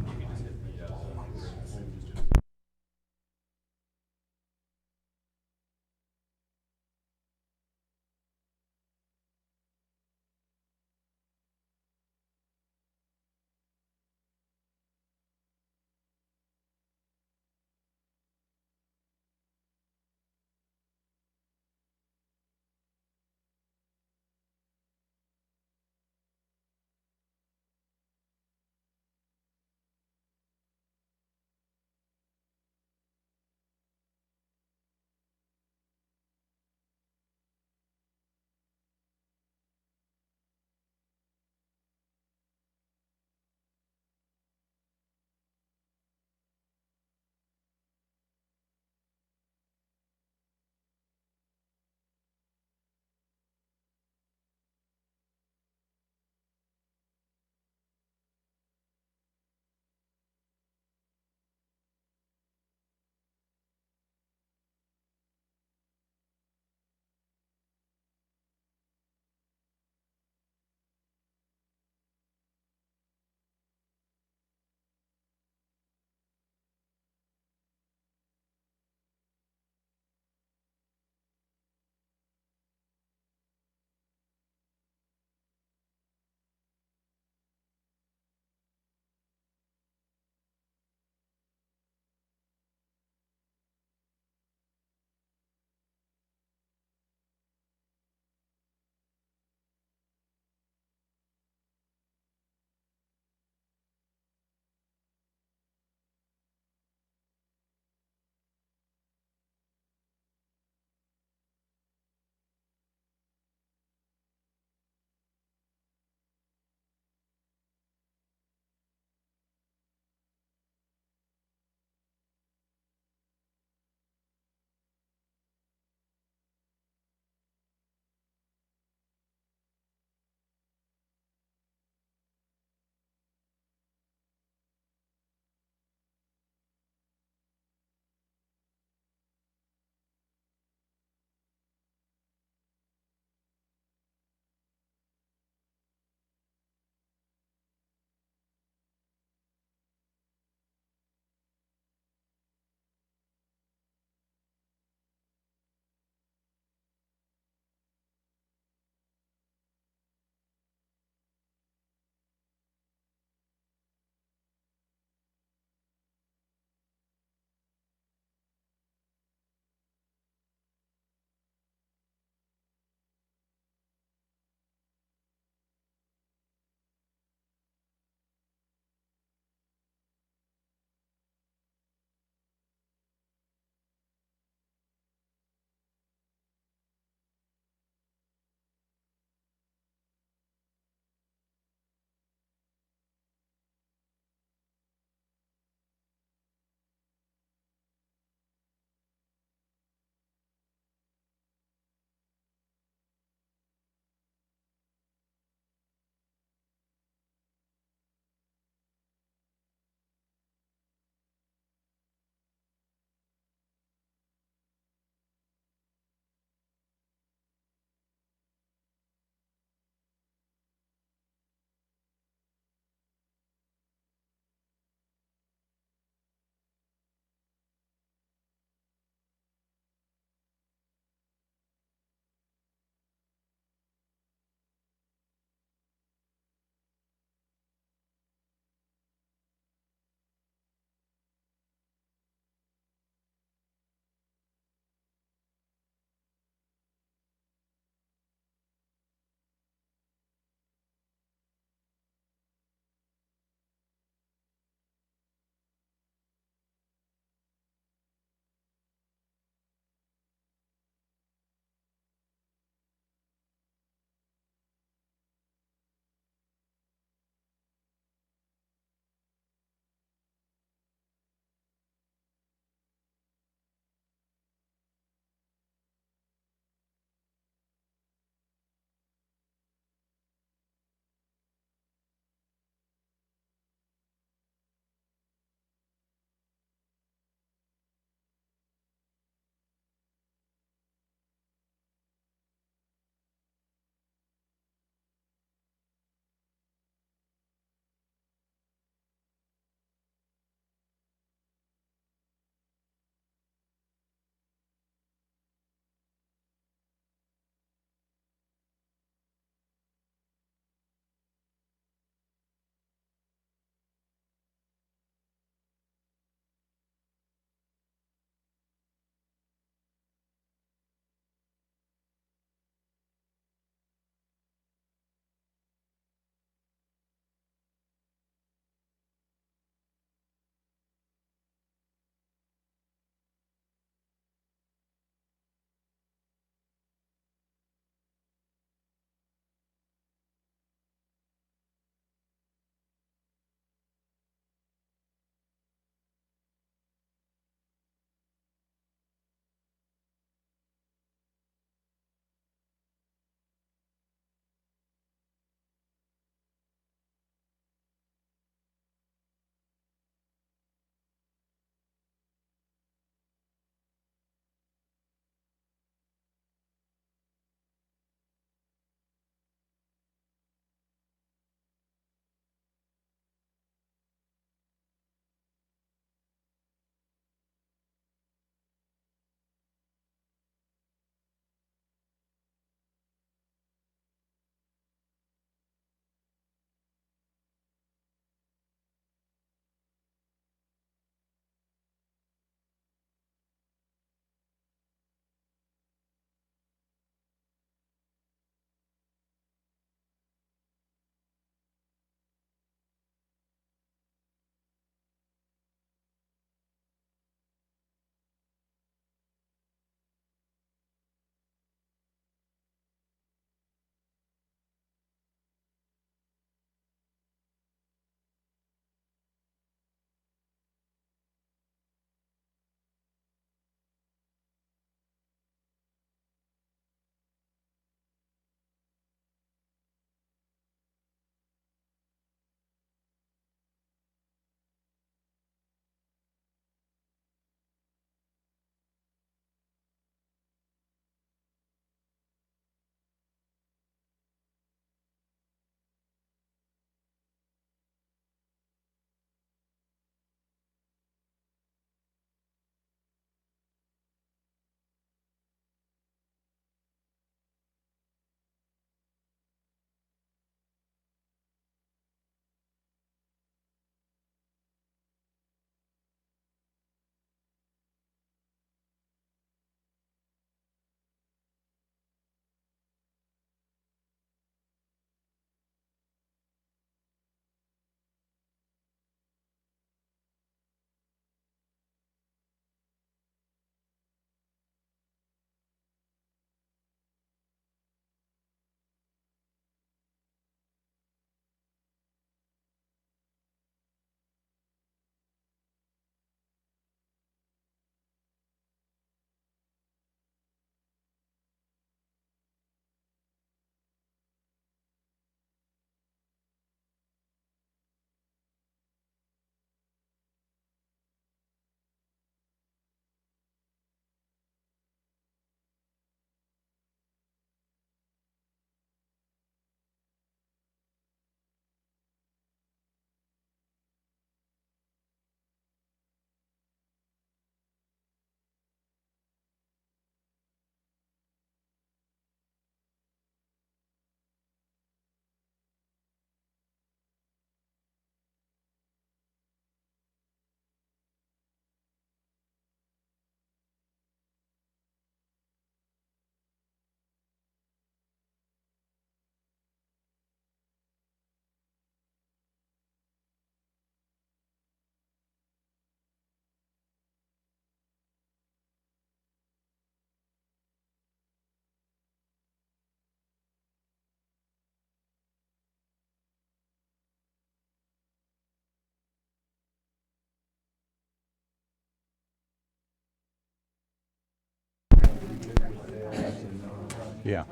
Yeah,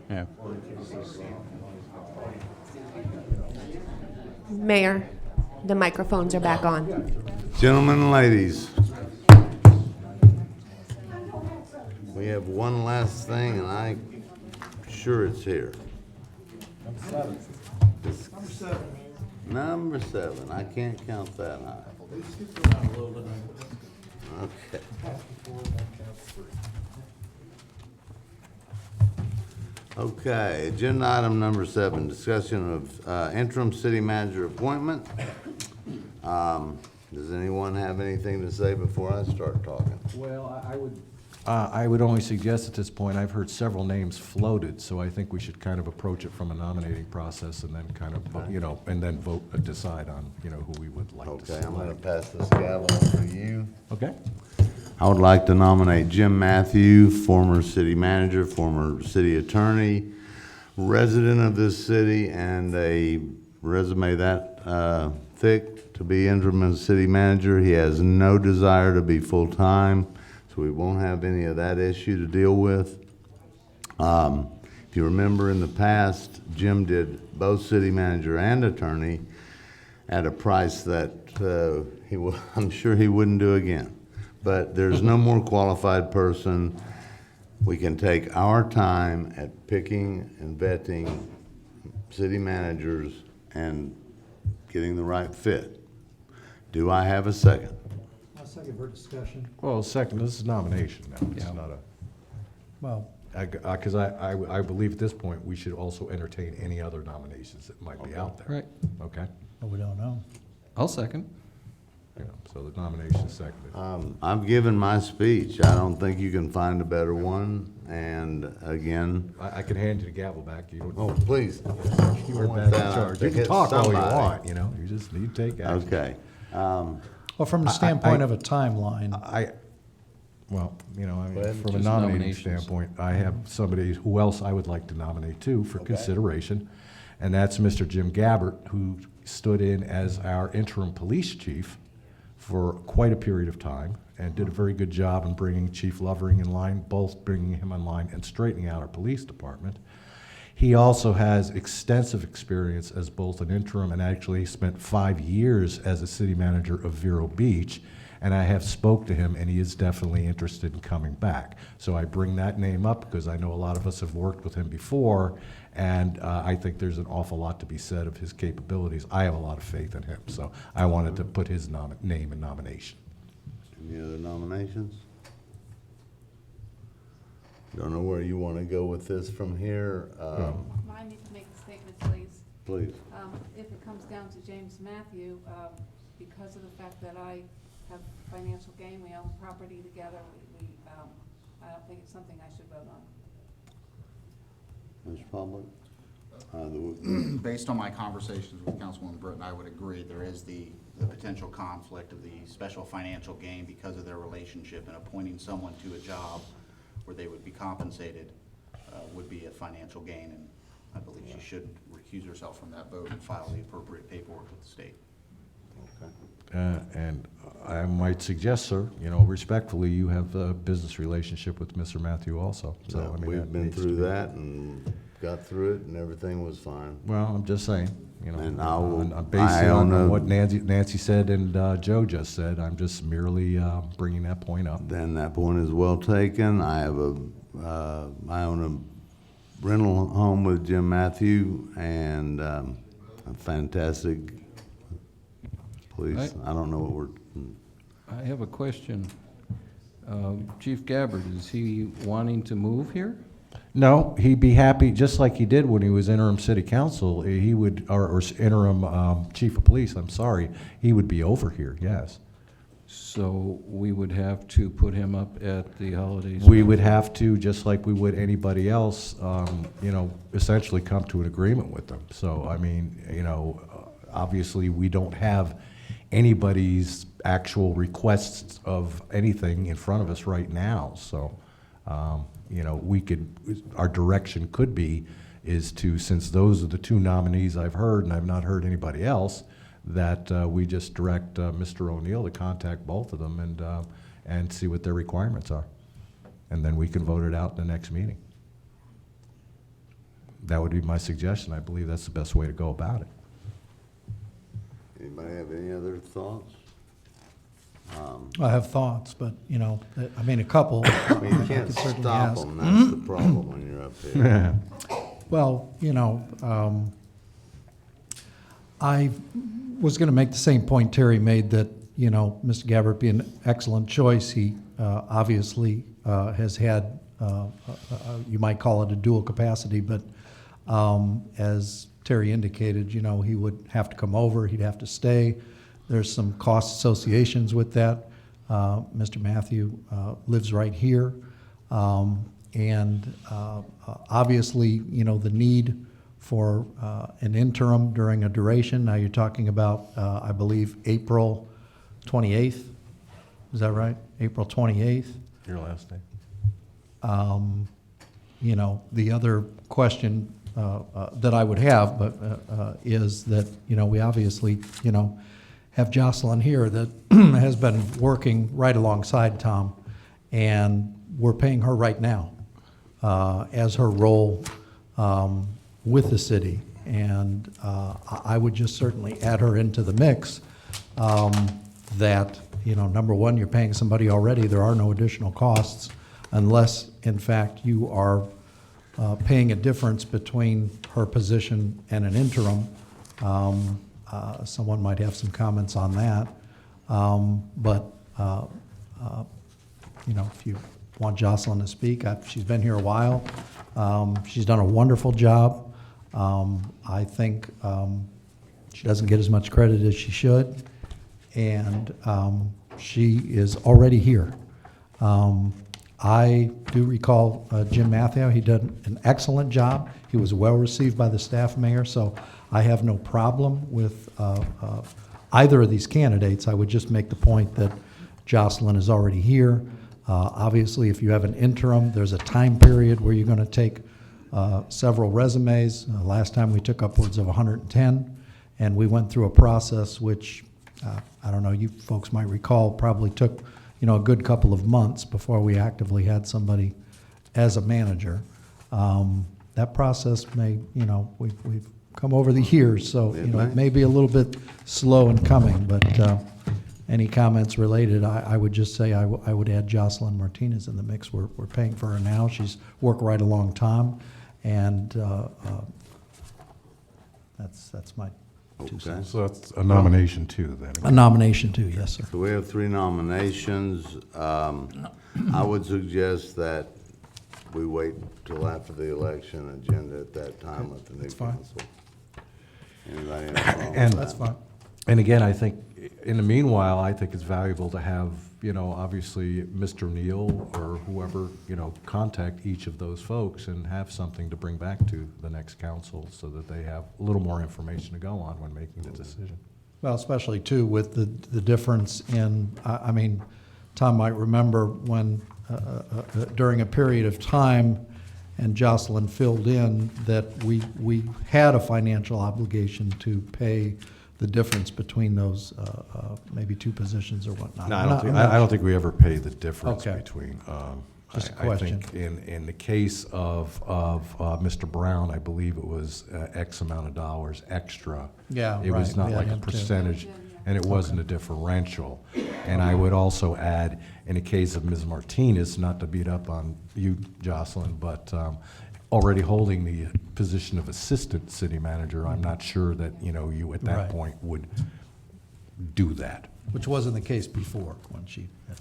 yeah. Mayor, the microphones are back on. Gentlemen and ladies, we have one last thing, and I'm sure it's here. Number seven. I can't count that high. Okay. Okay, agenda item number 7, discussion of interim city manager appointment. Does anyone have anything to say before I start talking? Well, I would only suggest at this point, I've heard several names floated, so I think we should kind of approach it from a nominating process and then kind of, you know, and then vote, decide on, you know, who we would like to select. Okay, I'm gonna pass this gavel to you. Okay. I would like to nominate Jim Matthew, former city manager, former city attorney, resident of this city, and a resume that thick to be interim city manager. He has no desire to be full-time, so we won't have any of that issue to deal with. If you remember in the past, Jim did both city manager and attorney at a price that I'm sure he wouldn't do again. But there's no more qualified person. We can take our time at picking and vetting city managers and getting the right fit. Do I have a second? I'll second for discussion. Well, second, this is nomination now. It's not a, Well, because I believe at this point, we should also entertain any other nominations that might be out there. Right. Okay? we don't know. I'll second. Yeah, so the nomination is seconded. I've given my speech. I don't think you can find a better one. And again, I can hand you the gavel back. You don't. oh, please. You are back in charge. You can talk all you want, you know, you just need to take action. Okay. Well, from the standpoint of a timeline, Well, you know, I Go mean, ahead. from a Just nominating nominations. standpoint, I have somebody who else I would like to nominate too for consideration, and that's Mr. Jim Gabbert, who stood in as our interim police chief for quite a period of time and did a very good job in bringing Chief Lovering in line, both bringing him in line and straightening out our police department. He also has extensive experience as both an interim and actually spent 5 years as a city manager of Vero Beach. And I have spoke to him, and he is definitely interested in coming back. So I bring that name up because I know a lot of us have worked with him before, and I think there's an awful lot to be said of his capabilities. I have a lot of faith in him, so I wanted to put his name in nomination. Any other nominations? Don't know where you want to go with this from here. I need to make a statement, please. Please. If it comes down to James Matthew, because of the fact that I have financial gain, we own property together, I don't think it's something I should vote on. Mr. Public? Based on my conversations with Councilwoman Britton, I would agree there is the potential conflict of the special financial gain because of their relationship, and appointing someone to a job where they would be compensated would be a financial gain, and I believe she should recuse herself from that vote and file the appropriate paperwork with the state. And I might suggest, sir, you know, respectfully, you have a business relationship with Mr. Matthew also. So, No, I mean, we've that been needs to through be- that and got through it, and everything was fine. Well, I'm just saying, you know, And I will- based I on own a- what Nancy said and Joe just said, I'm just merely bringing that point up. Then that point is well taken. I have I own a rental home with Jim Matthew, and a fantastic police. I don't know what we're, I have a question. Chief Gabbard, is he wanting to move here? No, he'd be happy, just like he did when he was interim city council, he would, or interim chief of police, I'm sorry, he would be over here, yes. So we would have to put him up at the holidays? We would have to, just like we would anybody else, you know, essentially come to an agreement with them. So, I mean, you know, obviously, we don't have anybody's actual requests of anything in front of us right now. So, you know, we could, our direction could be is to, since those are the two nominees I've heard, and I've not heard anybody else, that we just direct Mr. O'Neill to contact both of them and see what their requirements are. And then we can vote it out in the next meeting. that would be my suggestion. I believe that's the best way to go about it. Anybody have any other thoughts? I have thoughts, but, you know, I mean, a couple. I mean, you I can't could certainly stop ask. them, that's the problem when you're up here. Well, you know, I was going to make the same point Terry made, that, you know, Mr. Gabbard be an excellent choice. He obviously has had, you might call it a dual capacity, but as Terry indicated, you know, he would have to come over, he'd have to stay. There's some cost associations with that. Mr. Matthew lives right here. And obviously, you know, the need for an interim during a duration. Now you're talking about, I believe, April 28th. Is that right? April 28th. Your last day. You know, the other question that I would have, but is that, you know, we obviously, you know, have Jocelyn here that has been working right alongside Tom, and we're paying her right now as her role with the city. And I would just certainly add her into the mix, that, you know, number one, you're paying somebody already. There are no additional costs unless, in fact, you are paying a difference between her position and an interim. Someone might have some comments on that. You know, if you want Jocelyn to speak, she's been here a while. She's done a wonderful job. I think she doesn't get as much credit as she should, and she is already here. I do recall Jim Matthew. He did an excellent job. He was well received by the staff, Mayor, so I have no problem with either of these candidates. I would just make the point that Jocelyn is already here. Obviously, if you have an interim, there's a time period where you're going to take several resumes. Last time we took upwards of 110, and we went through a process which, I don't know, you folks might recall, probably took, you know, a good couple of months before we actively had somebody as a manager. That process may, you know, we've come over the years, so, you know, it may be a little bit slow in coming, but any comments related, I would just say I would add Jocelyn Martinez in the mix. We're paying for her now. She's worked right along Tom, and that's my 2 cents. So that's a nomination too, then? A nomination too, yes, sir. So we have 3 nominations. I would suggest that we wait till after the election agenda at that time with the new council. Anybody have a problem with That's that? fine. And again, I think, in the meanwhile, I think it's valuable to have, you know, obviously, Mr. Neal or whoever, you know, contact each of those folks and have something to bring back to the next council so that they have a little more information to go on when making the decision. Well, especially too with the difference in, I mean, Tom might remember when, during a period of time, and Jocelyn filled in, that we had a financial obligation to pay the difference between those maybe 2 positions or whatnot. No, I don't think we ever pay the difference Okay. between. Just a I question. think in the case of Mr. Brown, I believe it was X amount of dollars extra. Yeah, It was right. not We had like a him too. percentage, and it wasn't a differential. And I would also add, in the case of Ms. Martinez, not to beat up on you, Jocelyn, but already holding the position of assistant city manager, I'm not sure that, you know, you at Right. that point would do that. Which wasn't the case before when she had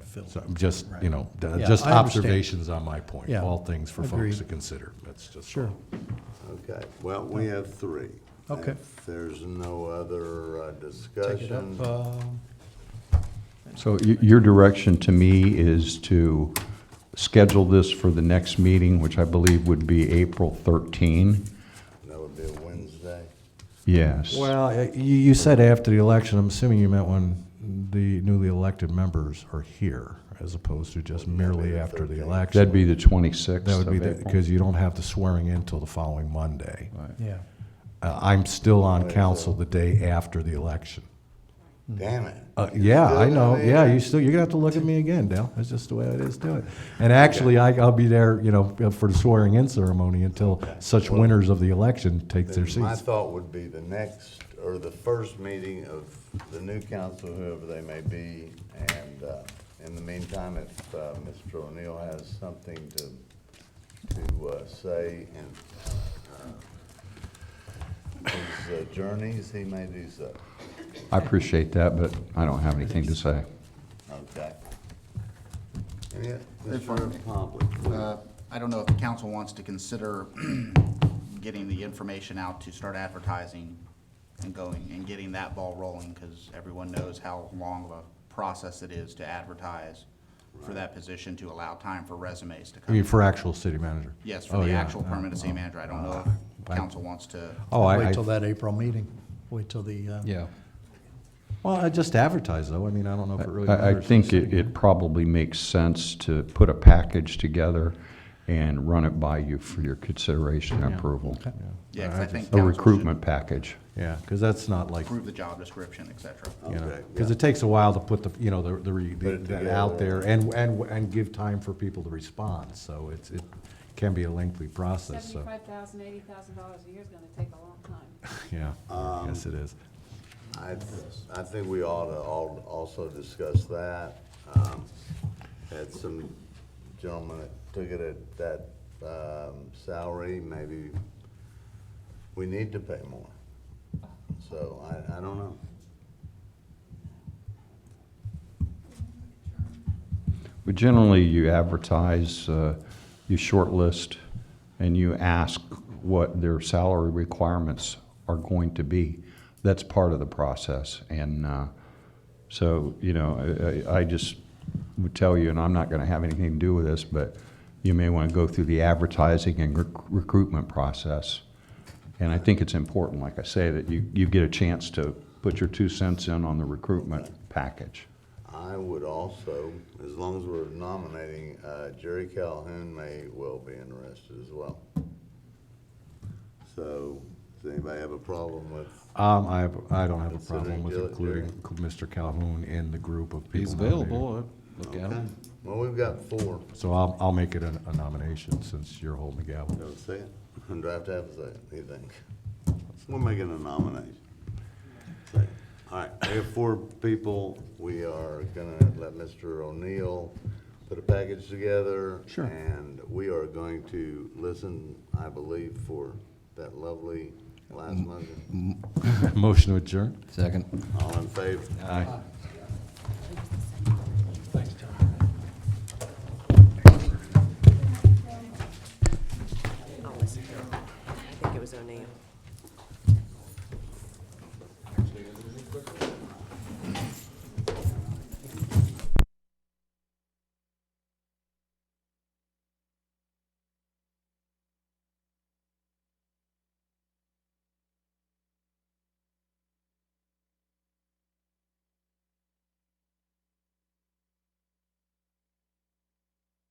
filled. So just, you know, Yeah, just I understand. observations on my point, Yeah, all things for agreed. folks to consider. That's just. Sure. Okay, well, we have 3. Okay. If there's no other Take it discussion. up. So your direction to me is to schedule this for the next meeting, which I believe would be April 13. That would be a Wednesday. Yes. Well, you said after the election, I'm assuming you meant when the newly elected members are here, as opposed to just merely after the election. That'd be the 26th That would be of April. because you don't have the swearing in till the following Monday. Yeah. I'm still on council the day after the election. Damn it. Yeah, Still I know. gonna be Yeah, there? you're gonna have to look at me again, Dale. That's just the way it is. Do it. And actually, I'll be there, for the swearing-in ceremony until such winners of the election take their My seats. thought would be the next, or the first meeting of the new council, whoever they may be, and in the meantime, if Mr. O'Neill has something to say in his journeys, he may do so. I appreciate that, but I don't have anything to say. Okay. Yeah, If I Mr. may. Pompley, please. I don't know if the council wants to consider getting the information out to start advertising and going and getting that ball rolling, because everyone knows how long of a process it is to advertise for that position to allow time for resumes to I come. mean, for actual city manager. Yes, for Oh, the yeah. actual permanent city manager. I don't know if council wants to. Oh, Wait till that April meeting. Wait till the, Yeah. Well, I just advertise, though. I mean, I don't know if it really I matters. think it probably makes sense to put a package together and run it by you for your consideration and Yeah. approval. Okay. Yeah, 'cause I think A council recruitment package. Yeah, because that's not like, approve the job description, et cetera. Okay, because yeah. it takes a while to put that out there together. and give time for people to respond. So it can be a lengthy process, so, $75,000, $80,000 a year is gonna take a long time. yeah, yes, it is. I think we ought to also discuss that. Had some gentlemen that took it at that salary, maybe we need to pay more. So I don't know. But generally, you advertise, you shortlist, and you ask what their salary requirements are going to be. That's part of the process. And so, I just would tell you, and I'm not going to have anything to do with this, but you may want to go through the advertising and recruitment process. And I think it's important, like I say, that you get a chance to put your 2 cents in on the recruitment package. I would also, as long as we're nominating, Jerry Calhoun may well be interested as well. So, does anybody have a problem with? I don't have a problem Considering with Jerry? including Mr. Calhoun in the group of people. He's nominated. available. Look at Okay. him. Well, we've got 4. So I'll make it a nomination since you're holding the gavel. Don't say it. Do I have to have a second, do you think? We're making a nomination. Second. All right, we have 4 people. We are gonna let Mr. O'Neill put a package together. Sure. And we are going to listen, I believe, for that lovely last motion. Motion to adjourn? Second. All in favor? Aye. I'll listen to him. I think it was O'Neill.